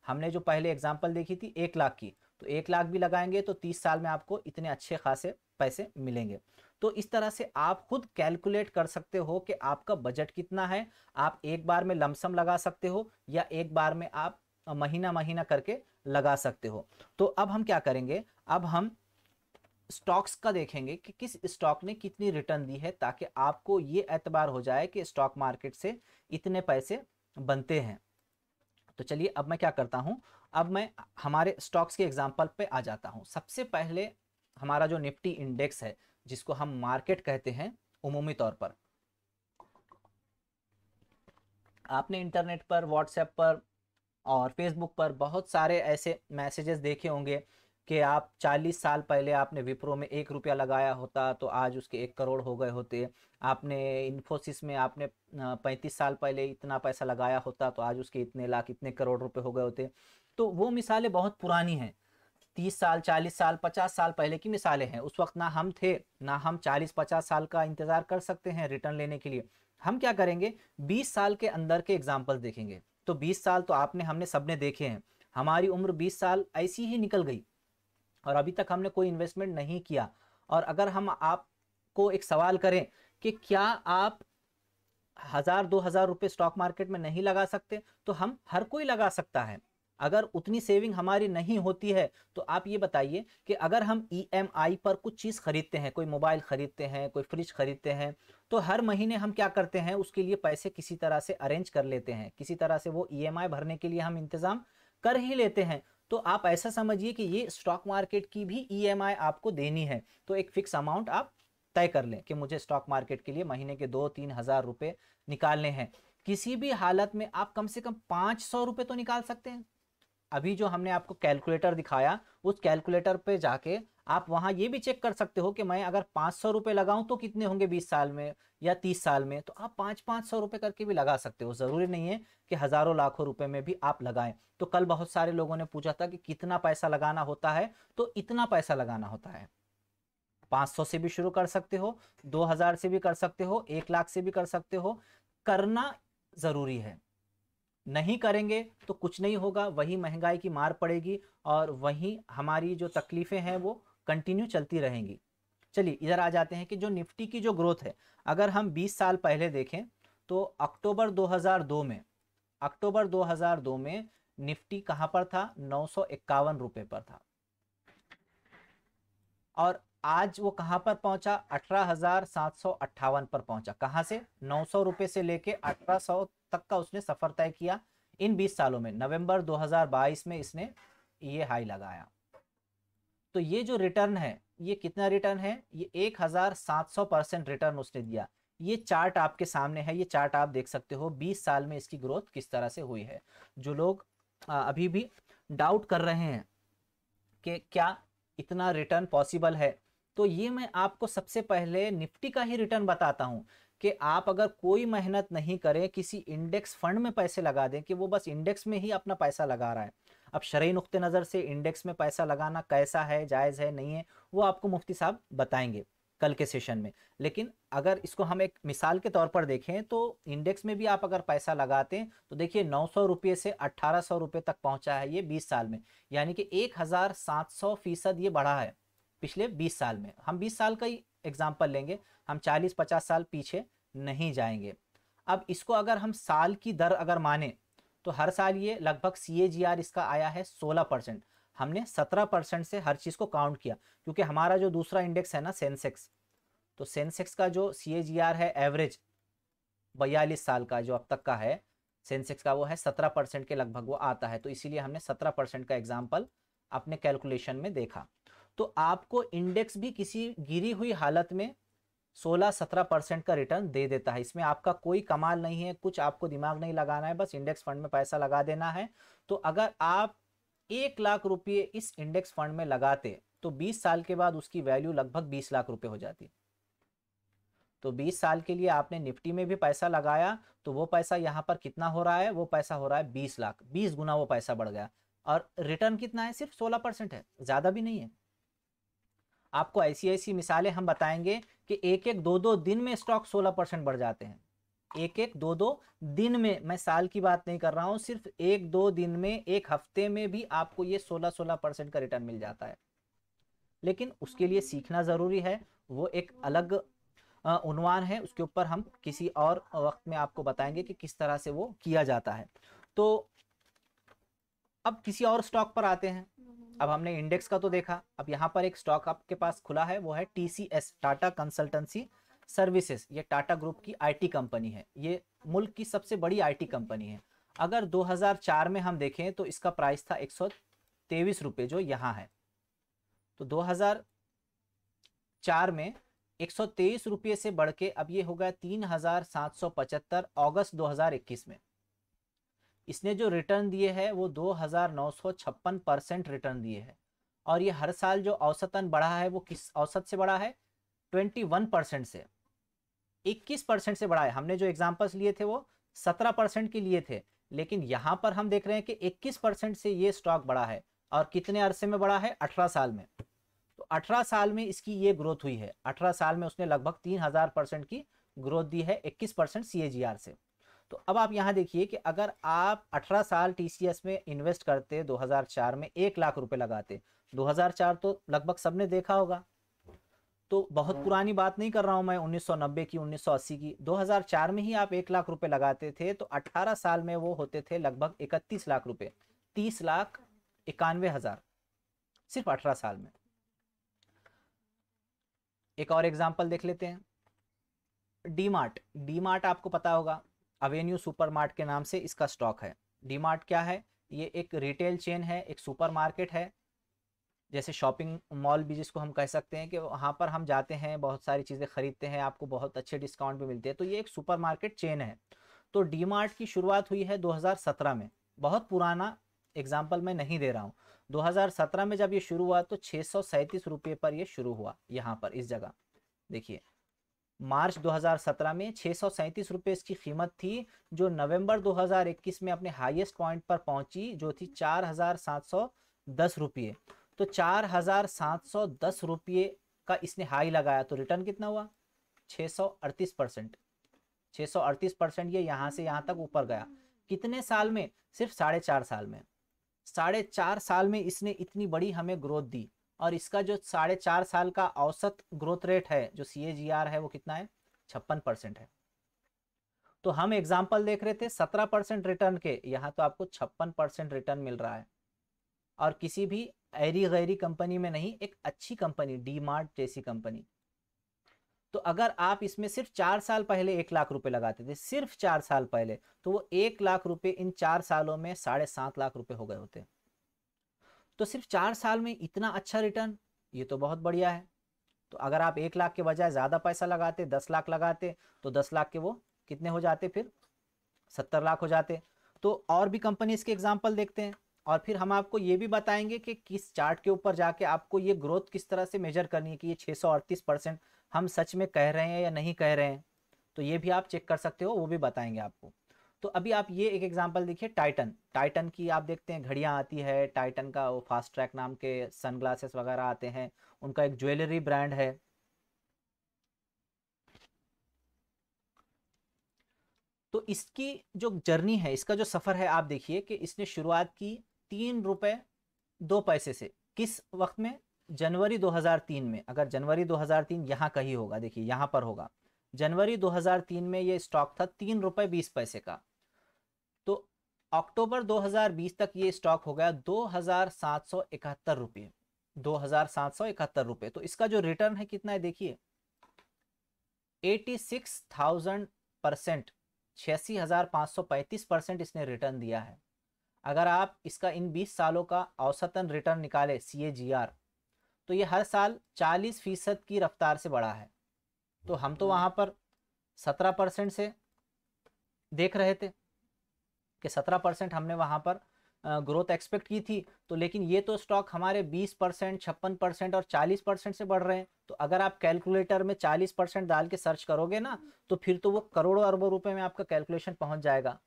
हमने जो पहले एग्जाम्पल देखी थी 1 लाख की, तो 1 लाख भी लगाएंगे तो 30 साल में आपको इतने अच्छे खासे पैसे मिलेंगे। तो इस तरह से आप खुद कैलकुलेट कर सकते हो कि आपका बजट कितना है। आप एक बार में लमसम लगा सकते हो या एक बार में आप महीना महीना करके लगा सकते हो। तो अब हम क्या करेंगे, अब हम स्टॉक्स का देखेंगे कि किस स्टॉक ने कितनी रिटर्न दी है, ताकि आपको ये एतबार हो जाए कि स्टॉक मार्केट से इतने पैसे बनते हैं। तो चलिए अब मैं क्या करता हूं, अब मैं हमारे स्टॉक्स के एग्जांपल पे आ जाता हूं। सबसे पहले हमारा जो निफ्टी इंडेक्स है, जिसको हम मार्केट कहते हैं उमूमी तौर पर, आपने इंटरनेट पर, व्हाट्सएप पर और फेसबुक पर बहुत सारे ऐसे मैसेजेस देखे होंगे कि आप 40 साल पहले आपने विप्रो में 1 रुपया लगाया होता तो आज उसके 1 करोड़ हो गए होते। आपने इन्फोसिस में आपने 35 साल पहले इतना पैसा लगाया होता तो आज उसके इतने लाख, इतने करोड़ रुपए हो गए होते। तो वो मिसालें बहुत पुरानी हैं, 30 साल, 40 साल, 50 साल पहले की मिसालें हैं। उस वक्त ना हम थे, ना हम 40-50 साल का इंतजार कर सकते हैं रिटर्न लेने के लिए। हम क्या करेंगे, 20 साल के अंदर के एग्जाम्पल देखेंगे। तो 20 साल तो आपने, हमने सबने देखे हैं। हमारी उम्र 20 साल ऐसी ही निकल गई और अभी तक हमने कोई इन्वेस्टमेंट नहीं किया। और अगर हम आपको एक सवाल करें कि क्या आप 1,000-2,000 रुपये स्टॉक मार्केट में नहीं लगा सकते, तो हम, हर कोई लगा सकता है। अगर उतनी सेविंग हमारी नहीं होती है तो आप ये बताइए कि अगर हम EMI पर कुछ चीज़ खरीदते हैं, कोई मोबाइल खरीदते हैं, कोई फ्रिज खरीदते हैं, तो हर महीने हम क्या करते हैं, उसके लिए पैसे किसी तरह से अरेंज कर लेते हैं, किसी तरह से वो EMI भरने के लिए हम इंतज़ाम कर ही लेते हैं। तो आप ऐसा समझिए कि ये स्टॉक मार्केट की भी EMI आपको देनी है। तो एक फिक्स अमाउंट आप तय कर लें कि मुझे स्टॉक मार्केट के लिए महीने के 2-3 हज़ार रुपये निकालने हैं। किसी भी हालत में आप कम से कम 500 रुपये तो निकाल सकते हैं। अभी जो हमने आपको कैलकुलेटर दिखाया, उस कैलकुलेटर पे जाके आप वहां ये भी चेक कर सकते हो कि मैं अगर 500 रुपये लगाऊं तो कितने होंगे 20 साल में या 30 साल में। तो आप 500 रुपये करके भी लगा सकते हो, ज़रूरी नहीं है कि हज़ारों लाखों रुपए में भी आप लगाएं। तो कल बहुत सारे लोगों ने पूछा था कि कितना पैसा लगाना होता है, तो इतना पैसा लगाना होता है। 500 से भी शुरू कर सकते हो, 2,000 से भी कर सकते हो, 1 लाख से भी कर सकते हो। करना ज़रूरी है, नहीं करेंगे तो कुछ नहीं होगा, वही महंगाई की मार पड़ेगी और वही हमारी जो तकलीफ़ें हैं वो कंटिन्यू चलती रहेंगी। चलिए इधर आ जाते हैं कि जो निफ्टी की जो ग्रोथ है, अगर हम 20 साल पहले देखें तो अक्टूबर 2002 में अक्टूबर 2002 में निफ्टी कहां पर था? 951 रुपए पर था। और आज वो कहां पर पहुंचा? 18,758 पर पहुंचा। कहां से? 900 रुपए से लेके 1800 तक का उसने सफर तय किया इन 20 सालों में। नवंबर 2022 में इसने ये हाई लगाया। तो ये जो रिटर्न है, ये कितना रिटर्न है? ये 1700% रिटर्न उसने दिया। ये चार्ट आपके सामने है, ये चार्ट आप देख सकते हो 20 साल में इसकी ग्रोथ किस तरह से हुई है। जो लोग अभी भी डाउट कर रहे हैं कि क्या इतना रिटर्न पॉसिबल है, तो ये मैं आपको सबसे पहले निफ्टी का ही रिटर्न बताता हूं कि आप अगर कोई मेहनत नहीं करें, किसी इंडेक्स फंड में पैसे लगा दें कि वो बस इंडेक्स में ही अपना पैसा लगा रहा है। अब शरई नुक्ते नज़र से इंडेक्स में पैसा लगाना कैसा है, जायज़ है, नहीं है, वो आपको मुफ्ती साहब बताएंगे कल के सेशन में। लेकिन अगर इसको हम एक मिसाल के तौर पर देखें तो इंडेक्स में भी आप अगर पैसा लगाते हैं तो देखिए 900 रुपये से 1800 रुपये तक पहुंचा है ये 20 साल में। यानी कि 1700% ये बढ़ा है पिछले 20 साल में। हम 20 साल का ही एग्जाम्पल लेंगे, हम 40-50 साल पीछे नहीं जाएंगे। अब इसको अगर हम साल की दर अगर माने तो हर साल ये लगभग CAGR इसका आया है 16%। हमने 17% से हर चीज़ को काउंट किया, क्योंकि हमारा जो दूसरा इंडेक्स है ना सेंसेक्स, तो सेंसेक्स का जो CAGR है एवरेज 42 साल का जो अब तक का है सेंसेक्स का, वो है 17% के लगभग वो आता है। तो इसीलिए हमने 17% का एग्जाम्पल अपने कैलकुलेशन में देखा। तो आपको इंडेक्स भी किसी गिरी हुई हालत में 16-17% का रिटर्न दे देता है। इसमें आपका कोई कमाल नहीं है, कुछ आपको दिमाग नहीं लगाना है, बस इंडेक्स फंड में पैसा लगा देना है। तो अगर आप 1 लाख रुपये इस इंडेक्स फंड में लगाते तो 20 साल के बाद उसकी वैल्यू लगभग 20 लाख रुपए हो जाती। तो 20 साल के लिए आपने निफ्टी में भी पैसा लगाया तो वो पैसा यहाँ पर कितना हो रहा है? वो पैसा हो रहा है 20 लाख, 20 गुना वो पैसा बढ़ गया। और रिटर्न कितना है? सिर्फ 16% है, ज़्यादा भी नहीं है। आपको ऐसी ऐसी मिसालें हम बताएंगे कि एक एक दो दो दिन में स्टॉक 16% बढ़ जाते हैं। एक एक दो दो दिन में, मैं साल की बात नहीं कर रहा हूं, सिर्फ एक दो दिन में, एक हफ्ते में भी आपको ये 16% का रिटर्न मिल जाता है। लेकिन उसके लिए सीखना ज़रूरी है, वो एक अलग उन्वान है, उसके ऊपर हम किसी और वक्त में आपको बताएंगे कि किस तरह से वो किया जाता है। तो अब किसी और स्टॉक पर आते हैं। अब हमने इंडेक्स का तो देखा, अब यहाँ पर एक स्टॉक आपके पास खुला है, वो है TCS, टाटा कंसल्टेंसी सर्विसेज। ये टाटा ग्रुप की IT कंपनी है, ये मुल्क की सबसे बड़ी IT कंपनी है। अगर 2004 में हम देखें तो इसका प्राइस था 123 रुपये, जो यहाँ है। तो 2004 में 123 रुपये से बढ़ के अब ये हो गया 3,775 अगस्त 2021 में। इसने जो रिटर्न दिए है वो 2,956% रिटर्न दिए है। और ये हर साल जो औसतन बढ़ा है वो किस औसत से बढ़ा है? 21% से, 21% से बढ़ा है। हमने जो एग्जाम्पल्स लिए थे वो 17% के लिए थे, लेकिन यहां पर हम देख रहे हैं कि 21% से ये स्टॉक बढ़ा है। और कितने अरसे में बढ़ा है? 18 साल में। तो 18 साल में इसकी ये ग्रोथ हुई है। 18 साल में उसने लगभग 3,000% की ग्रोथ दी है 21% CAGR से। तो अब आप यहाँ देखिए कि अगर आप 18 साल TCS में इन्वेस्ट करते, 2004 में 1 लाख रुपए लगाते, 2004 तो लगभग सबने देखा होगा, तो बहुत पुरानी बात नहीं कर रहा हूं मैं 1990 की, 1980 की। 2004 में ही आप 1 लाख रुपए लगाते थे तो 18 साल में वो होते थे लगभग 31 लाख रुपए, 30,91,000 सिर्फ 18 साल में। एक और एग्जाम्पल देख लेते हैं, डीमार्ट। डीमार्ट आपको पता होगा, अवेन्यू सुपरमार्ट के नाम से इसका स्टॉक है। डीमार्ट क्या है? ये एक रिटेल चेन है, एक सुपरमार्केट है, जैसे शॉपिंग मॉल भी जिसको हम कह सकते हैं, कि वहाँ पर हम जाते हैं, बहुत सारी चीज़ें खरीदते हैं, आपको बहुत अच्छे डिस्काउंट भी मिलते हैं। तो ये एक सुपरमार्केट चेन है। तो डीमार्ट की शुरुआत हुई है 2017 में। बहुत पुराना एग्जाम्पल मैं नहीं दे रहा हूँ। 2017 में जब ये शुरू हुआ तो 637 रुपये पर ये शुरू हुआ। यहाँ पर इस जगह देखिए, मार्च 2017 में 637 रुपये इसकी कीमत थी, जो नवंबर 2021 में अपने हाईएस्ट पॉइंट पर पहुंची, जो थी 4,710 रुपये। तो 4,710 रुपये का इसने हाई लगाया, तो रिटर्न कितना हुआ? 638%। 638% ये यहाँ से यहाँ तक ऊपर गया। कितने साल में? सिर्फ 4.5 साल में। 4.5 साल में इसने इतनी बड़ी हमें ग्रोथ दी। और इसका जो 4.5 साल का औसत ग्रोथ रेट है, जो CAGR है, वो कितना है? 56% है। तो हम एग्जाम्पल देख रहे थे 17% रिटर्न के, यहाँ तो आपको 56% रिटर्न मिल रहा है। और किसी भी ऐरी गैरी कंपनी में नहीं, एक अच्छी कंपनी डी मार्ट जैसी कंपनी। तो अगर आप इसमें सिर्फ 4 साल पहले 1 लाख रुपए लगाते थे, सिर्फ 4 साल पहले, तो वो 1 लाख रुपए इन 4 सालों में 7.5 लाख रुपए हो गए होते। तो सिर्फ 4 साल में इतना अच्छा रिटर्न, ये तो बहुत बढ़िया है। तो अगर आप 1 लाख के बजाय ज़्यादा पैसा लगाते, 10 लाख लगाते, तो 10 लाख के वो कितने हो जाते, फिर 70 लाख हो जाते। तो और भी कंपनीज के एग्जाम्पल देखते हैं, और फिर हम आपको ये भी बताएंगे कि किस चार्ट के ऊपर जाके आपको ये ग्रोथ किस तरह से मेजर करनी है कि ये 638% हम सच में कह रहे हैं या नहीं कह रहे हैं। तो ये भी आप चेक कर सकते हो, वो भी बताएंगे आपको। तो अभी आप ये एक एग्जांपल देखिए, टाइटन। टाइटन की आप देखते हैं घड़ियां आती है, टाइटन का वो फास्ट ट्रैक नाम के सनग्लासेस वगैरह आते हैं, उनका एक ज्वेलरी ब्रांड है। तो इसकी जो जर्नी है, इसका जो सफ़र है, आप देखिए कि इसने शुरुआत की 3 रुपए 2 पैसे से। किस वक्त में? जनवरी 2003 में। अगर जनवरी 2003 यहाँ कहीं होगा, देखिए यहाँ पर होगा। जनवरी 2003 में ये स्टॉक था 3 रुपए 20 पैसे का। तो अक्टूबर 2020 तक ये स्टॉक हो गया 2771 रुपये। 2771 रुपये। तो इसका जो रिटर्न है कितना है देखिए, 86,000%, 86,535% इसने रिटर्न दिया है। अगर आप इसका इन 20 सालों का औसतन रिटर्न निकाले CAGR, तो ये हर साल 40% की रफ्तार से बढ़ा है। तो हम तो वहाँ पर 17% से देख रहे थे कि 17% हमने वहाँ पर ग्रोथ एक्सपेक्ट की थी। तो लेकिन ये तो स्टॉक हमारे 20%, 56% और 40% से बढ़ रहे हैं। तो अगर आप कैलकुलेटर में 40% डाल के सर्च करोगे ना, तो फिर तो वो करोड़ों अरबों रुपए में आपका कैलकुलेशन पहुंच जाएगा।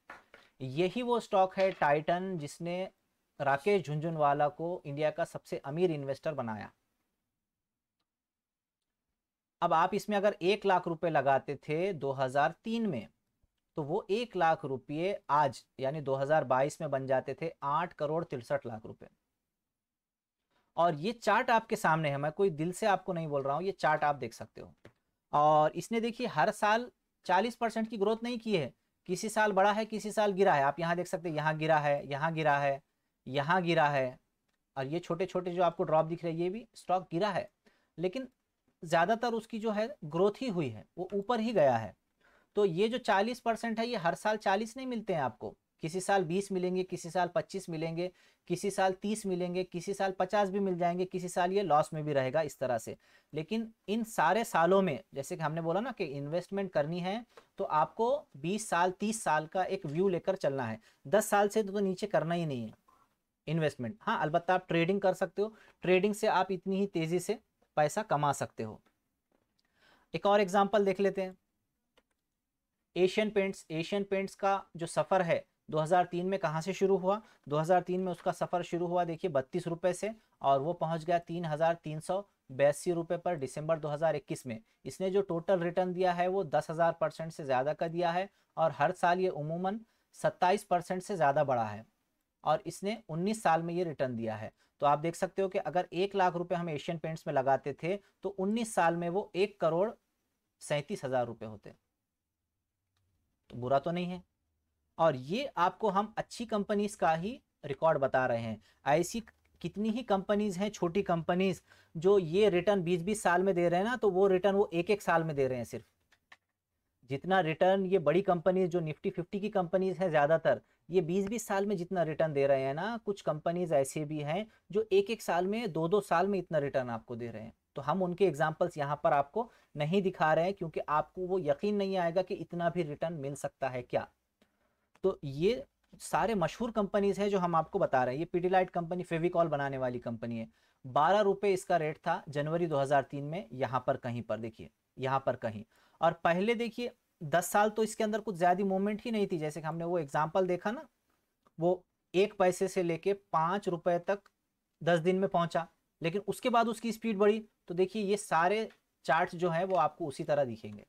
यही वो स्टॉक है टाइटन, जिसने राकेश झुनझुनवाला को इंडिया का सबसे अमीर इन्वेस्टर बनाया। अब आप इसमें अगर 1 लाख रुपए लगाते थे 2003 में, तो वो 1 लाख रुपये आज यानी 2022 में बन जाते थे 8 करोड़ 63 लाख रुपए। और ये चार्ट आपके सामने है, मैं कोई दिल से आपको नहीं बोल रहा हूँ, ये चार्ट आप देख सकते हो। और इसने देखिए हर साल 40% की ग्रोथ नहीं की है, किसी साल बढ़ा है, किसी साल गिरा है। आप यहाँ देख सकते हैं, यहाँ गिरा है, यहाँ गिरा है, यहाँ गिरा है, और ये छोटे छोटे जो आपको ड्रॉप दिख रहे हैं, ये भी स्टॉक गिरा है। लेकिन ज़्यादातर उसकी जो है ग्रोथ ही हुई है, वो ऊपर ही गया है। तो ये जो 40% है, ये हर साल 40 नहीं मिलते हैं आपको, किसी साल 20 मिलेंगे, किसी साल 25 मिलेंगे, किसी साल 30 मिलेंगे, किसी साल 50 भी मिल जाएंगे, किसी साल ये लॉस में भी रहेगा, इस तरह से। लेकिन इन सारे सालों में, जैसे कि हमने बोला ना कि इन्वेस्टमेंट करनी है, तो आपको 20 साल 30 साल का एक व्यू लेकर चलना है। 10 साल से तो नीचे करना ही नहीं है इन्वेस्टमेंट। हाँ, अलबत्ता आप ट्रेडिंग कर सकते हो, ट्रेडिंग से आप इतनी ही तेज़ी से पैसा कमा सकते हो। एक और एग्जाम्पल देख लेते हैं, एशियन पेंट्स। एशियन पेंट्स का जो सफ़र है 2003 में कहाँ से शुरू हुआ? 2003 में उसका सफ़र शुरू हुआ देखिए 32 रुपये से, और वो पहुँच गया 3,382 रुपये पर दिसंबर 2021 में। इसने जो टोटल रिटर्न दिया है वो 10,000% से ज़्यादा का दिया है, और हर साल ये उमूमन 27% से ज़्यादा बढ़ा है, और इसने 19 साल में ये रिटर्न दिया है। तो आप देख सकते हो कि अगर 1 लाख रुपए हम एशियन पेंट्स में लगाते थे, तो 19 साल में वो 1,37,000 रुपये होते। तो बुरा तो नहीं है। और ये आपको हम अच्छी कंपनीज का ही रिकॉर्ड बता रहे हैं। ऐसी कितनी ही कंपनीज हैं, छोटी कंपनीज, जो ये रिटर्न 20-20 साल में दे रहे हैं ना, तो वो रिटर्न वो 1-1 साल में दे रहे हैं सिर्फ। जितना रिटर्न ये बड़ी कंपनीज जो निफ्टी 50 की कंपनीज हैं ज़्यादातर, ये 20-20 साल में जितना रिटर्न दे रहे हैं ना, कुछ कंपनीज ऐसे भी हैं जो 1-1 साल में, 2-2 साल में इतना रिटर्न आपको दे रहे हैं। तो हम उनके एग्जाम्पल्स यहाँ पर आपको नहीं दिखा रहे हैं, क्योंकि आपको वो यकीन नहीं आएगा कि इतना भी रिटर्न मिल सकता है क्या। तो ये सारे मशहूर कंपनीज हैं जो हम आपको बता रहे हैं। ये पीडीलाइट कंपनी फेविकॉल बनाने वाली कंपनी है। 12 रुपये इसका रेट था जनवरी 2003 में, यहाँ पर कहीं पर देखिए, यहाँ पर कहीं। और पहले देखिए 10 साल तो इसके अंदर कुछ ज़्यादा मूवमेंट ही नहीं थी, जैसे कि हमने वो एग्जाम्पल देखा ना, वो 1 पैसे से लेके 5 रुपए तक 10 दिन में पहुंचा। लेकिन उसके बाद उसकी स्पीड बढ़ी। तो देखिए ये सारे चार्ट जो है वो आपको उसी तरह दिखेंगे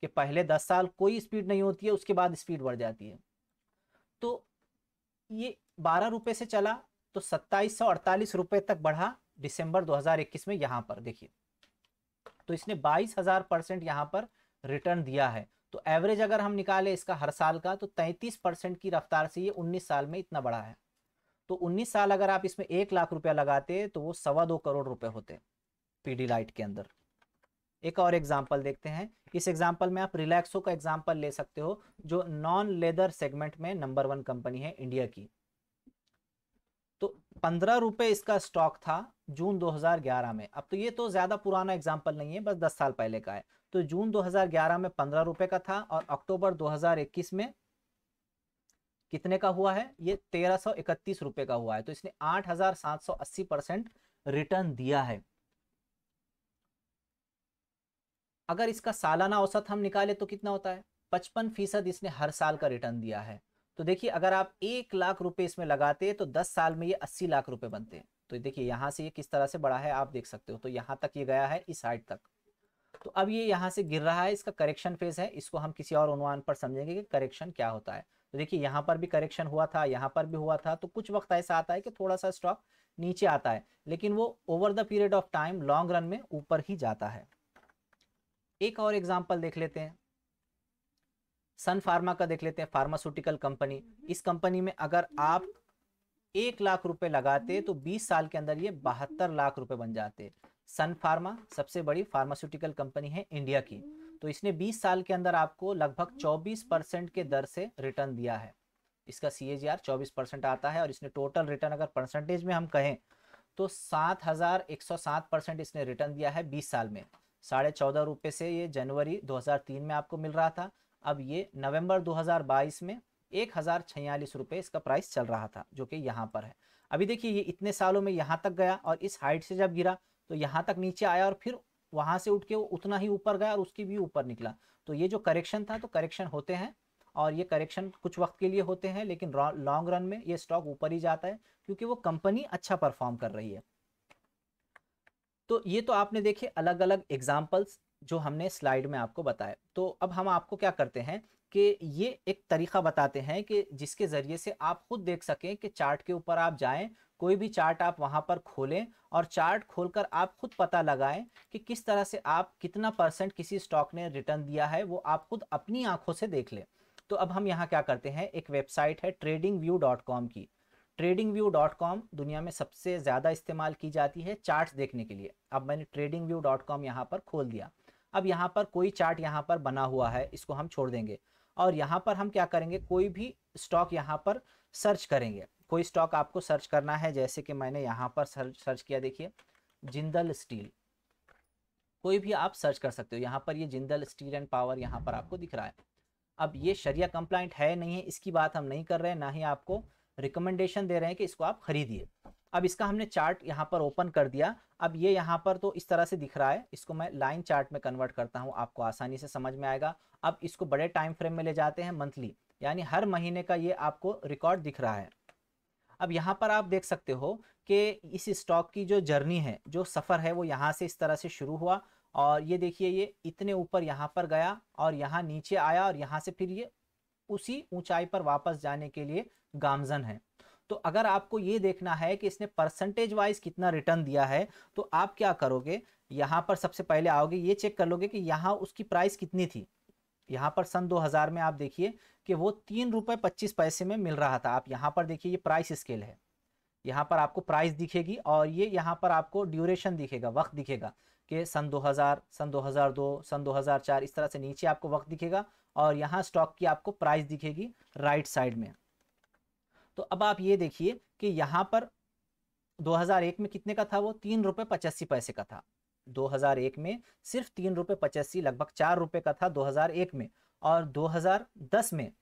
कि पहले 10 साल कोई स्पीड नहीं होती है, उसके बाद स्पीड बढ़ जाती है। तो ये 12 रुपए से चला तो 2748 रुपए तक बढ़ा दिसंबर 2021 में, यहाँ पर देखिए। तो इसने 22,000% यहाँ पर रिटर्न दिया है। तो एवरेज अगर हम निकाले इसका हर साल का, तो 33% की रफ्तार से ये 19 साल में इतना बड़ा है। तो 19 साल अगर आप इसमें 1 लाख रुपया लगाते तो वो 2.25 करोड़ रुपए होते पीडीलाइट के अंदर। एक और एग्जाम्पल देखते हैं। इस एग्जाम्पल में आप रिलैक्सो का एग्जाम्पल ले सकते हो, जो नॉन लेदर सेगमेंट में नंबर 1 कंपनी है इंडिया की। तो 15 रुपए इसका स्टॉक था जून 2011 में। अब तो ये तो ज्यादा पुराना एग्जाम्पल नहीं है, बस 10 साल पहले का है। तो जून 2011 में 15 रुपए का था, और अक्टूबर 2021 में कितने का हुआ है? ये 1331 रुपए का हुआ है। तो इसने 8780% रिटर्न दिया है। अगर इसका सालाना औसत हम निकाले तो कितना होता है? 55% इसने हर साल का रिटर्न दिया है। तो देखिए, अगर आप 1 लाख रुपए इसमें लगाते तो 10 साल में ये 80 लाख रुपए बनते। तो देखिए यहां से ये किस तरह से बढ़ा है, आप देख सकते हो। तो यहां तक ये गया है, इस हाइट तक। तो अब ये यहाँ से गिर रहा है, इसका करेक्शन फेज है। इसको हम किसी और उन्वान पर समझेंगे कि करेक्शन क्या होता है। तो देखिए यहाँ पर भी करेक्शन हुआ था, यहाँ पर भी हुआ था। तो कुछ वक्त ऐसा आता है कि थोड़ा सा स्टॉक नीचे आता है, लेकिन वो over the period of time long run में ऊपर ही जाता है। एक और एग्जाम्पल देख लेते हैं, सन फार्मा का देख लेते हैं, फार्मास्यूटिकल कंपनी। इस कंपनी में अगर आप 1 लाख रुपए लगाते तो 20 साल के अंदर ये 72 लाख रुपए बन जाते। सन फार्मा सबसे बड़ी फार्मास्यूटिकल कंपनी है इंडिया की। तो इसने 20 साल के अंदर आपको लगभग 24% के दर से रिटर्न दिया है। इसका CAGR 24% आता है, और इसने टोटल रिटर्न अगर परसेंटेज में हम कहें तो 7107% इसने रिटर्न दिया है 20 साल में। 14.5 रुपए से ये जनवरी 2003 में आपको मिल रहा था। अब ये नवंबर 2022 में 1046 रुपए इसका प्राइस चल रहा था, जो कि यहाँ पर है। अभी देखिए ये इतने सालों में यहाँ तक गया, और इस हाइट से जब गिरा तो यहाँ तक नीचे आया, और फिर वहां से उठ के वो उतना ही ऊपर गया, और उसकी भी ऊपर निकला। तो ये जो करेक्शन था, तो करेक्शन होते हैं, और ये करेक्शन कुछ वक्त के लिए होते हैं, लेकिन लॉन्ग रन में ये स्टॉक ऊपर ही जाता है, क्योंकि वो कंपनी अच्छा परफॉर्म कर रही है। तो ये तो आपने देखे अलग अलग एग्जाम्पल्स जो हमने स्लाइड में आपको बताए। तो अब हम आपको क्या करते हैं कि ये एक तरीका बताते हैं कि जिसके ज़रिए से आप खुद देख सकें कि चार्ट के ऊपर आप जाएं, कोई भी चार्ट आप वहां पर खोलें, और चार्ट खोलकर आप खुद पता लगाएं कि किस तरह से आप कितना % किसी स्टॉक ने रिटर्न दिया है, वो आप खुद अपनी आंखों से देख लें। तो अब हम यहाँ क्या करते हैं, एक वेबसाइट है tradingview.com की। tradingview.com दुनिया में सबसे ज़्यादा इस्तेमाल की जाती है चार्ट्स देखने के लिए। अब मैंने tradingview.com यहाँ पर खोल दिया। अब यहाँ पर कोई चार्ट यहाँ पर बना हुआ है, इसको हम छोड़ देंगे, और यहाँ पर हम क्या करेंगे, कोई भी स्टॉक यहाँ पर सर्च करेंगे। कोई स्टॉक आपको सर्च करना है, जैसे कि मैंने यहाँ पर सर्च किया, देखिए जिंदल स्टील। कोई भी आप सर्च कर सकते हो। यहाँ पर ये जिंदल स्टील एंड पावर यहाँ पर आपको दिख रहा है। अब ये शरिया कंप्लाइंट है नहीं है, इसकी बात हम नहीं कर रहे हैं, ना ही आपको रिकमेंडेशन दे रहे हैं कि इसको आप खरीदिए। अब इसका हमने चार्ट यहाँ पर ओपन कर दिया। अब ये यहाँ पर तो इस तरह से दिख रहा है, इसको मैं लाइन चार्ट में कन्वर्ट करता हूँ, आपको आसानी से समझ में आएगा। अब इसको बड़े टाइम फ्रेम में ले जाते हैं, मंथली, यानी हर महीने का ये आपको रिकॉर्ड दिख रहा है। अब यहाँ पर आप देख सकते हो कि इस स्टॉक की जो जर्नी है, जो सफ़र है, वो यहाँ से इस तरह से शुरू हुआ, और ये देखिए ये इतने ऊपर यहाँ पर गया, और यहाँ नीचे आया, और यहाँ से फिर ये उसी ऊंचाई पर वापस जाने के लिए गामजन है। तो अगर आपको ये देखना है कि इसने परसेंटेज वाइज कितना रिटर्न दिया है, तो आप क्या करोगे, यहाँ पर सबसे पहले आओगे, ये चेक कर लोगे कि यहाँ उसकी प्राइस कितनी थी। यहाँ पर सन 2000 में आप देखिए कि वो 3 रुपये 25 पैसे में मिल रहा था। आप यहाँ पर देखिए, ये प्राइस स्केल है, यहाँ पर आपको प्राइस दिखेगी, और ये यहाँ पर आपको ड्यूरेशन दिखेगा, वक्त दिखेगा कि सन 2000, सन 2002, सन 2004, इस तरह से नीचे आपको वक्त दिखेगा, और यहाँ स्टॉक की आपको प्राइस दिखेगी राइट साइड में। तो अब आप ये देखिए कि यहाँ पर 2001 में कितने का था, वो 3 रुपये 85 पैसे का था। 2001 में सिर्फ 3 रुपये 85, लगभग 4 रुपये का था 2001 में। और 2010 में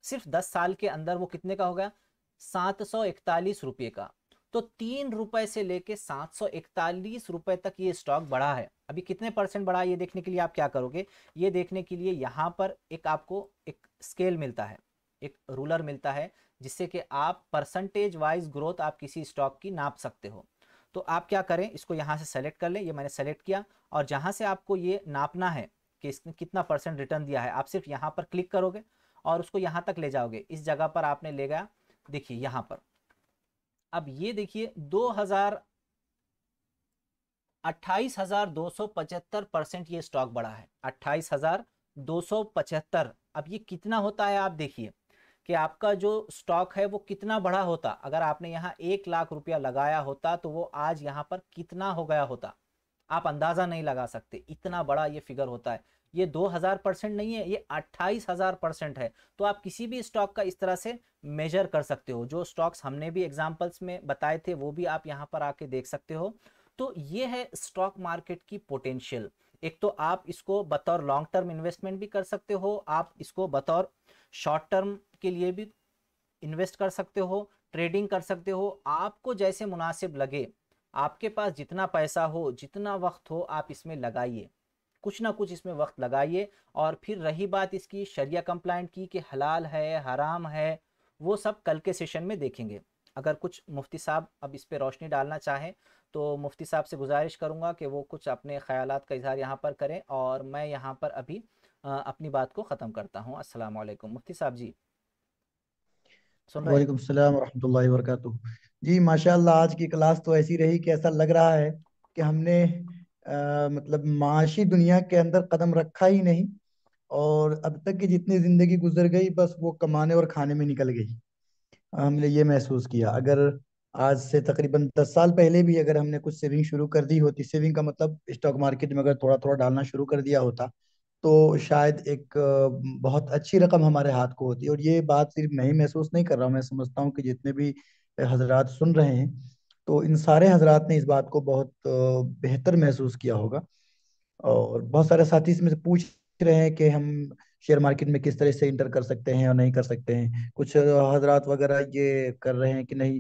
सिर्फ 10 साल के अंदर वो कितने का हो गया, 741 रुपये का। तो 3 रुपए से लेके 741 रुपए तक ये स्टॉक बढ़ा है। अभी कितने % बढ़ा ये देखने के लिए आप क्या करोगे, ये देखने के लिए यहाँ पर एक आपको एक स्केल मिलता है, एक रूलर मिलता है, जिससे कि आप परसेंटेज वाइज ग्रोथ आप किसी स्टॉक की नाप सकते हो। तो आप क्या करें, इसको यहाँ से सेलेक्ट कर लें, ये मैंने सेलेक्ट किया, और जहाँ से आपको ये नापना है कि इसने कितना % रिटर्न दिया है, आप सिर्फ यहाँ पर क्लिक करोगे, और उसको यहाँ तक ले जाओगे। इस जगह पर आपने ले गया, देखिए यहाँ पर। अब ये देखिए 28,275% ये स्टॉक बढ़ा है, 28,275 275। अब ये कितना होता है, आप देखिए कि आपका जो स्टॉक है वो कितना बड़ा होता। अगर आपने यहाँ 1 लाख रुपया लगाया होता तो वो आज यहाँ पर कितना हो गया होता, आप अंदाजा नहीं लगा सकते, इतना बड़ा ये फिगर होता है। ये 2000% नहीं है, ये 28,000% है। तो आप किसी भी स्टॉक का इस तरह से मेजर कर सकते हो। जो स्टॉक्स हमने भी एग्जांपल्स में बताए थे वो भी आप यहाँ पर आके देख सकते हो। तो ये है स्टॉक मार्केट की पोटेंशियल। एक तो आप इसको बतौर लॉन्ग टर्म इन्वेस्टमेंट भी कर सकते हो, आप इसको बतौर शॉर्ट टर्म के लिए भी इन्वेस्ट कर सकते हो, ट्रेडिंग कर सकते हो, आपको जैसे मुनासिब लगे। आपके पास जितना पैसा हो, जितना वक्त हो, आप इसमें लगाइए, कुछ ना कुछ इसमें वक्त लगाइए। और फिर रही बात इसकी शरिया कंप्लाइंट की कि हलाल है हराम है, वो सब कल के सेशन में देखेंगे। अगर कुछ मुफ्ती साहब अब इस पे रोशनी डालना चाहें तो मुफ्ती साहब से गुजारिश करूंगा कि वो कुछ अपने ख्यालात का इजहार यहाँ पर करें, और मैं यहाँ पर अभी अपनी बात को ख़त्म करता हूँ। अस्सलाम वालेकुम मुफ्ती साहब जी, सुन रहे हैं? वालेकुम सलाम वरहमतुल्लाहि वबरकातुहू। जी माशाअल्लाह, आज की क्लास तो ऐसी रही कि ऐसा लग रहा है कि हमने मतलब माशी दुनिया के अंदर कदम रखा ही नहीं, और अब तक की जितनी जिंदगी गुजर गई बस वो कमाने और खाने में निकल गई। हमने ये महसूस किया, अगर आज से तकरीबन 10 साल पहले भी अगर हमने कुछ सेविंग शुरू कर दी होती, सेविंग का मतलब स्टॉक मार्केट में अगर थोड़ा थोड़ा डालना शुरू कर दिया होता, तो शायद एक बहुत अच्छी रकम हमारे हाथ को होती। और ये बात सिर्फ मैं ही महसूस नहीं कर रहा हूँ, मैं समझता हूँ कि जितने भी हजरात सुन रहे हैं, तो इन सारे हजरात ने इस बात को बहुत बेहतर महसूस किया होगा। और बहुत सारे साथी इसमें से पूछ रहे हैं कि हम शेयर मार्केट में किस तरह से इंटर कर सकते हैं और नहीं कर सकते हैं। कुछ हजरात वगैरह ये कर रहे हैं कि नहीं,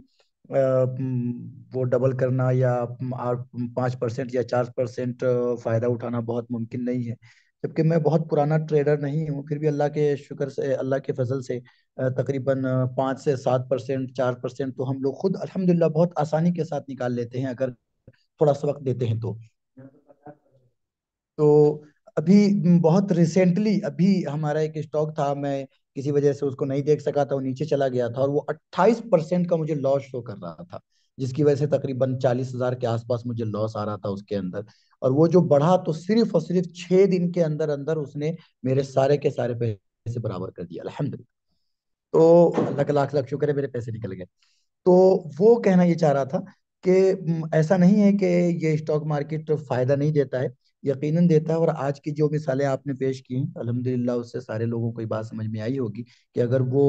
वो डबल करना या 5% या 4% फायदा उठाना बहुत मुमकिन नहीं है। जबकि मैं बहुत पुराना ट्रेडर नहीं हूँ, फिर भी अल्लाह के शुक्र से, अल्लाह के फजल से तकरीबन 5 से 7%, 4% तो हम लोग खुद अल्हम्दुलिल्लाह बहुत आसानी के साथ निकाल लेते हैं, अगर थोड़ा सा वक्त देते हैं तो अभी बहुत रिसेंटली अभी हमारा एक स्टॉक था, मैं किसी वजह से उसको नहीं देख सका था, वो नीचे चला गया था और वो 28% का मुझे लॉस शो कर रहा था, जिसकी वजह से तकरीबन 40,000 के आसपास मुझे लॉस आ रहा था उसके अंदर। और वो जो बढ़ा तो सिर्फ और सिर्फ 6 दिन के अंदर अंदर उसने मेरे सारे के सारे पैसे बराबर कर दिया अल्हम्दुलिल्लाह। तो अल्लाह का लाख लाख शुक्र है, मेरे पैसे निकल गए। तो वो कहना ये चाह रहा था कि ऐसा नहीं है कि ये स्टॉक मार्केट फायदा नहीं देता है, यकीनन देता है। और आज की जो मिसालें आपने पेश की हैं, अल्हम्दुलिल्लाह उससे सारे लोगों को ये बात समझ में आई होगी कि अगर वो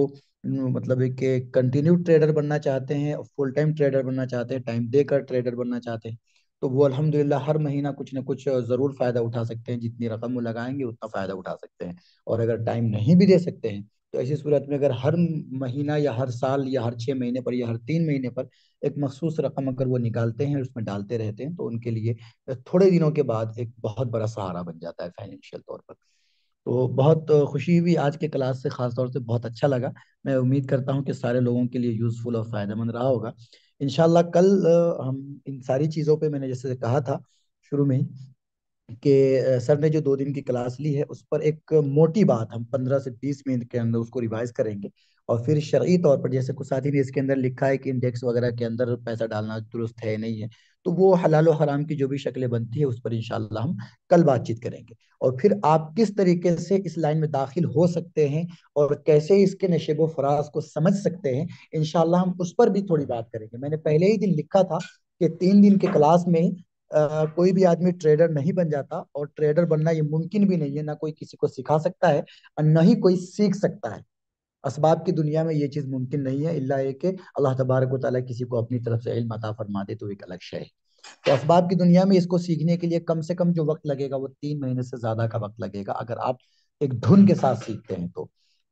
मतलब एक कंटिन्यू ट्रेडर बनना चाहते हैं, फुल टाइम ट्रेडर बनना चाहते हैं, टाइम देकर ट्रेडर बनना चाहते हैं, तो वो अल्हम्दुलिल्लाह हर महीना कुछ ना कुछ जरूर फायदा उठा सकते हैं। जितनी रकम वो लगाएंगे उतना फायदा उठा सकते हैं। और अगर टाइम नहीं भी दे सकते हैं, तो ऐसी सूरत में अगर हर महीना या हर साल या हर 6 महीने पर या हर 3 महीने पर एक मखसूस रकम अगर वो निकालते हैं, उसमें डालते रहते हैं, तो उनके लिए थोड़े दिनों के बाद एक बहुत बड़ा सहारा बन जाता है फाइनेंशियल तौर पर। तो बहुत खुशी हुई आज के क्लास से, खास तौर से बहुत अच्छा लगा। मैं उम्मीद करता हूँ कि सारे लोगों के लिए यूजफुल और फायदेमंद रहा होगा। इंशाल्लाह कल हम इन सारी चीज़ों पे, मैंने जैसे कहा था शुरू में ही, कि सर ने जो 2 दिन की क्लास ली है उस पर एक मोटी बात हम 15 से 20 मिनट के अंदर उसको रिवाइज करेंगे। और फिर शरई तौर पर, जैसे कुछ साथी ने इसके अंदर लिखा है कि इंडेक्स वगैरह के अंदर पैसा डालना दुरुस्त है नहीं है, तो वो हलाल और हराम की जो भी शक्लें बनती है उस पर इंशाल्लाह हम कल बातचीत करेंगे। और फिर आप किस तरीके से इस लाइन में दाखिल हो सकते हैं और कैसे इसके नशेबो फराज को समझ सकते हैं, इंशाल्लाह हम उस पर भी थोड़ी बात करेंगे। मैंने पहले ही दिन लिखा था कि 3 दिन की क्लास में कोई भी आदमी ट्रेडर नहीं बन जाता, और ट्रेडर बनना ये मुमकिन भी नहीं है, ना कोई किसी को सिखा सकता है और न ही कोई सीख सकता है। असबाब की दुनिया में ये चीज मुमकिन नहीं है, इल्ला ये कि अल्लाह तबारक व तआला किसी को अपनी तरफ से इल्म अता फरमा दे, तो एक अलग शय है। तो असबाब की दुनिया में इसको सीखने के लिए कम से कम जो वक्त लगेगा वो 3 महीने से ज्यादा का वक्त लगेगा, अगर आप एक धुन के साथ सीखते हैं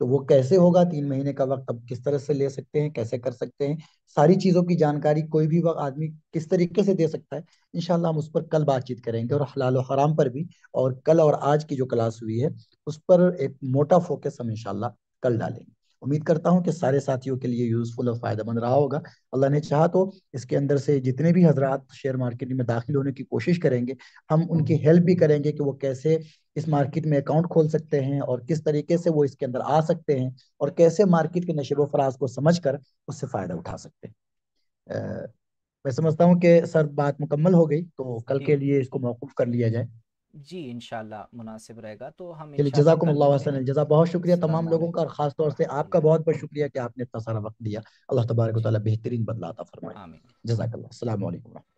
तो वो कैसे होगा? 3 महीने का वक्त अब किस तरह से ले सकते हैं, कैसे कर सकते हैं, सारी चीजों की जानकारी कोई भी वक्त आदमी किस तरीके से दे सकता है, इंशाल्लाह हम उस पर कल बातचीत करेंगे। और हलाल और हराम पर भी, और कल और आज की जो क्लास हुई है उस पर एक मोटा फोकस हम इंशाल्लाह कल डालेंगे। उम्मीद करता हूँ कि सारे साथियों के लिए यूजफुल और फायदेमंद रहा होगा। अल्लाह ने चाहा तो इसके अंदर से जितने भी हजरात शेयर मार्केट में दाखिल होने की कोशिश करेंगे, हम उनकी हेल्प भी करेंगे कि वो कैसे इस मार्केट में अकाउंट खोल सकते हैं और किस तरीके से वो इसके अंदर आ सकते हैं, और कैसे मार्केट के नशेबो फराज को समझकर उससे फायदा उठा सकते हैं। मैं समझता हूँ कि सर बात मुकम्मल हो गई, तो कल जी के लिए इसको मौकूफ कर लिया जाए। जी इंशाल्लाह मुनासिब रहेगा, तो हम चलिए, इंशाल्लाह जजाकुम कल अल्लाह मिलते हसन हैं। जजा। बहुत शुक्रिया अस्सलाम तमाम लोगों का, और वालेकुम खास तौर से आपका रहमतुल्लाह। बहुत बहुत शुक्रिया कि आपने इतना सारा वक्त दिया। अल्लाह तबारक व जी तआला बेहतरीन बदलाता फरमाए। आमीन। जजाकल्लाह। अस्सलाम वालेकुम।